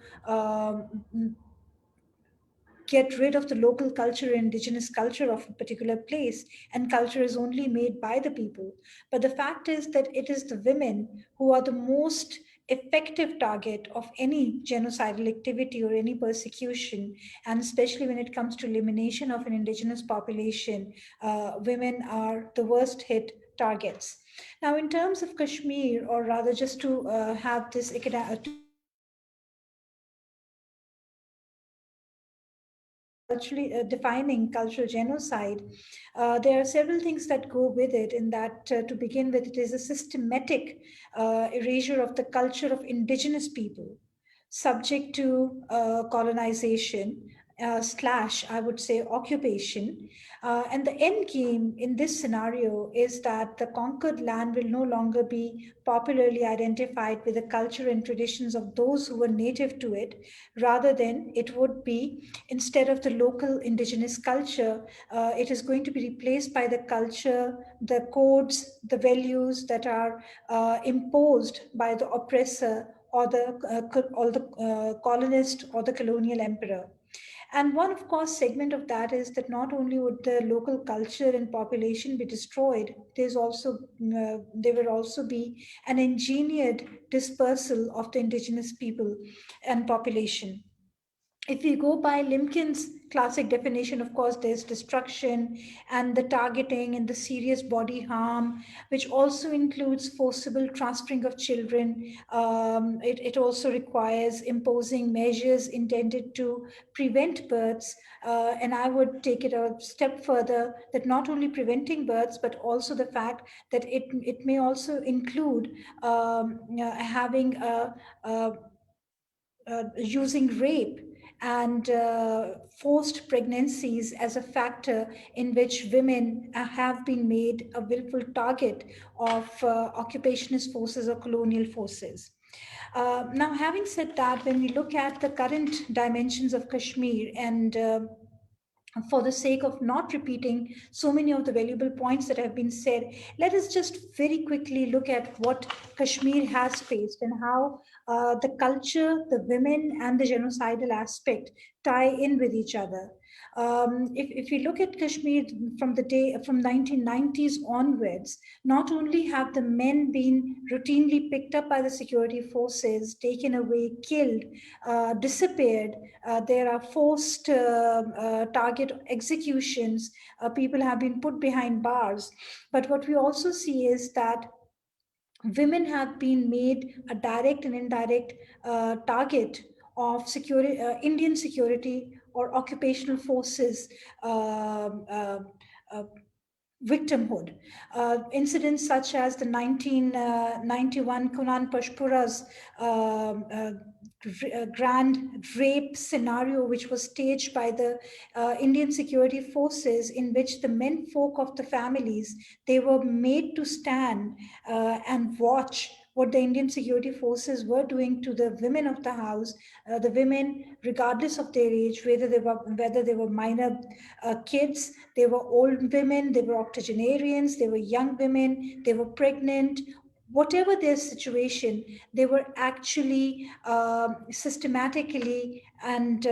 S8: get rid of the local culture, indigenous culture of a particular place, and culture is only made by the people. But the fact is that it is the women who are the most effective target of any genocidal activity or any persecution, and especially when it comes to elimination of an indigenous population, women are the worst hit targets. Now, in terms of Kashmir, or rather just to have this defining cultural genocide, there are several things that go with it. In that, to begin with, it is a systematic erasure of the culture of indigenous people, subject to colonization / I would say occupation. And the end game in this scenario is that the conquered land will no longer be popularly identified with the culture and traditions of those who were native to it. Rather than it would be, instead of the local indigenous culture, it is going to be replaced by the culture, the codes, the values that are imposed by the oppressor or the colonist or the colonial emperor. And one, of course, segment of that is that not only would the local culture and population be destroyed, there will also be an engineered dispersal of the indigenous people and population. If we go by Limkin's classic definition, of course, there's destruction and the targeting and the serious body harm, which also includes forcible transferring of children. It also requires imposing measures intended to prevent births. And I would take it a step further, that not only preventing births, but also the fact that it may also include having using rape and forced pregnancies as a factor in which women have been made a willful target of occupationist forces or colonial forces. Now, having said that, when we look at the current dimensions of Kashmir, and for the sake of not repeating so many of the valuable points that have been said, let us just very quickly look at what Kashmir has faced and how the culture, the women, and the genocidal aspect tie in with each other. If we look at Kashmir from 1990s onwards, not only have the men been routinely picked up by the security forces, taken away, killed, disappeared, there are forced target executions, people have been put behind bars. But what we also see is that women have been made a direct and indirect target of Indian security or occupational forces victimhood. Incidents such as the 1991 Kunan Pashpura's grand rape scenario, which was staged by the Indian security forces, in which the men folk of the families, they were made to stand and watch what the Indian security forces were doing to the women of the house, the women, regardless of their age, whether they were minor kids, they were old women, they were octogenarians, they were young women, they were pregnant. Whatever their situation, they were actually systematically and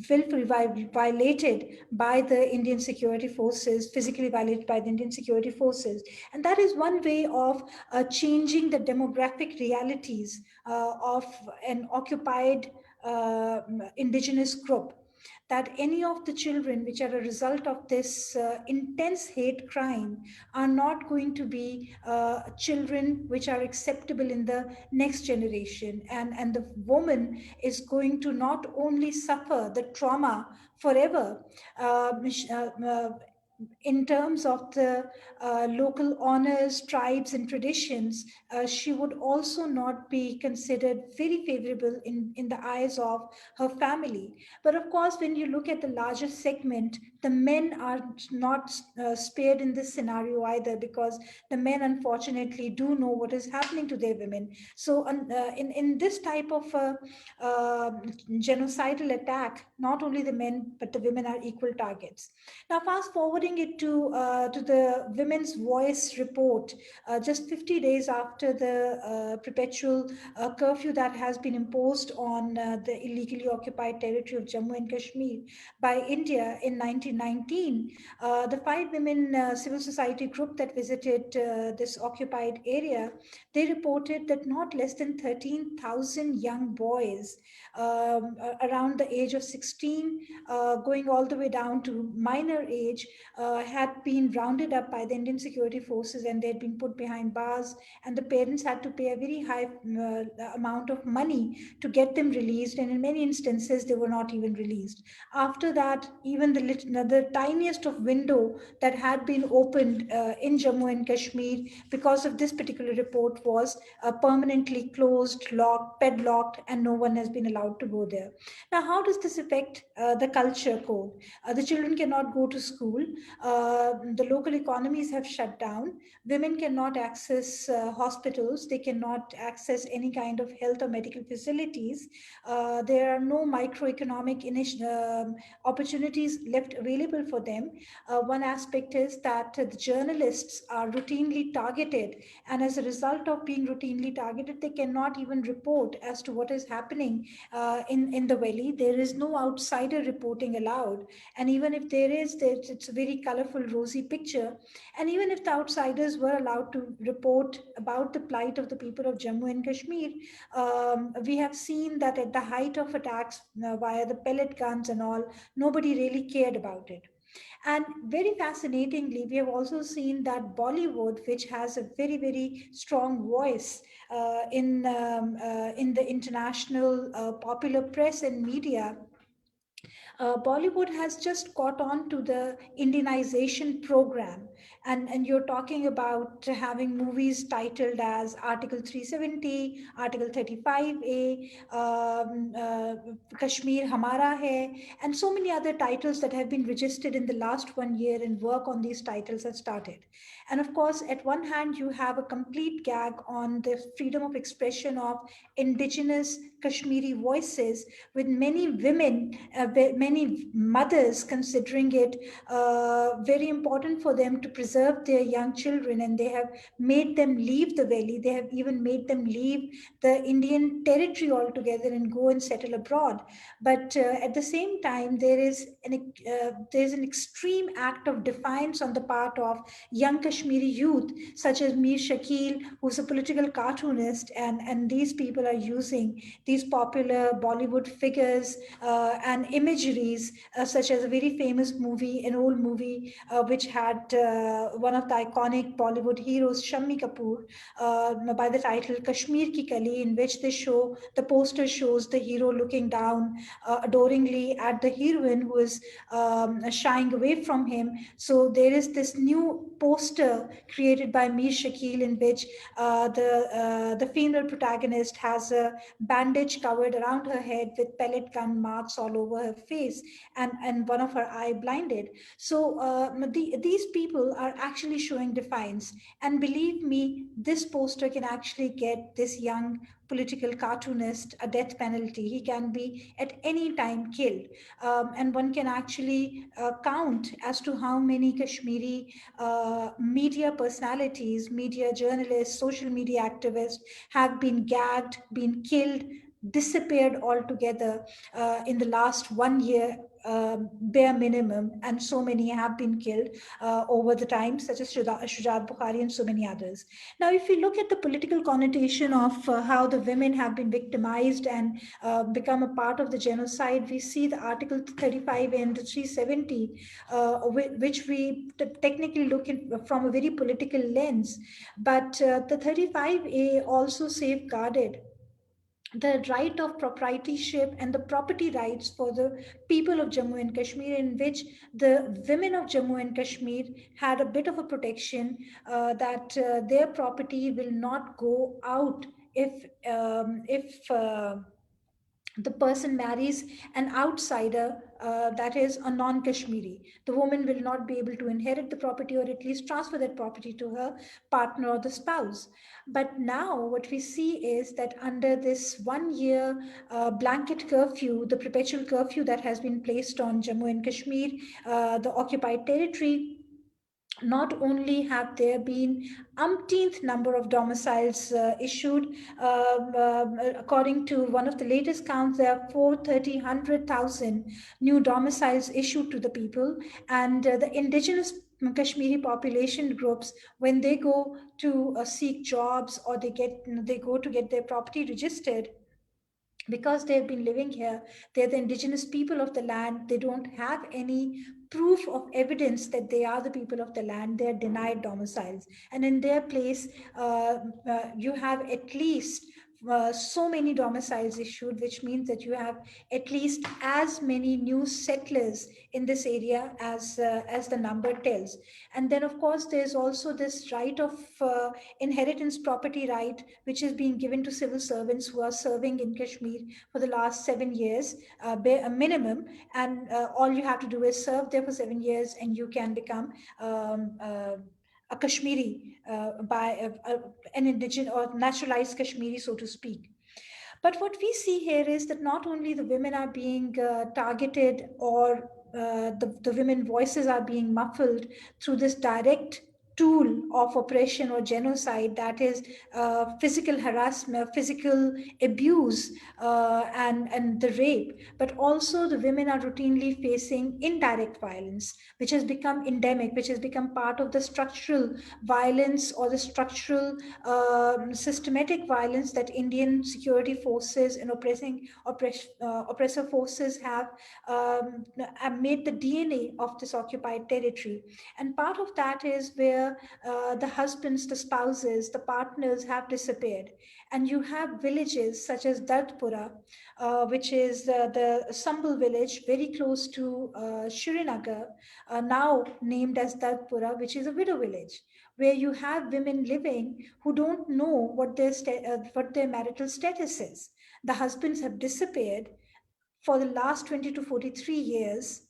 S8: willfully violated by the Indian security forces, physically violated by the Indian security forces. And that is one way of changing the demographic realities of an occupied indigenous group, that any of the children which are a result of this intense hate crime are not going to be children which are acceptable in the next generation. And the woman is going to not only suffer the trauma forever, in terms of the local honors, tribes, and traditions, she would also not be considered very favorable in the eyes of her family. But of course, when you look at the larger segment, the men are not spared in this scenario either, because the men unfortunately do know what is happening to their women. So in this type of genocidal attack, not only the men but the women are equal targets. Now, fast forwarding it to the Women's Voice report, just 50 days after the perpetual curfew that has been imposed on the illegally occupied territory of Jammu and Kashmir by India in 1919, the 5 women civil society group that visited this occupied area, they reported that not less than 13,000 young boys around the age of 16, going all the way down to minor age, had been rounded up by the Indian security forces, and they had been put behind bars, and the parents had to pay a very high amount of money to get them released, and in many instances they were not even released. After that, even the tiniest of window that had been opened in Jammu and Kashmir because of this particular report was permanently closed, locked, padlocked, and no one has been allowed to go there. Now, how does this affect the culture code? The children cannot go to school. The local economies have shut down. Women cannot access hospitals. They cannot access any kind of health or medical facilities. There are no microeconomic opportunities left available for them. One aspect is that the journalists are routinely targeted, and as a result of being routinely targeted, they cannot even report as to what is happening in the valley. There is no outsider reporting allowed, and even if there is, it's a very colorful, rosy picture. And even if the outsiders were allowed to report about the plight of the people of Jammu and Kashmir, we have seen that at the height of attacks via the pellet guns and all, nobody really cared about it. And very fascinatingly, we have also seen that Bollywood, which has a very, very strong voice in the international popular press and media, Bollywood has just caught on to the Indianization program. And you're talking about having movies titled as Article 370, Article 35A, Kashmir Hamara Hai, and so many other titles that have been registered in the last 1 year, and work on these titles has started. And of course, at one hand, you have a complete gag on the freedom of expression of indigenous Kashmiri voices, with many women, many mothers considering it very important for them to preserve their young children, and they have made them leave the valley. They have even made them leave the Indian territory altogether and go and settle abroad. But at the same time, there's an extreme act of defiance on the part of young Kashmiri youth, such as Mir Shakil, who's a political cartoonist, and these people are using these popular Bollywood figures and imageries, such as a very famous movie, an old movie, which had one of the iconic Bollywood heroes, Shammi Kapoor, by the title Kashmir Ki Kali, in which the poster shows the hero looking down adoringly at the heroine, who is shying away from him. So there is this new poster created by Mir Shakil, in which the female protagonist has a bandage covered around her head with pellet gun marks all over her face, and one of her eye blinded. So these people are actually showing defiance. And believe me, this poster can actually get this young political cartoonist a death penalty. He can be at any time killed. And one can actually count as to how many Kashmiri media personalities, media journalists, social media activists have been gagged, been killed, disappeared altogether in the last 1 year, bare minimum, and so many have been killed over the time, such as Shujat Bukhari and so many others. Now, if we look at the political connotation of how the women have been victimized and become a part of the genocide, we see the Article 35 and the 370, which we technically look at from a very political lens. But the 35A also safeguarded the right of proprietorship and the property rights for the people of Jammu and Kashmir, in which the women of Jammu and Kashmir had a bit of a protection that their property will not go out if the person marries an outsider, that is a non-Kashmiri. The woman will not be able to inherit the property, or at least transfer that property to her partner or the spouse. But now what we see is that under this 1 year blanket curfew, the perpetual curfew that has been placed on Jammu and Kashmir, the occupied territory, not only have there been umpteenth number of domiciles issued, according to one of the latest counts, there are 100,000 new domiciles issued to the people. And the indigenous Kashmiri population groups, when they go to seek jobs, or they go to get their property registered, because they've been living here, they're the indigenous people of the land, they don't have any proof of evidence that they are the people of the land, they're denied domiciles. And in their place, you have at least so many domiciles issued, which means that you have at least as many new settlers in this area as the number tells. And then, of course, there's also this right of inheritance property right, which is being given to civil servants who are serving in Kashmir for the last 7 years, a minimum. And all you have to do is serve there for 7 years, and you can become a Kashmiri, by an indigenous or naturalized Kashmiri, so to speak. But what we see here is that not only the women are being targeted, or the women voices are being muffled through this direct tool of oppression or genocide, that is physical harassment, physical abuse, and the rape, but also the women are routinely facing indirect violence, which has become endemic, which has become part of the structural violence, or the structural systematic violence that Indian security forces and oppressor forces have made the DNA of this occupied territory. And part of that is where the husbands, the spouses, the partners have disappeared. And you have villages such as Dardpura, which is the Sambal village very close to Srinagar, now named as Dardpura, which is a widow village, where you have women living who don't know what their marital status is. The husbands have disappeared for the last 20 to 43 years,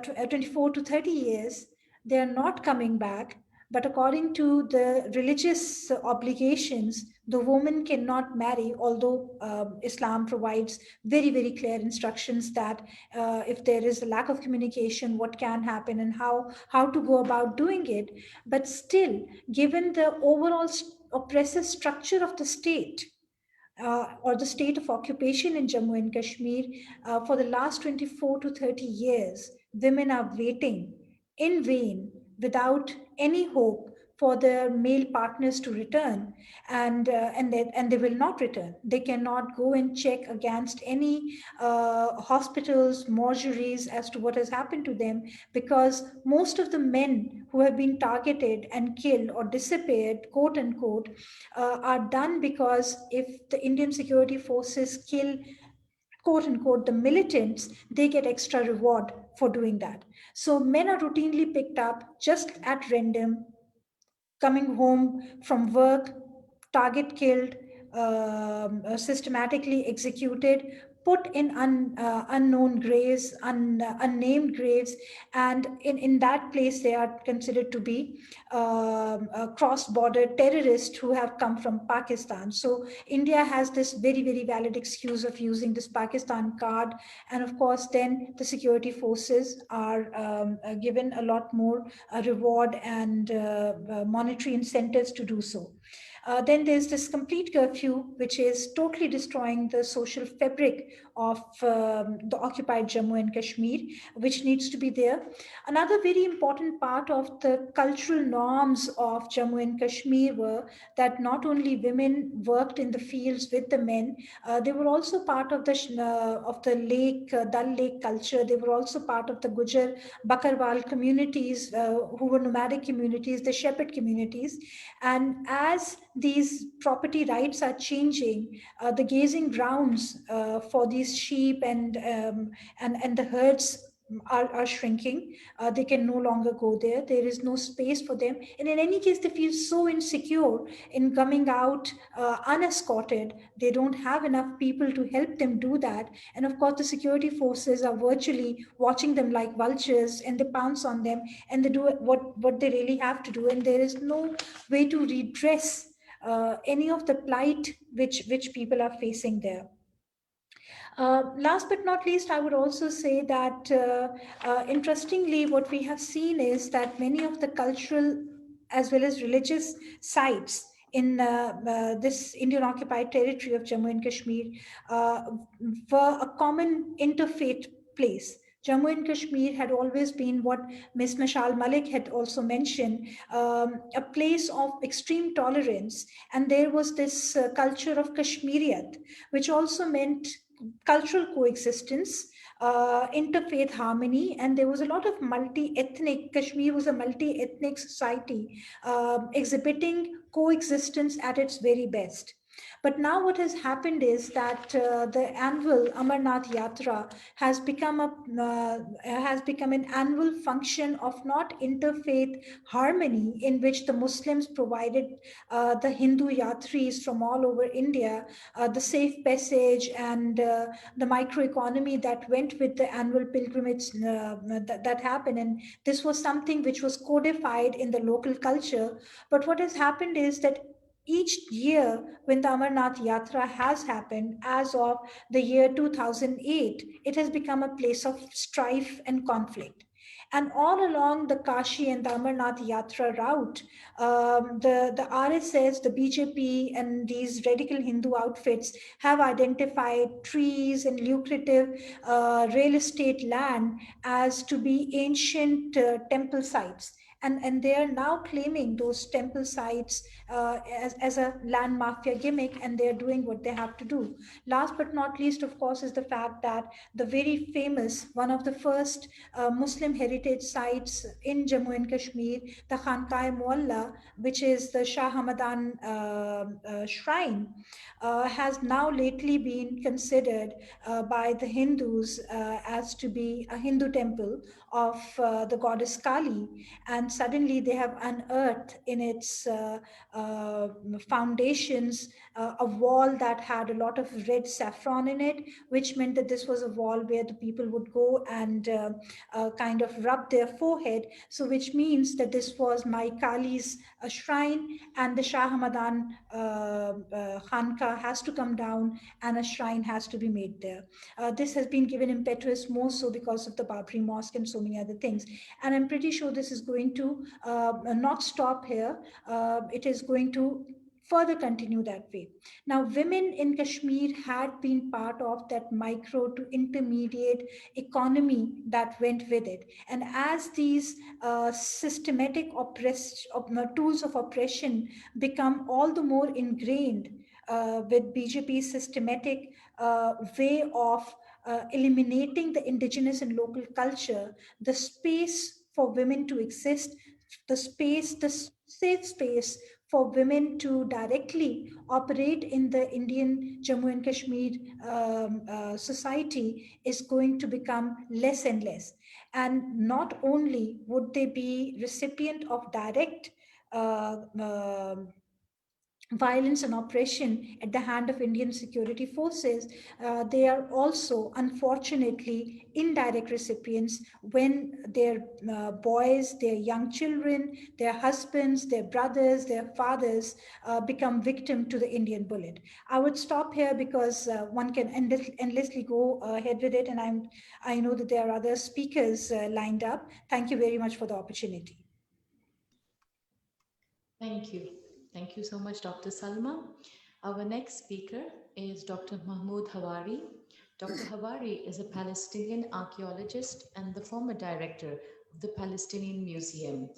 S8: 24 to 30 years. They are not coming back. But according to the religious obligations, the woman cannot marry, although Islam provides very, very clear instructions that if there is a lack of communication, what can happen and how to go about doing it. But still, given the overall oppressive structure of the state, or the state of occupation in Jammu and Kashmir, for the last 24 to 30 years, women are waiting in vain without any hope for their male partners to return, and they will not return. They cannot go and check against any hospitals, mortuaries as to what has happened to them, because most of the men who have been targeted and killed or disappeared, quote unquote, are done because if the Indian security forces kill, quote unquote, the militants, they get extra reward for doing that. So men are routinely picked up just at random, coming home from work, target killed, systematically executed, put in unknown graves, unnamed graves, and in that place they are considered to be cross-border terrorists who have come from Pakistan. So India has this very, very valid excuse of using this Pakistan card, and of course then the security forces are given a lot more reward and monetary incentives to do so. Then there's this complete curfew, which is totally destroying the social fabric of the occupied Jammu and Kashmir, which needs to be there. Another very important part of the cultural norms of Jammu and Kashmir were that not only women worked in the fields with the men, they were also part of the lake, Dal Lake culture. They were also part of the Gujar Bakarwal communities, who were nomadic communities, the shepherd communities. And as these property rights are changing, the grazing grounds for these sheep and the herds are shrinking. They can no longer go there. There is no space for them. And in any case, they feel so insecure in coming out unescorted. They don't have enough people to help them do that. And of course, the security forces are virtually watching them like vultures, and they pounce on them and they do what they really have to do. And there is no way to redress any of the plight which people are facing there. Last but not least, I would also say that interestingly, what we have seen is that many of the cultural as well as religious sites in this Indian occupied territory of Jammu and Kashmir were a common interfaith place. Jammu and Kashmir had always been what Ms. Mashal Malik had also mentioned, a place of extreme tolerance. And there was this culture of Kashmiriyat, which also meant cultural coexistence, interfaith harmony, and there was a lot of multi-ethnic. Kashmir was a multi-ethnic society exhibiting coexistence at its very best. But now what has happened is that the annual Amarnath Yatra has become an annual function of not interfaith harmony, in which the Muslims provided the Hindu yatris from all over India the safe passage and the microeconomy that went with the annual pilgrimage that happened. And this was something which was codified in the local culture. But what has happened is that each year when the Amarnath Yatra has happened, as of the year 2008, it has become a place of strife and conflict. And all along the Kashi and the Amarnath Yatra route, the RSS, the BJP, and these radical Hindu outfits have identified trees and lucrative real estate land as to be ancient temple sites. and they are now claiming those temple sites as a land mafia gimmick, and they're doing what they have to do. Last but not least, of course, is the fact that the very famous, one of the first Muslim heritage sites in Jammu and Kashmir, the Khanqa-e-Mualla, which is the Shah Hamadan shrine, has now lately been considered by the Hindus as to be a Hindu temple of the goddess Kali, and suddenly they have unearthed in its foundations a wall that had a lot of red saffron in it, which meant that this was a wall where the people would go and kind of rub their forehead. So which means that this was my Kali's shrine, and the Shah Hamadan Khanqa has to come down and a shrine has to be made there. This has been given impetus more so because of the Babri Mosque and so many other things. And I'm pretty sure this is going to not stop here. It is going to further continue that way. Now, women in Kashmir had been part of that micro to intermediate economy that went with it. And as these systematic tools of oppression become all the more ingrained with BJP's systematic way of eliminating the indigenous and local culture, the space for women to exist, the safe space for women to directly operate in the Indian Jammu and Kashmir society is going to become less and less. And not only would they be recipient of direct violence and oppression at the hand of Indian security forces, they are also unfortunately indirect recipients when their boys, their young children, their husbands, their brothers, their fathers become victim to the Indian bullet. I would stop here because one can endlessly go ahead with it, and I know that there are other speakers lined up. Thank you very much for the opportunity.
S1: Thank you. Thank you so much, Dr. Salma. Our next speaker is Dr. Mahmoud Hawari. Dr. Hawari is a Palestinian archaeologist and the former director of the Palestinian Museum.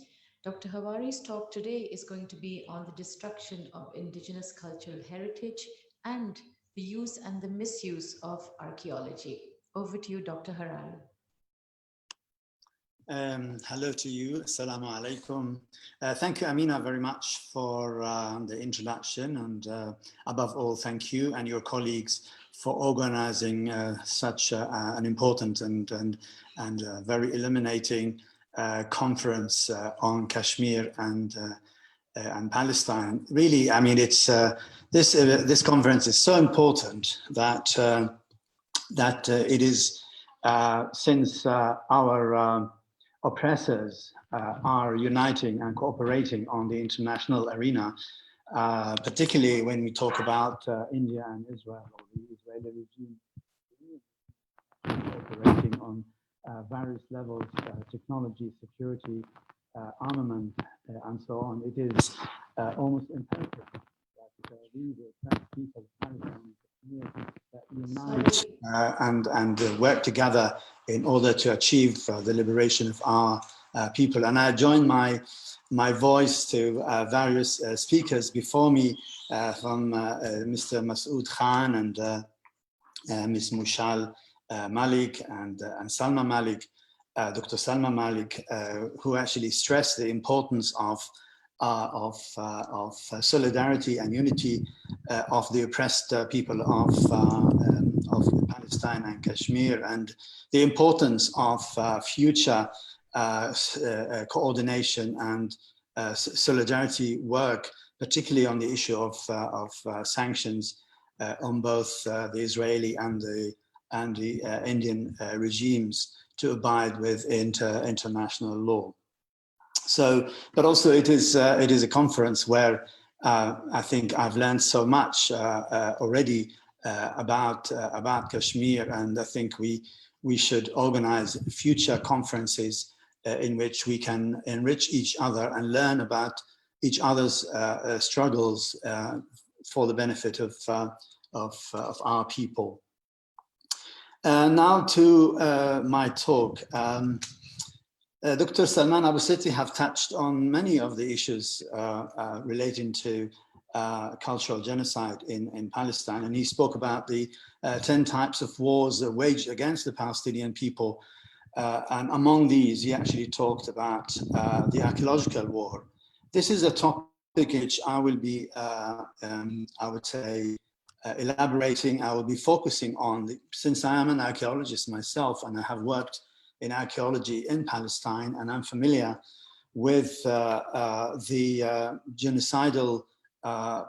S1: Dr. Hawari's talk today is going to be on the destruction of indigenous cultural heritage and the use and the misuse of archaeology. Over to you, Dr. Hawari.
S9: Hello to you. Assalamu alaikum. Thank you, Amina, very much for the introduction, and above all, thank you and your colleagues for organizing such an important and very illuminating conference on Kashmir and Palestine. Really, I mean, it's this conference is so important that it is since our oppressors are uniting and cooperating on the international arena, particularly when we talk about India and Israel, or the Israeli regime cooperating on various levels, technology, security, armament, and so on. It is almost imperative that we, the oppressed people of Palestine, unite and work together in order to achieve the liberation of our people. And I join my voice to various speakers before me, from Mr. Masood Khan and Ms. Mushal Malik and Salma Malik, Dr. Salma Malik, who actually stressed the importance of solidarity and unity of the oppressed people of Palestine and Kashmir, and the importance of future coordination and solidarity work, particularly on the issue of sanctions on both the Israeli and the Indian regimes to abide with international law. So, but also it is a conference where I think I've learned so much already about Kashmir, and I think we should organize future conferences in which we can enrich each other and learn about each other's struggles for the benefit of our people. Now to my talk. Dr. Salman Abu-Siti have touched on many of the issues relating to cultural genocide in Palestine, and he spoke about the 10 types of wars waged against the Palestinian people, and among these he actually talked about the archaeological war. This is a topic which I will be, I would say, elaborating. I will be focusing on, since I am an archaeologist myself and I have worked in archaeology in Palestine, and I'm familiar with the genocidal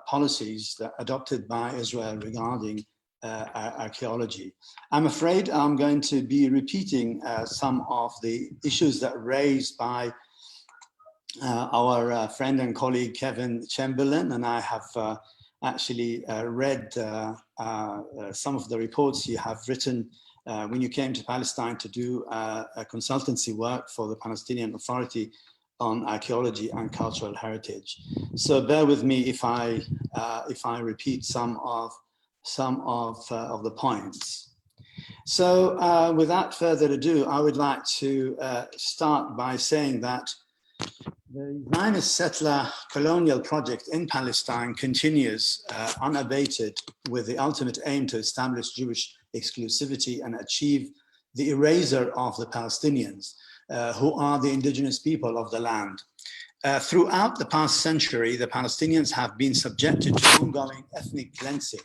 S9: policies that adopted by Israel regarding archaeology. I'm afraid I'm going to be repeating some of the issues that raised by our friend and colleague Kevin Chamberlain, and I have actually read some of the reports you have written when you came to Palestine to do a consultancy work for the Palestinian Authority on archaeology and cultural heritage. So bear with me if I repeat some of the points. So without further ado, I would like to start by saying that the Zionist settler colonial project in Palestine continues unabated, with the ultimate aim to establish Jewish exclusivity and achieve the erasure of the Palestinians, who are the indigenous people of the land. Throughout the past century, the Palestinians have been subjected to ongoing ethnic cleansing,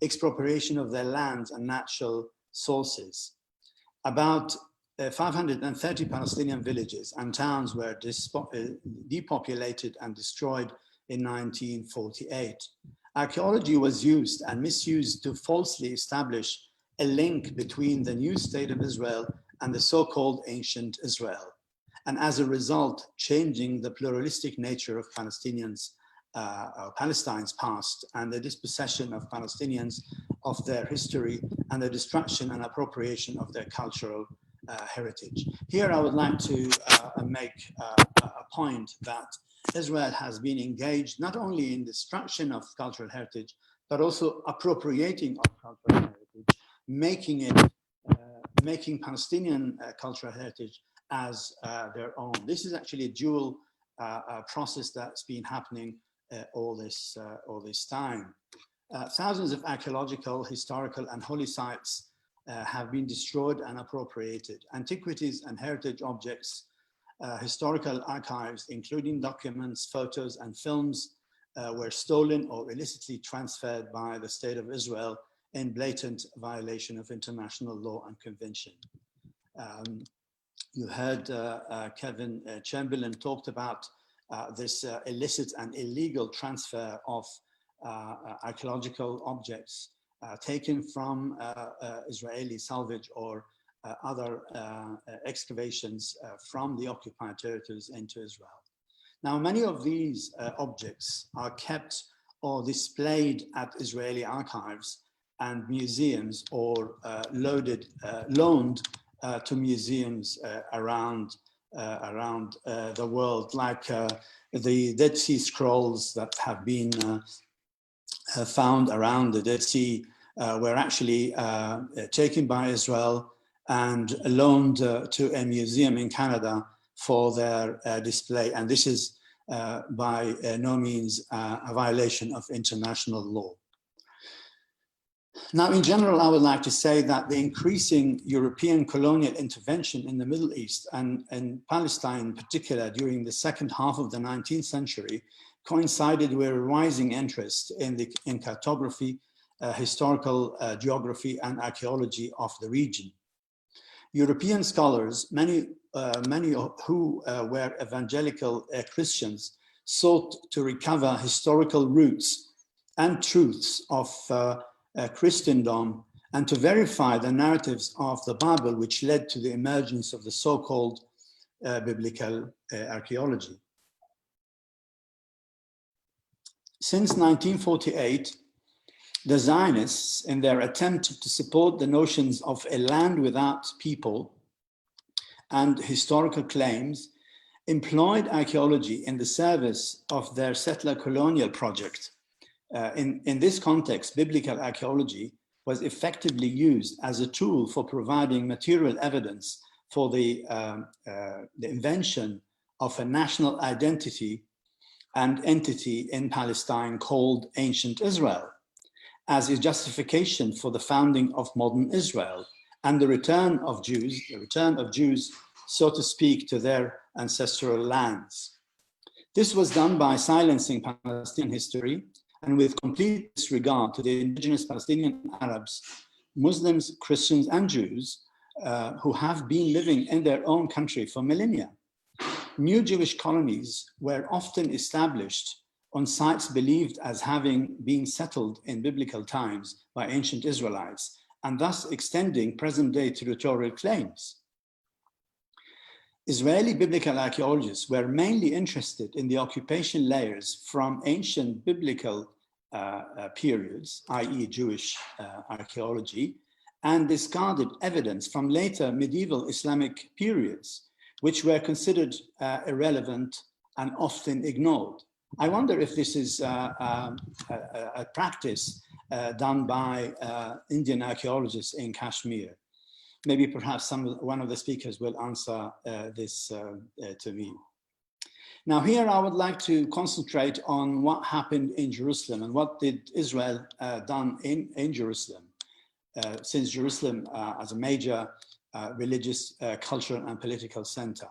S9: expropriation of their lands and natural sources. About 530 Palestinian villages and towns were depopulated and destroyed in 1948. Archaeology was used and misused to falsely establish a link between the new state of Israel and the so-called ancient Israel, and as a result, changing the pluralistic nature of Palestinians, Palestine's past, and the dispossession of Palestinians of their history, and the destruction and appropriation of their cultural heritage. Here I would like to make a point that Israel has been engaged not only in destruction of cultural heritage, but also appropriating of cultural heritage, making Palestinian cultural heritage as their own. This is actually a dual process that's been happening all this time. Thousands of archaeological, historical, and holy sites have been destroyed and appropriated. Antiquities and heritage objects, historical archives, including documents, photos, and films, were stolen or illicitly transferred by the State of Israel in blatant violation of international law and convention. You heard Kevin Chamberlain talked about this illicit and illegal transfer of archaeological objects taken from Israeli salvage or other excavations from the occupied territories into Israel. Now, many of these objects are kept or displayed at Israeli archives and museums, or loaned to museums around the world, like the Dead Sea Scrolls that have been found around the Dead Sea were actually taken by Israel and loaned to a museum in Canada for their display. And this is by no means a violation of international law. Now, in general, I would like to say that the increasing European colonial intervention in the Middle East and Palestine in particular during the second half of the 19th century coincided with a rising interest in cartography, historical geography, and archaeology of the region. European scholars, many who were evangelical Christians, sought to recover historical roots and truths of Christendom, and to verify the narratives of the Bible, which led to the emergence of the so-called biblical archaeology. Since 1948, the Zionists, in their attempt to support the notions of a land without people and historical claims, employed archaeology in the service of their settler colonial project. In this context, biblical archaeology was effectively used as a tool for providing material evidence for the invention of a national identity and entity in Palestine called Ancient Israel, as a justification for the founding of modern Israel and the return of Jews, so to speak, to their ancestral lands. This was done by silencing Palestinian history and with complete disregard to the indigenous Palestinian Arabs, Muslims, Christians, and Jews who have been living in their own country for millennia. New Jewish colonies were often established on sites believed as having been settled in biblical times by ancient Israelites, and thus extending present-day territorial claims. Israeli biblical archaeologists were mainly interested in the occupation layers from ancient biblical periods, i.e. Jewish archaeology, and discarded evidence from later medieval Islamic periods, which were considered irrelevant and often ignored. I wonder if this is a practice done by Indian archaeologists in Kashmir. Maybe perhaps one of the speakers will answer this to me. Now here I would like to concentrate on what happened in Jerusalem and what did Israel done in Jerusalem, since Jerusalem as a major religious, cultural and political center.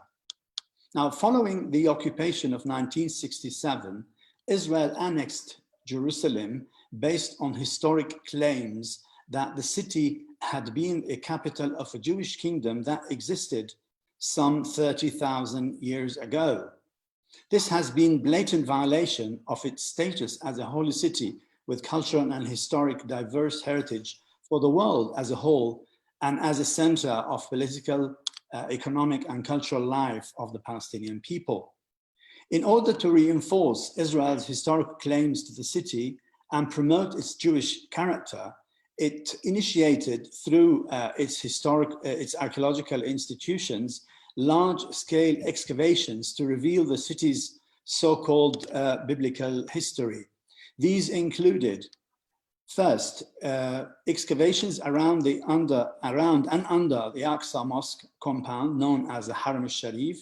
S9: Now, following the occupation of 1967, Israel annexed Jerusalem based on historic claims that the city had been a capital of a Jewish kingdom that existed some 30,000 years ago. This has been blatant violation of its status as a holy city with cultural and historic diverse heritage for the world as a whole and as a center of political, economic and cultural life of the Palestinian people. In order to reinforce Israel's historic claims to the city and promote its Jewish character, it initiated through its archaeological institutions large-scale excavations to reveal the city's so-called biblical history. These included, first, excavations around and under the Aqsa Mosque compound, known as the Haram al-Sharif,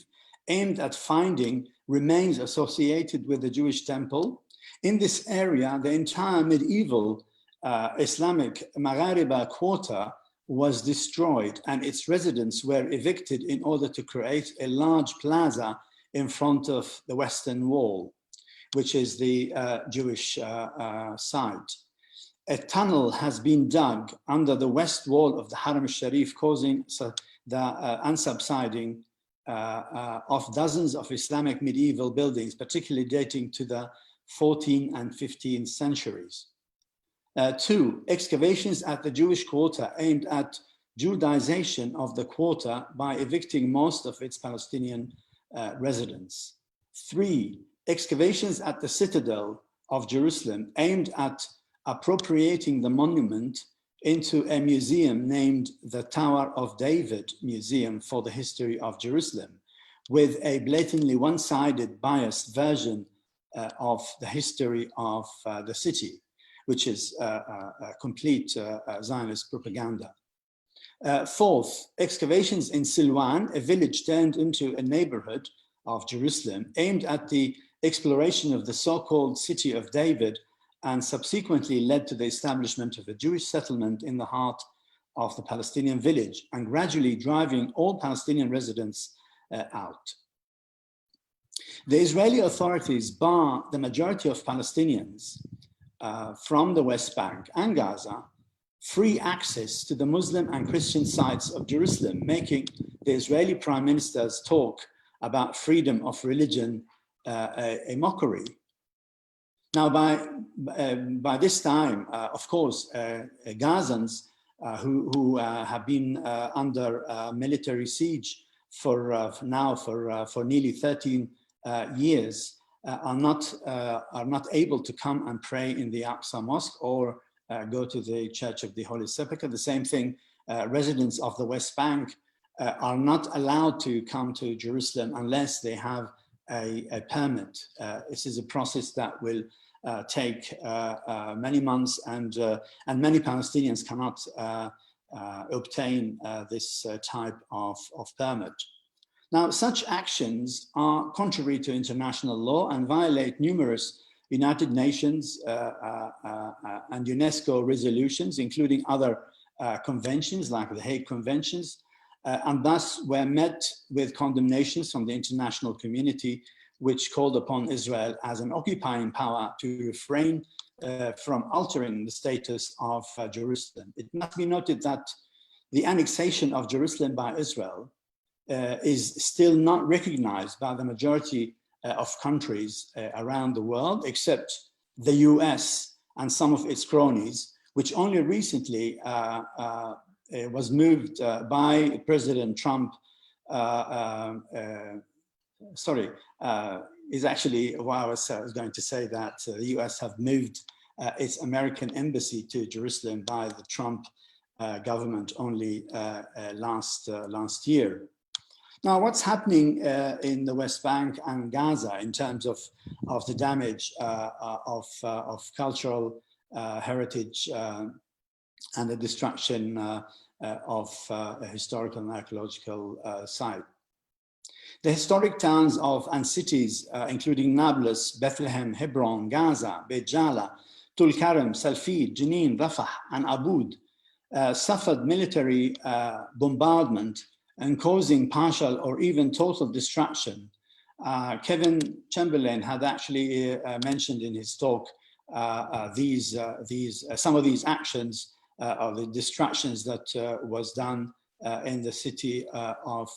S9: aimed at finding remains associated with the Jewish temple. In this area, the entire medieval Islamic Maghariba quarter was destroyed and its residents were evicted in order to create a large plaza in front of the Western Wall, which is the Jewish site. A tunnel has been dug under the west wall of the Haram al-Sharif, causing the unsubsiding of dozens of Islamic medieval buildings, particularly dating to the 14th and 15th centuries. Two, excavations at the Jewish quarter aimed at Judaization of the quarter by evicting most of its Palestinian residents. Three, excavations at the citadel of Jerusalem aimed at appropriating the monument into a museum named the Tower of David Museum for the History of Jerusalem, with a blatantly one-sided biased version of the history of the city, which is a complete Zionist propaganda. Fourth, excavations in Silwan, a village turned into a neighborhood of Jerusalem, aimed at the exploration of the so-called city of David, and subsequently led to the establishment of a Jewish settlement in the heart of the Palestinian village, and gradually driving all Palestinian residents out. The Israeli authorities bar the majority of Palestinians from the West Bank and Gaza free access to the Muslim and Christian sites of Jerusalem, making the Israeli Prime Minister's talk about freedom of religion a mockery. Now, by this time, of course, Gazans who have been under military siege for nearly 13 years are not able to come and pray in the Aqsa Mosque or go to the Church of the Holy Sepulchre. The same thing, residents of the West Bank are not allowed to come to Jerusalem unless they have a permit. This is a process that will take many months, and many Palestinians cannot obtain this type of permit. Now, such actions are contrary to international law and violate numerous United Nations and UNESCO resolutions, including other conventions like the Hague Conventions, and thus were met with condemnations from the international community, which called upon Israel as an occupying power to refrain from altering the status of Jerusalem. It must be noted that the annexation of Jerusalem by Israel is still not recognized by the majority of countries around the world, except the US and some of its cronies, which only recently was moved by President Trump. Is actually why I was going to say that the US have moved its American embassy to Jerusalem by the Trump government only last year. Now, what's happening in the West Bank and Gaza in terms of the damage of cultural heritage and the destruction of a historical and archaeological site? The historic towns and cities, including Nablus, Bethlehem, Hebron, Gaza, Beit Jala, Tulkarem, Salfid, Jenin, Rafah, and Abud, suffered military bombardment and causing partial or even total destruction. Kevin Chamberlain had actually mentioned in his talk some of these actions of the destructions that was done in the city of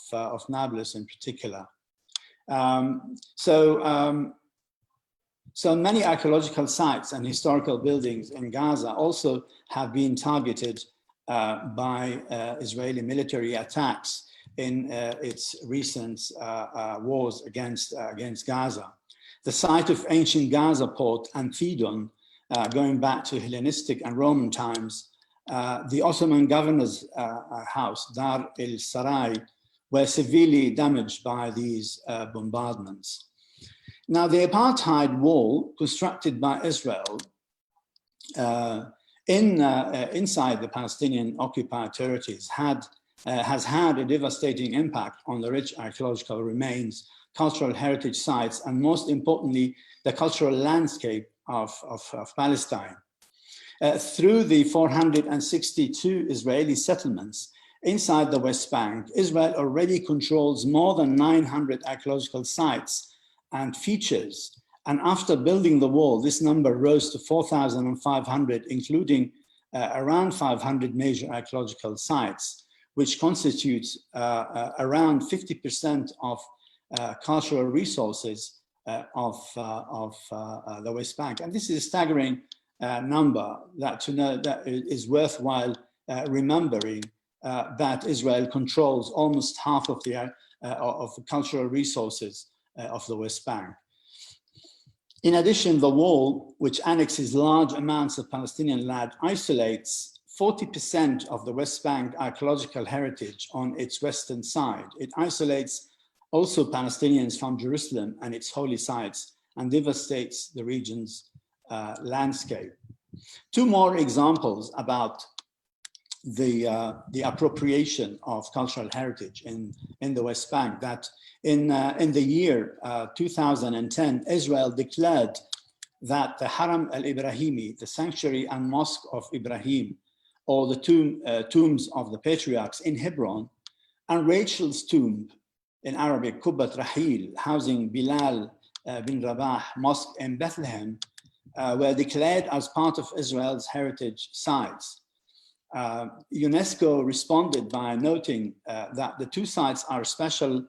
S9: Nablus in particular. So many archaeological sites and historical buildings in Gaza also have been targeted by Israeli military attacks in its recent wars against Gaza. The site of ancient Gaza port Amphidon, going back to Hellenistic and Roman times, the Ottoman governor's house, Dar el-Sarai, were severely damaged by these bombardments. Now, the apartheid wall constructed by Israel inside the Palestinian occupied territories has had a devastating impact on the rich archaeological remains, cultural heritage sites, and most importantly, the cultural landscape of Palestine. Through the 462 Israeli settlements inside the West Bank, Israel already controls more than 900 archaeological sites and features. And after building the wall, this number rose to 4,500, including around 500 major archaeological sites, which constitutes around 50% of cultural resources of the West Bank. And this is a staggering number that is worthwhile remembering, that Israel controls almost half of the cultural resources of the West Bank. In addition, the wall, which annexes large amounts of Palestinian land, isolates 40% of the West Bank archaeological heritage on its western side. It isolates also Palestinians from Jerusalem and its holy sites, and devastates the region's landscape. Two more examples about the appropriation of cultural heritage in the West Bank. That in the year 2010, Israel declared that the Haram al-Ibrahimi, the sanctuary and mosque of Ibrahim, or the tombs of the patriarchs in Hebron, and Rachel's tomb, in Arabic, Kubbat Rahil, housing Bilal bin Rabah Mosque in Bethlehem, were declared as part of Israel's heritage sites. UNESCO responded by noting that the two sites are special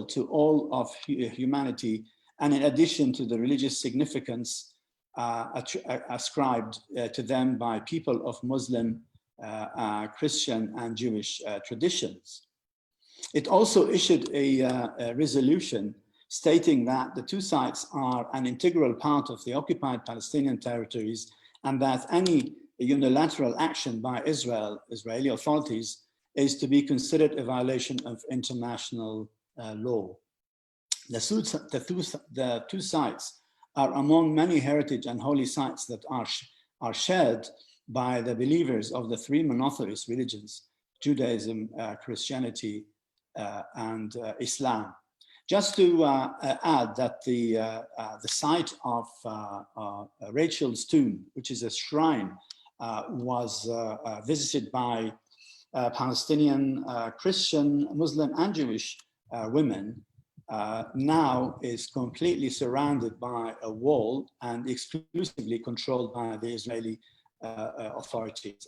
S9: to all of humanity, and in addition to the religious significance ascribed to them by people of Muslim, Christian, and Jewish traditions. It also issued a resolution stating that the two sites are an integral part of the occupied Palestinian territories, and that any unilateral action by Israeli authorities is to be considered a violation of international law. The two sites are among many heritage and holy sites that are shared by the believers of the three monotheist religions, Judaism, Christianity, and Islam. Just to add that the site of Rachel's tomb, which is a shrine, was visited by Palestinian, Christian, Muslim, and Jewish women, now is completely surrounded by a wall and exclusively controlled by the Israeli authorities.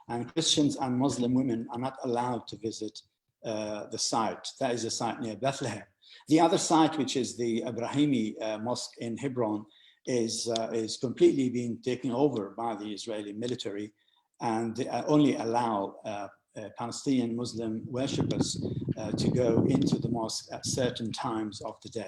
S9: And Christians and Muslim women are not allowed to visit the site. That is a site near Bethlehem. The other site, which is the Ibrahimi Mosque in Hebron, is completely being taken over by the Israeli military, and they only allow Palestinian Muslim worshippers to go into the mosque at certain times of the day.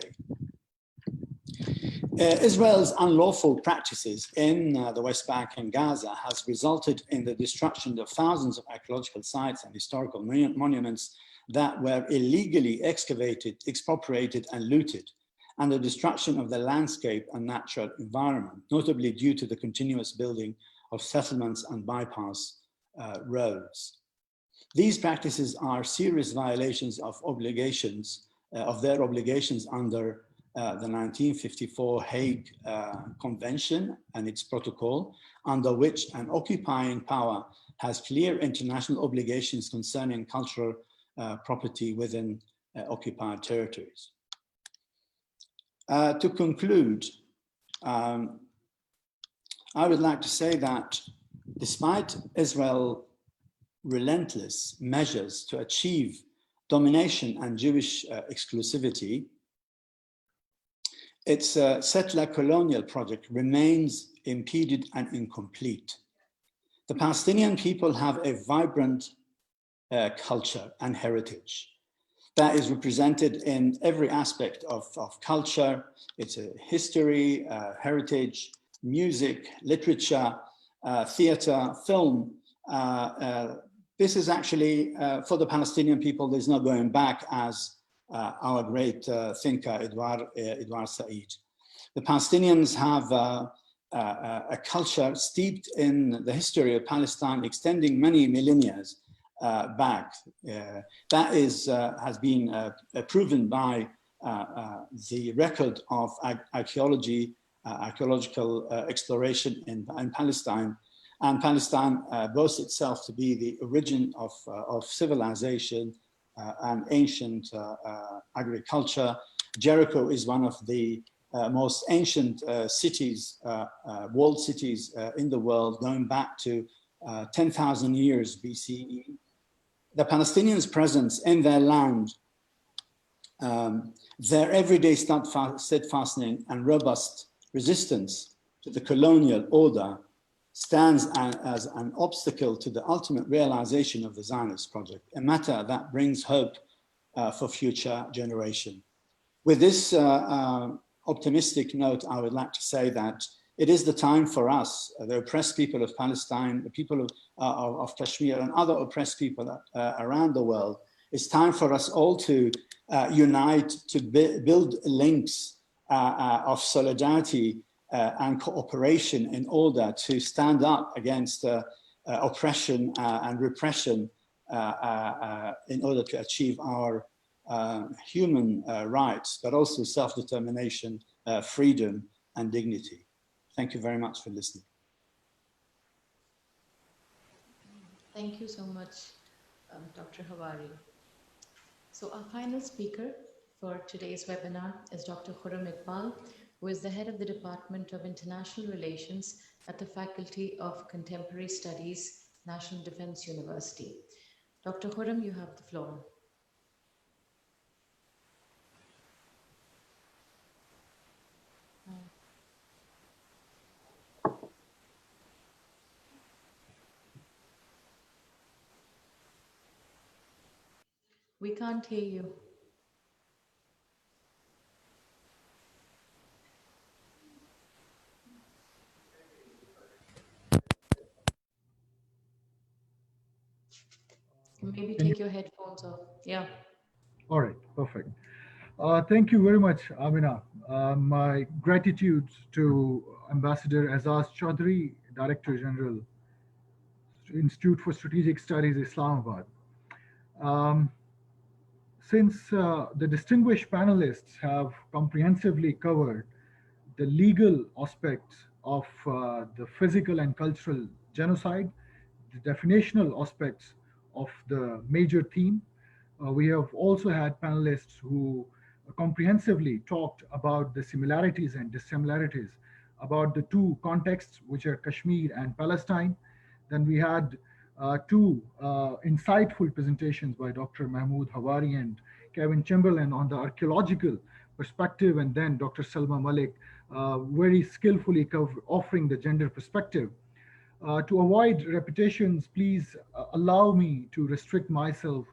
S9: Israel's unlawful practices in the West Bank and Gaza has resulted in the destruction of thousands of archaeological sites and historical monuments that were illegally excavated, expropriated, and looted, and the destruction of the landscape and natural environment, notably due to the continuous building of settlements and bypass roads. These practices are serious violations of their obligations under the 1954 Hague Convention and its protocol, under which an occupying power has clear international obligations concerning cultural property within occupied territories. To conclude, I would like to say that despite Israel's relentless measures to achieve domination and Jewish exclusivity, its settler colonial project remains impeded and incomplete. The Palestinian people have a vibrant culture and heritage that is represented in every aspect of culture. It's a history, heritage, music, literature, theater, film. This is actually, for the Palestinian people, there's no going back, as our great thinker, Edward Said. The Palestinians have a culture steeped in the history of Palestine, extending many millennia back. That has been proven by the record of archaeological exploration in Palestine. And Palestine boasts itself to be the origin of civilization and ancient agriculture. Jericho is one of the most ancient cities, walled cities in the world, going back to 10,000 years BCE. The Palestinians' presence in their land, their everyday steadfastness and robust resistance to the colonial order stands as an obstacle to the ultimate realization of the Zionist project, a matter that brings hope for future generations. With this optimistic note, I would like to say that it is the time for us, the oppressed people of Palestine, the people of Kashmir and other oppressed people around the world. It's time for us all to unite, to build links of solidarity and cooperation in order to stand up against oppression and repression in order to achieve our human rights, but also self-determination, freedom, and dignity. Thank you very much for listening.
S1: Thank you so much, Dr. Hawari. So our final speaker for today's webinar is Dr. Khurram Iqbal, who is the head of the Department of International Relations at the Faculty of Contemporary Studies, National Defense University. Dr. Khurram, you have the floor. We can't hear you. Maybe take your headphones off. Yeah.
S10: All right, perfect. Thank you very much, Amina. My gratitude to Ambassador Azaz Chaudhary, Director General Institute for Strategic Studies, Islamabad. Um, since the distinguished panelists have comprehensively covered the legal aspects of the physical and cultural genocide, the definitional aspects of the major theme, we have also had panelists who comprehensively talked about the similarities and dissimilarities about the two contexts, which are Kashmir and Palestine. Then we had two insightful presentations by Dr. Mahmoud Hawari and Kevin Chamberlain on the archaeological perspective, and then Dr. Salma Malik very skillfully offering the gender perspective. To avoid repetitions, please allow me to restrict myself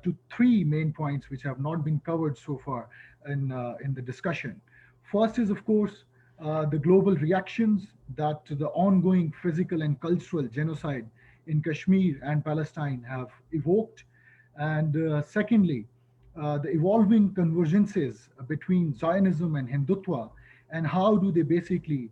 S10: to three main points which have not been covered so far in the discussion. First is, of course, the global reactions that the ongoing physical and cultural genocide in Kashmir and Palestine have evoked. And secondly, the evolving convergences between Zionism and Hindutva, and how do they basically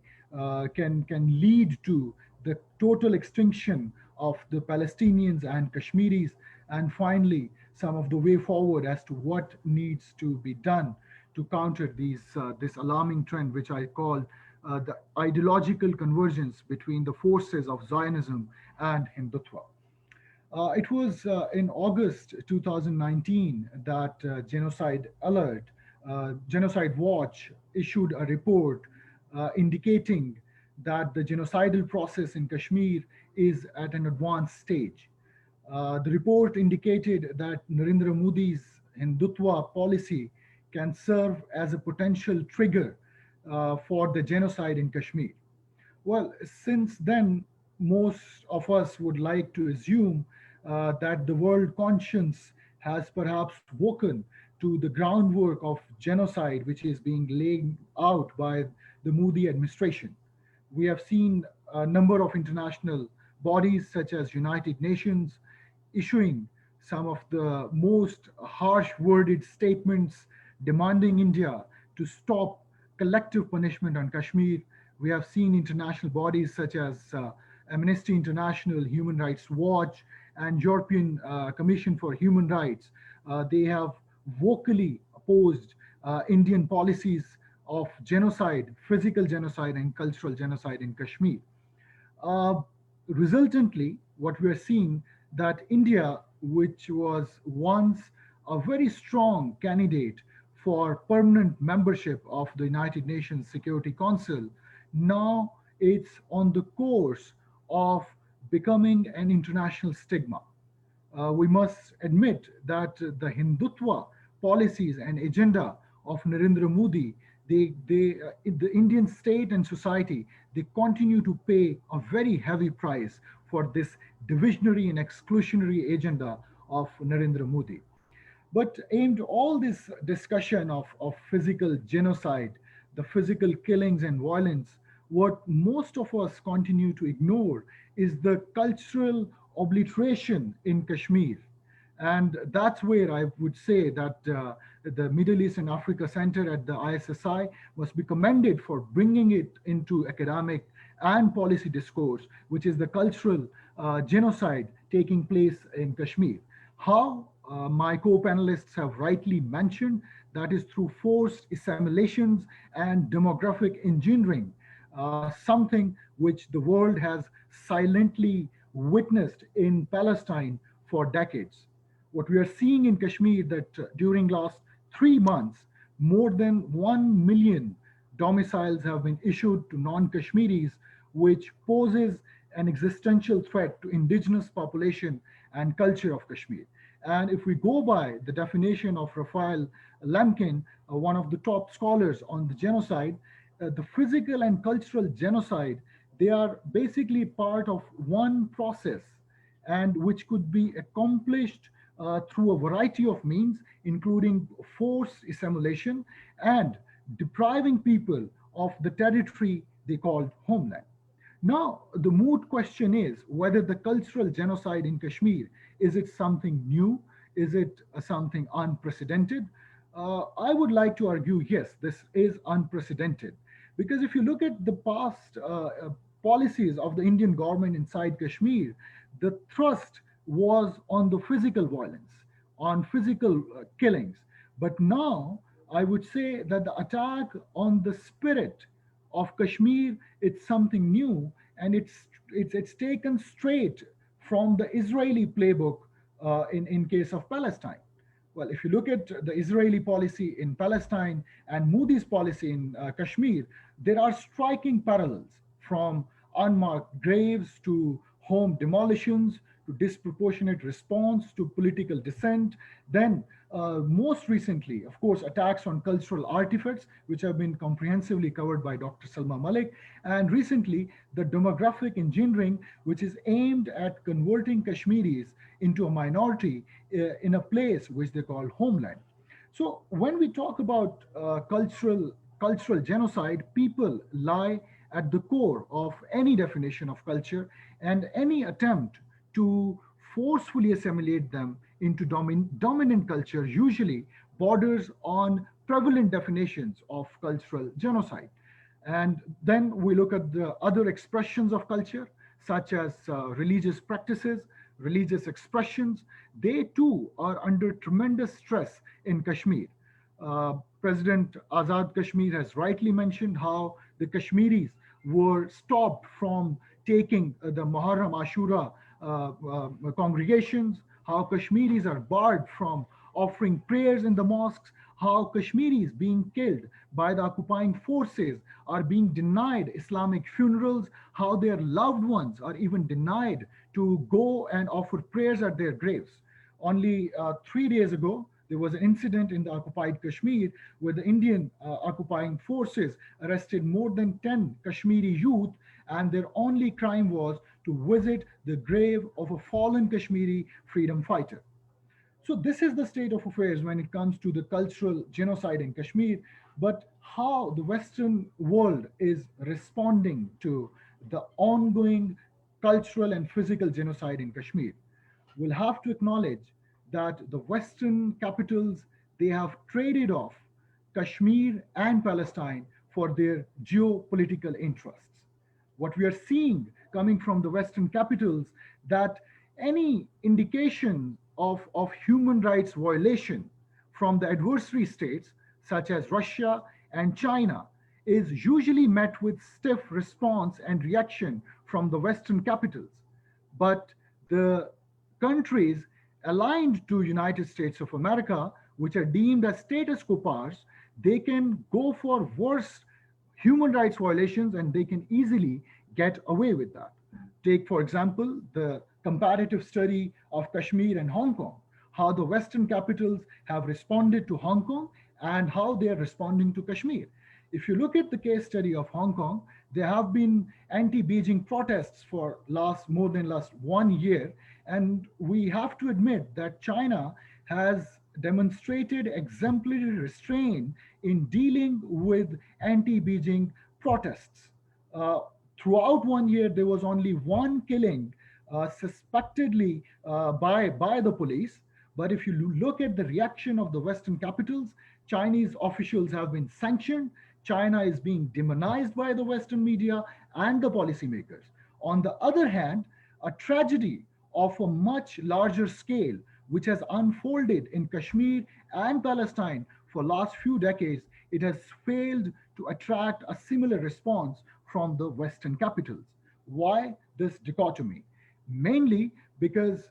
S10: can lead to the total extinction of the Palestinians and Kashmiris, and finally, some of the way forward as to what needs to be done to counter this alarming trend, which I call the ideological convergence between the forces of Zionism and Hindutva. It was in August 2019 that Genocide Alert, Genocide Watch issued a report indicating that the genocidal process in Kashmir is at an advanced stage. The report indicated that Narendra Modi's Hindutva policy can serve as a potential trigger for the genocide in Kashmir. Well, since then, most of us would like to assume that the world conscience has perhaps woken to the groundwork of genocide, which is being laid out by the Modi administration. We have seen a number of international bodies, such as United Nations, issuing some of the most harsh worded statements demanding India to stop collective punishment on Kashmir. We have seen international bodies such as Amnesty International, Human Rights Watch, and European Commission for Human Rights. They have vocally opposed Indian policies of genocide, physical genocide, and cultural genocide in Kashmir. Resultantly, what we are seeing that India, which was once a very strong candidate for permanent membership of the United Nations Security Council, now it's on the course of becoming an international stigma. We must admit that the Hindutva policies and agenda of Narendra Modi, the Indian state and society, they continue to pay a very heavy price for this divisionary and exclusionary agenda of Narendra Modi. But aimed all this discussion of physical genocide, the physical killings and violence, what most of us continue to ignore is the cultural obliteration in Kashmir. And that's where I would say that the Middle East and Africa Center at the ISSI must be commended for bringing it into academic and policy discourse, which is the cultural genocide taking place in Kashmir. How my co-panelists have rightly mentioned, that is through forced assimilations and demographic engineering, something which the world has silently witnessed in Palestine for decades. What we are seeing in Kashmir that during last 3 months, more than 1 million domiciles have been issued to non-Kashmiris, which poses an existential threat to indigenous population and culture of Kashmir. And if we go by the definition of Raphael Lemkin, one of the top scholars on the genocide, the physical and cultural genocide, they are basically part of one process, and which could be accomplished through a variety of means, including forced assimilation and depriving people of the territory they called homeland. Now, the moot question is whether the cultural genocide in Kashmir, is it something new? Is it something unprecedented? I would like to argue, yes, this is unprecedented. Because if you look at the past policies of the Indian government inside Kashmir, the thrust was on the physical violence, on physical killings. But now I would say that the attack on the spirit of Kashmir, it's something new, and it's taken straight from the Israeli playbook in case of Palestine. Well, if you look at the Israeli policy in Palestine and Modi's policy in Kashmir, there are striking parallels, from unmarked graves to home demolitions to disproportionate response to political dissent. Then, most recently, of course, attacks on cultural artifacts, which have been comprehensively covered by Dr. Salma Malik. And recently, the demographic engineering, which is aimed at converting Kashmiris into a minority in a place which they call homeland. So when we talk about cultural genocide, people lie at the core of any definition of culture, and any attempt to forcefully assimilate them into dominant culture usually borders on prevalent definitions of cultural genocide. And then we look at the other expressions of culture, such as religious practices, religious expressions. They too are under tremendous stress in Kashmir. President Azad Kashmir has rightly mentioned how the Kashmiris were stopped from taking the Muharram Ashura congregations, how Kashmiris are barred from offering prayers in the mosques, how Kashmiris being killed by the occupying forces are being denied Islamic funerals, how their loved ones are even denied to go and offer prayers at their graves. Only 3 days ago, there was an incident in the occupied Kashmir where the Indian occupying forces arrested more than 10 Kashmiri youth, and their only crime was to visit the grave of a fallen Kashmiri freedom fighter. So this is the state of affairs when it comes to the cultural genocide in Kashmir. But how the Western world is responding to the ongoing cultural and physical genocide in Kashmir, we'll have to acknowledge that the Western capitals, they have traded off Kashmir and Palestine for their geopolitical interests. What we are seeing coming from the Western capitals, that any indication of human rights violation from the adversary states, such as Russia and China, is usually met with stiff response and reaction from the Western capitals. But the countries aligned to United States of America, which are deemed as status quo powers, they can go for worse human rights violations and they can easily get away with that. Take, for example, the comparative study of Kashmir and Hong Kong, how the Western capitals have responded to Hong Kong and how they are responding to Kashmir. If you look at the case study of Hong Kong, there have been anti-Beijing protests for more than last 1 year. And we have to admit that China has demonstrated exemplary restraint in dealing with anti-Beijing protests. Throughout 1 year, there was only one killing suspectedly by the police. But if you look at the reaction of the Western capitals, Chinese officials have been sanctioned. China is being demonized by the Western media and the policymakers. On the other hand, a tragedy of a much larger scale, which has unfolded in Kashmir and Palestine for last few decades, it has failed to attract a similar response from the Western capitals. Why this dichotomy? Mainly because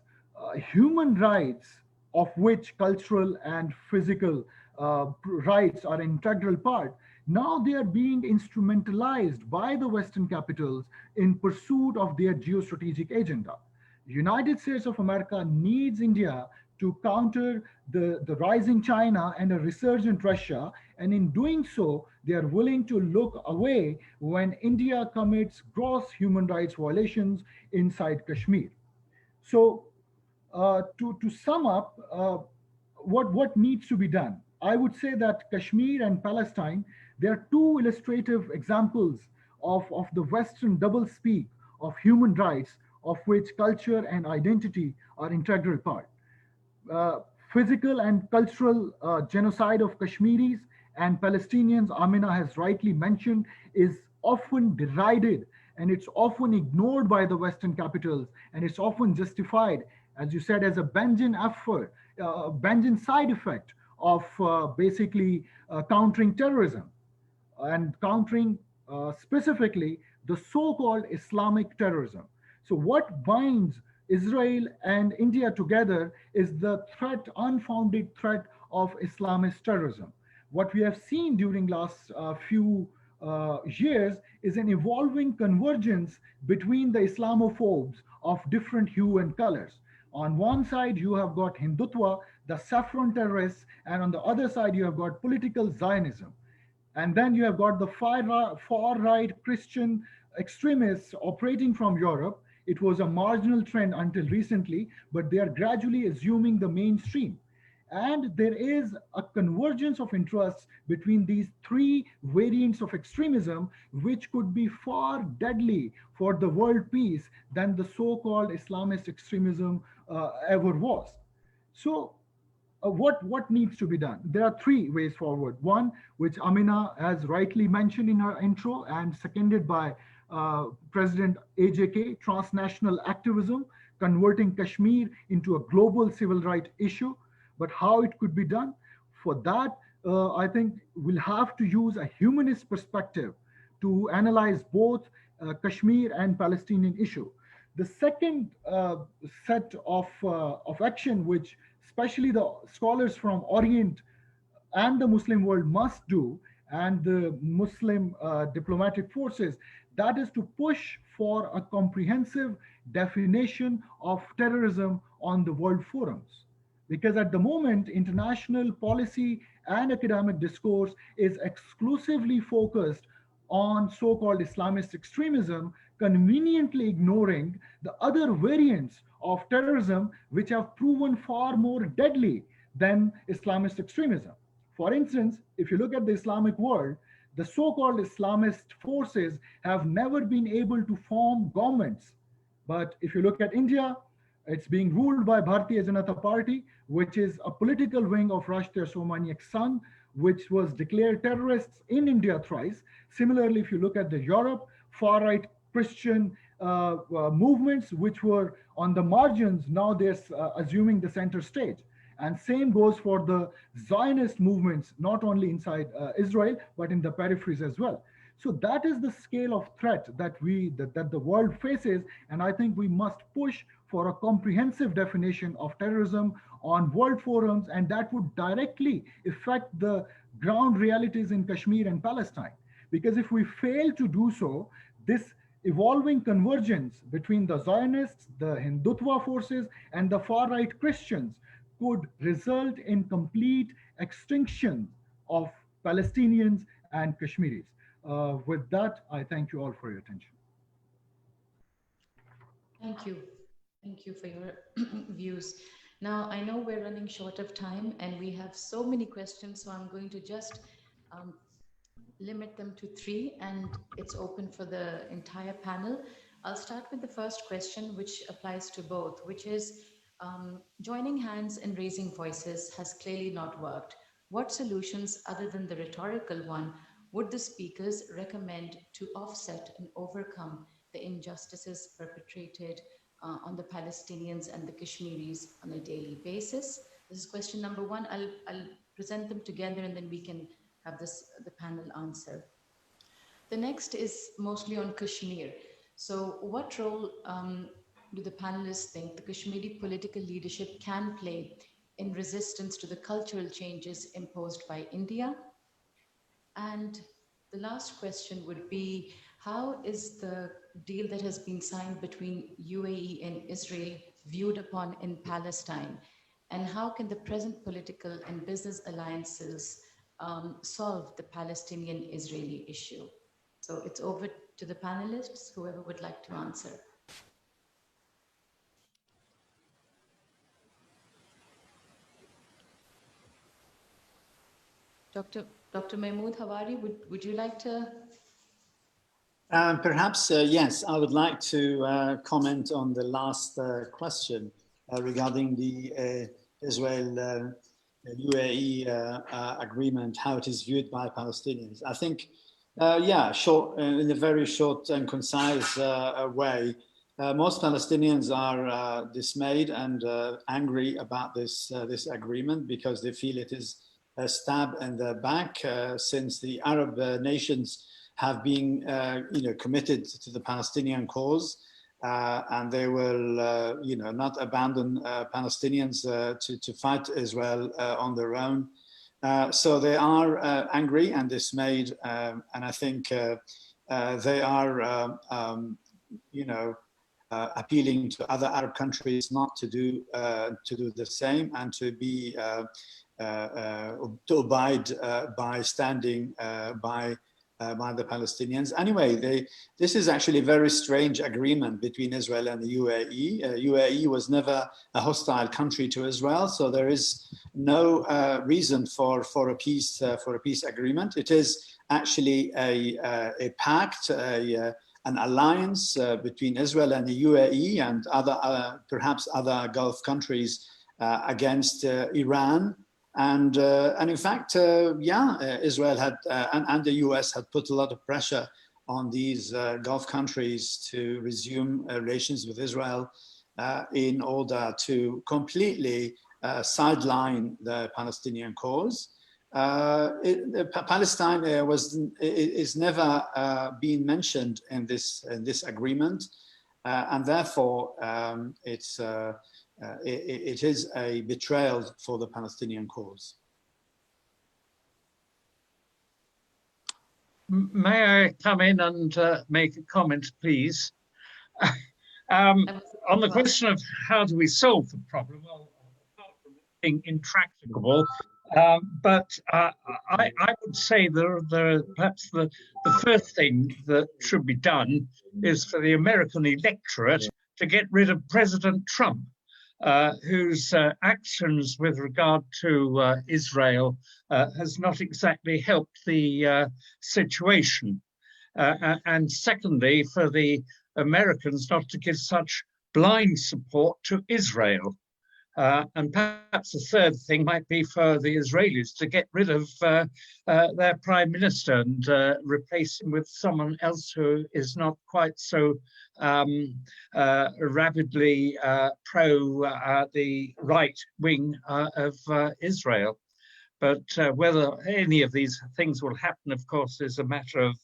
S10: human rights, of which cultural and physical rights are an integral part, now they are being instrumentalized by the Western capitals in pursuit of their geostrategic agenda. United States of America needs India to counter the rising China and a resurgent Russia. And in doing so, they are willing to look away when India commits gross human rights violations inside Kashmir. So to sum up, what needs to be done? I would say that Kashmir and Palestine, they are two illustrative examples of the Western doublespeak of human rights, of which culture and identity are integral part. Physical and cultural genocide of Kashmiris and Palestinians, Amina has rightly mentioned, is often derided and it's often ignored by the Western capitals, and it's often justified, as you said, as a Benjamin effort, Benjamin side effect of basically countering terrorism and countering specifically the so-called Islamic terrorism. So what binds Israel and India together is the threat, unfounded threat of Islamist terrorism. What we have seen during last few years is an evolving convergence between the Islamophobes of different hue and colors. On one side, you have got Hindutva, the saffron terrorists, and on the other side, you have got political Zionism. And then you have got the far right Christian extremists operating from Europe. It was a marginal trend until recently, but they are gradually assuming the mainstream. And there is a convergence of interests between these three variants of extremism, which could be far deadly for the world peace than the so-called Islamist extremism ever was. So what needs to be done? There are three ways forward. One, which Amina has rightly mentioned in her intro and seconded by President AJK, transnational activism, converting Kashmir into a global civil rights issue. But how it could be done? For that, I think we'll have to use a humanist perspective to analyze both Kashmir and Palestinian issue. The second set of action, which especially the scholars from Orient and the Muslim world must do, and the Muslim diplomatic forces, that is to push for a comprehensive definition of terrorism on the world forums. Because at the moment, international policy and academic discourse is exclusively focused on so-called Islamist extremism, conveniently ignoring the other variants of terrorism which have proven far more deadly than Islamist extremism. For instance, if you look at the Islamic world, the so-called Islamist forces have never been able to form governments. But if you look at India, it's being ruled by Bharatiya Janata Party, which is a political wing of Rashtriya Somaniak Sangh, which was declared terrorists in India thrice. Similarly, if you look at the Europe, far-right Christian movements, which were on the margins, now they're assuming the center stage. And same goes for the Zionist movements, not only inside Israel, but in the peripheries as well. So that is the scale of threat that the world faces. And I think we must push for a comprehensive definition of terrorism on world forums, and that would directly affect the ground realities in Kashmir and Palestine. Because if we fail to do so, this evolving convergence between the Zionists, the Hindutva forces, and the far-right Christians could result in complete extinction of Palestinians and Kashmiris. With that, I thank you all for your attention.
S1: Thank you. Thank you for your views. Now, I know we're running short of time and we have so many questions, so I'm going to just limit them to 3, and it's open for the entire panel. I'll start with the first question, which applies to both, which is joining hands and raising voices has clearly not worked. What solutions, other than the rhetorical one, would the speakers recommend to offset and overcome the injustices perpetrated on the Palestinians and the Kashmiris on a daily basis? This is question number 1. I'll present them together and then we can have the panel answer. The next is mostly on Kashmir. So what role do the panelists think the Kashmiri political leadership can play in resistance to the cultural changes imposed by India? And the last question would be, how is the deal that has been signed between UAE and Israel viewed upon in Palestine? And how can the present political and business alliances solve the Palestinian-Israeli issue? So it's over to the panelists, whoever would like to answer. Dr. Mahmoud Hawari, would you like to?
S9: Perhaps, yes, I would like to comment on the last question regarding the Israel-UAE agreement, how it is viewed by Palestinians. I think Yeah, short, in a very short and concise way. Most Palestinians are dismayed and angry about this agreement because they feel it is a stab in the back since the Arab nations have been committed to the Palestinian cause, and they will not abandon Palestinians to fight Israel on their own. So they are angry and dismayed, and I think they are appealing to other Arab countries not to do the same and to be to abide by standing by the Palestinians. Anyway, this is actually a very strange agreement between Israel and the UAE. UAE was never a hostile country to Israel, so there is no reason for a peace agreement. It is actually a pact, an alliance between Israel and the UAE and other perhaps other Gulf countries against Iran. And in fact, Israel had and the US had put a lot of pressure on these Gulf countries to resume relations with Israel in order to completely sideline the Palestinian cause. Palestine is never been mentioned in this agreement, and therefore it is a betrayal for the Palestinian cause.
S6: May I come in and make a comment, please? On the question of how do we solve the problem, well, apart from it being intractable, but I would say perhaps the first thing that should be done is for the American electorate to get rid of President Trump, whose actions with regard to Israel has not exactly helped the situation. And secondly, for the Americans not to give such blind support to Israel. And perhaps the third thing might be for the Israelis to get rid of their prime minister and replace him with someone else who is not quite so rabidly pro the right wing of Israel. But whether any of these things will happen, of course, is a matter of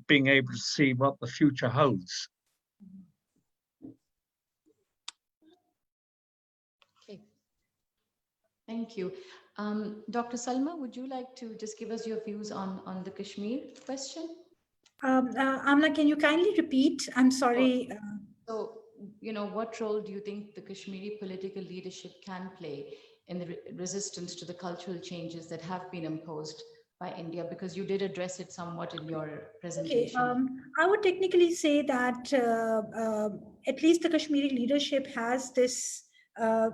S6: being able to see what the future holds.
S1: Thank you. Dr. Salma, would you like to just give us your views on the Kashmir question?
S8: Amna, can you kindly repeat? I'm sorry.
S1: So, what role do you think the Kashmiri political leadership can play in the resistance to the cultural changes that have been imposed by India? Because you did address it somewhat in your presentation.
S8: Okay, I would technically say that at least the Kashmiri leadership has this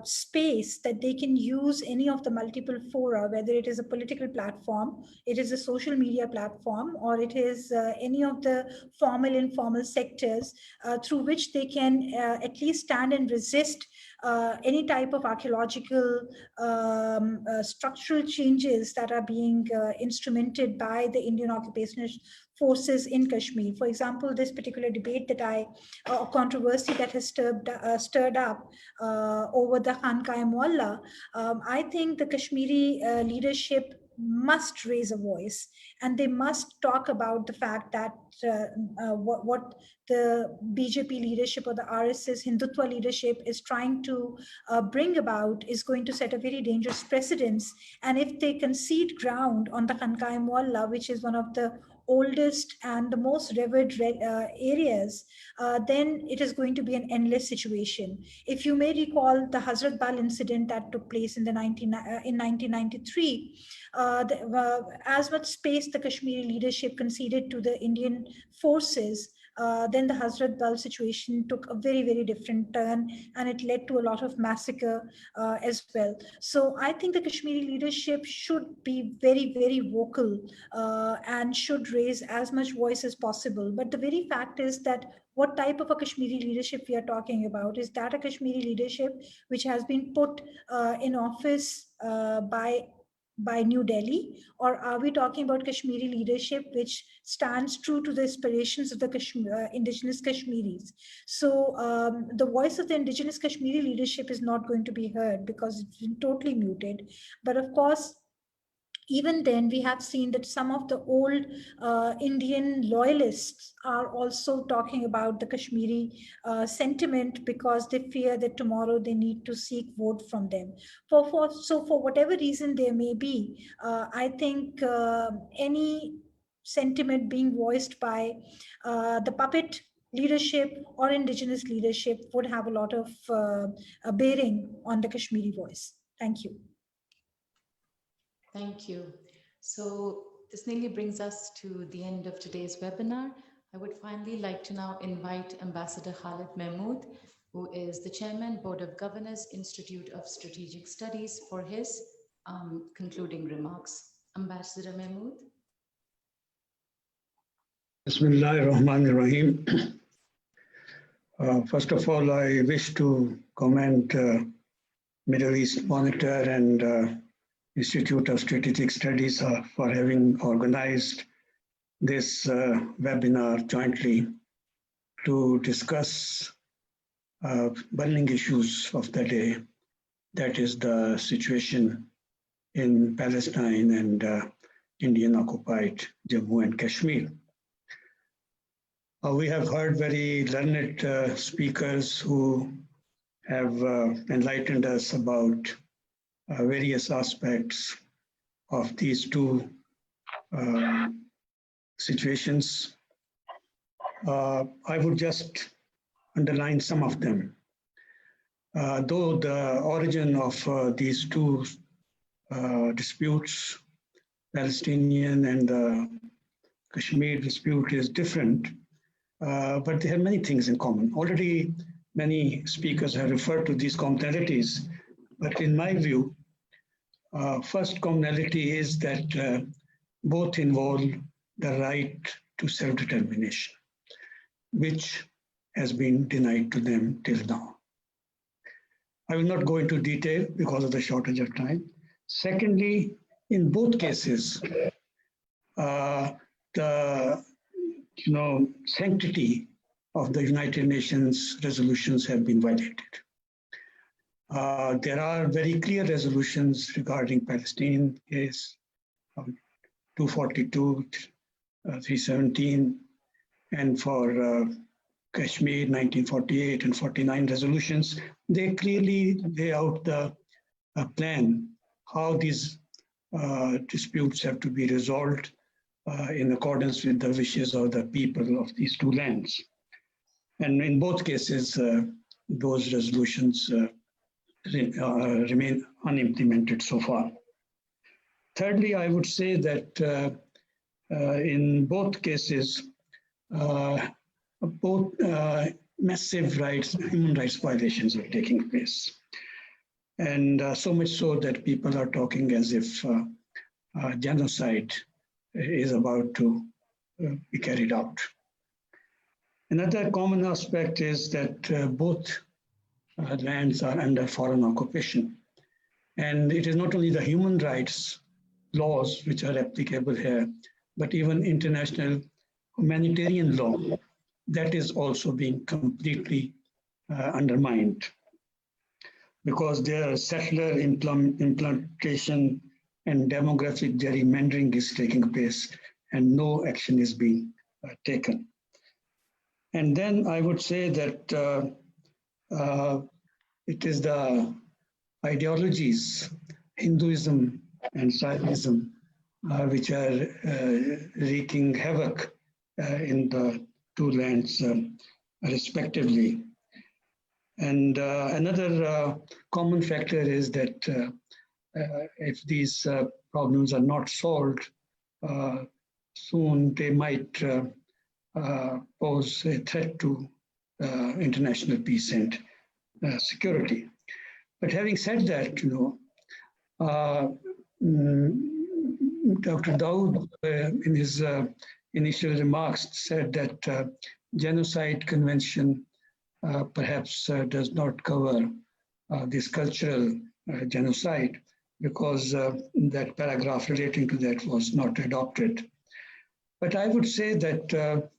S8: space that they can use any of the multiple fora, whether it is a political platform, it is a social media platform, or it is any of the formal, informal sectors through which they can at least stand and resist any type of archaeological structural changes that are being instrumented by the Indian occupation forces in Kashmir. For example, this particular debate that controversy that has stirred up over the Khankai-e-Mualla, I think the Kashmiri leadership must raise a voice, and they must talk about the fact that what the BJP leadership or the RSS Hindutva leadership is trying to bring about is going to set a very dangerous precedence. And if they concede ground on the Khankai-e-Mualla, which is one of the oldest and the most revered areas, then it is going to be an endless situation. If you may recall the Hazrat Bal incident that took place in 1993, as much space the Kashmiri leadership conceded to the Indian forces, then the Hazrat Bal situation took a very, very different turn, and it led to a lot of massacre as well. So I think the Kashmiri leadership should be very, very vocal and should raise as much voice as possible. But the very fact is that what type of a Kashmiri leadership we are talking about? Is that a Kashmiri leadership which has been put in office by by New Delhi, or are we talking about Kashmiri leadership which stands true to the aspirations of the indigenous Kashmiris? So the voice of the indigenous Kashmiri leadership is not going to be heard because it's been totally muted. But of course, even then, we have seen that some of the old Indian loyalists are also talking about the Kashmiri sentiment because they fear that tomorrow they need to seek vote from them. So for whatever reason there may be, I think any sentiment being voiced by the puppet leadership or indigenous leadership would have a lot of bearing on the Kashmiri voice. Thank you.
S1: Thank you. So this nearly brings us to the end of today's webinar. I would finally like to now invite Ambassador Khalid Mahmood, who is the Chairman, Board of Governors, Institute of Strategic Studies, for his concluding remarks. Ambassador Mahmood.
S11: Bismillahirrahmanirrahim. First of all, I wish to commend Middle East Monitor and Institute of Strategic Studies for having organized this webinar jointly to discuss burning issues of the day, that is the situation in Palestine and Indian-occupied Jammu and Kashmir. We have heard very learned speakers who have enlightened us about various aspects of these two situations. I would just underline some of them. Though the origin of these two disputes, Palestinian and the Kashmir dispute, is different, but they have many things in common. Already many speakers have referred to these commonalities, but in my view, first commonality is that both involve the right to self-determination, which has been denied to them till now. I will not go into detail because of the shortage of time. Secondly, in both cases, the sanctity of the United Nations resolutions have been violated. There are very clear resolutions regarding Palestinian case, 242, 317, and for Kashmir, 1948 and 49 resolutions. They clearly lay out the plan how these disputes have to be resolved in accordance with the wishes of the people of these two lands. And in both cases, those resolutions remain unimplemented so far. Thirdly, I would say that in both cases, both massive human rights violations are taking place. And so much so that people are talking as if genocide is about to be carried out. Another common aspect is that both lands are under foreign occupation. And it is not only the human rights laws which are applicable here, but even international humanitarian law that is also being completely undermined, because their settler implantation and demographic gerrymandering is taking place and no action is being taken. And then I would say that it is the ideologies, Hinduism and Zionism, which are wreaking havoc in the two lands respectively. And another common factor is that if these problems are not solved soon, they might pose a threat to international peace and security. But having said that, Dr. Dawood, in his initial remarks, said that Genocide Convention perhaps does not cover this cultural genocide. because that paragraph relating to that was not adopted. But I would say that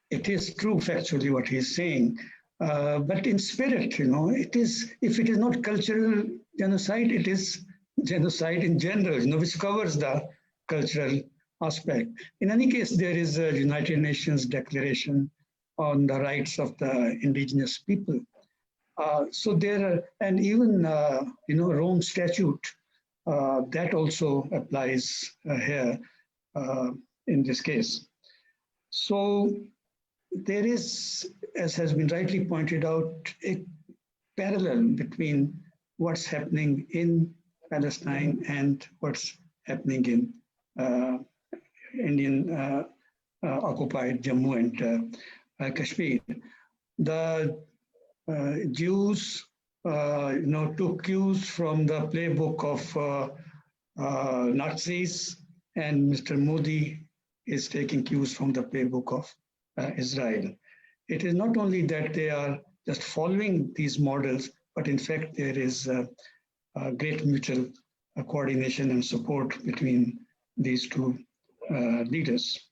S11: it is true factually what he's saying, but in spirit, it is, if it is not cultural genocide, it is genocide in general, which covers the cultural aspect. In any case, there is a United Nations Declaration on the rights of the indigenous people. So there are, and even Rome Statute, that also applies here in this case. So there is, as has been rightly pointed out, a parallel between what's happening in Palestine and what's happening in Indian occupied Jammu and Kashmir. The Jews, took cues from the playbook of Nazis, and Mr. Modi is taking cues from the playbook of Israel. It is not only that they are just following these models, but in fact there is a great mutual coordination and support between these two leaders.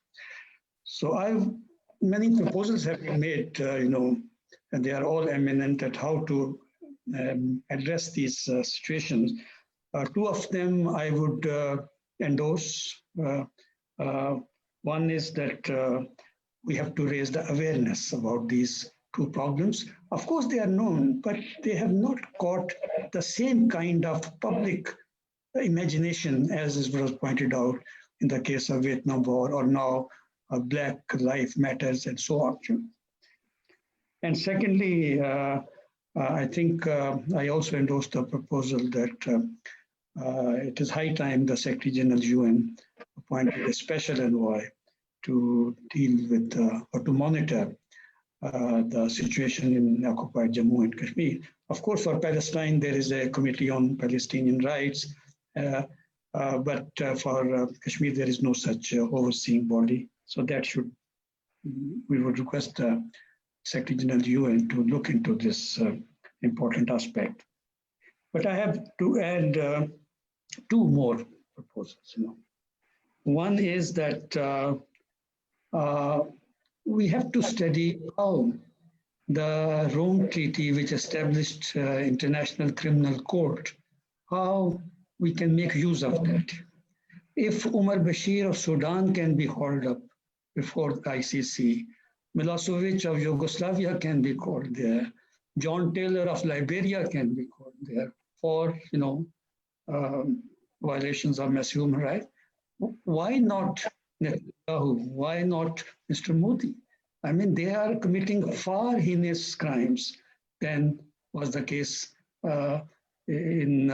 S11: So many proposals have been made, and they are all eminent at how to address these situations. Two of them I would endorse. One is that we have to raise the awareness about these two problems. Of course, they are known, but they have not caught the same kind of public imagination as was pointed out in the case of Vietnam War, or now Black Lives Matters and so on. And secondly, I think I also endorse the proposal that it is high time the Secretary General UN appointed a special envoy to deal with or to monitor the situation in occupied Jammu and Kashmir. Of course, for Palestine, there is a Committee on Palestinian Rights, but for Kashmir, there is no such overseeing body. So that we would request the Secretary General UN to look into this important aspect. But I have to add two more proposals. One is that we have to study how the Rome Treaty, which established International Criminal Court, how we can make use of that. If Umar Bashir of Sudan can be hauled up before the ICC, Milosevic of Yugoslavia can be called there, John Taylor of Liberia can be called there for violations of mass human rights. Why not Netanyahu? Why not Mr. Modi? I mean, they are committing far heinous crimes than was the case in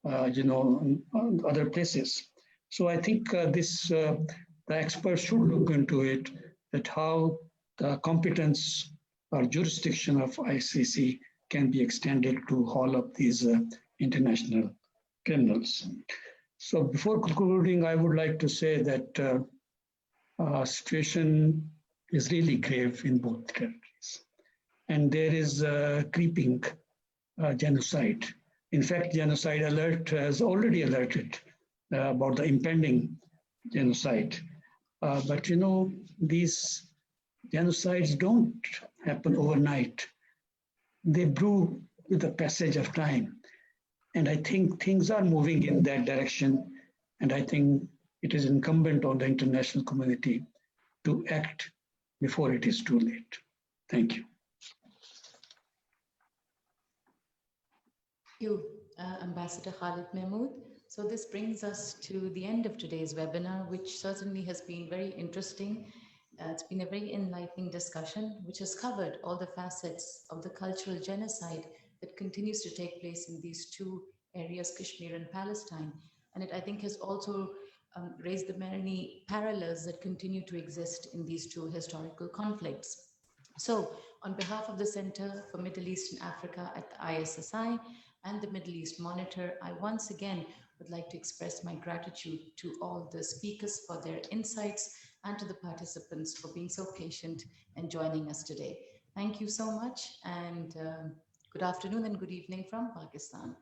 S11: other places. So I think the experts should look into it, that how the competence or jurisdiction of ICC can be extended to haul up these international criminals. So before concluding, I would like to say that situation is really grave in both territories. And there is creeping genocide. In fact, Genocide Alert has already alerted about the impending genocide. But these genocides don't happen overnight. They brew with the passage of time. And I think things are moving in that direction. And I think it is incumbent on the international community to act before it is too late. Thank you.
S1: Thank you, Ambassador Khalid Mahmood. So this brings us to the end of today's webinar, which certainly has been very interesting. It's been a very enlightening discussion, which has covered all the facets of the cultural genocide that continues to take place in these two areas, Kashmir and Palestine. And it, I think, has also raised the many parallels that continue to exist in these two historical conflicts. So on behalf of the Center for Middle East and Africa at the ISSI and the Middle East Monitor, I once again would like to express my gratitude to all the speakers for their insights and to the participants for being so patient and joining us today. Thank you so much, and good afternoon and good evening from Pakistan.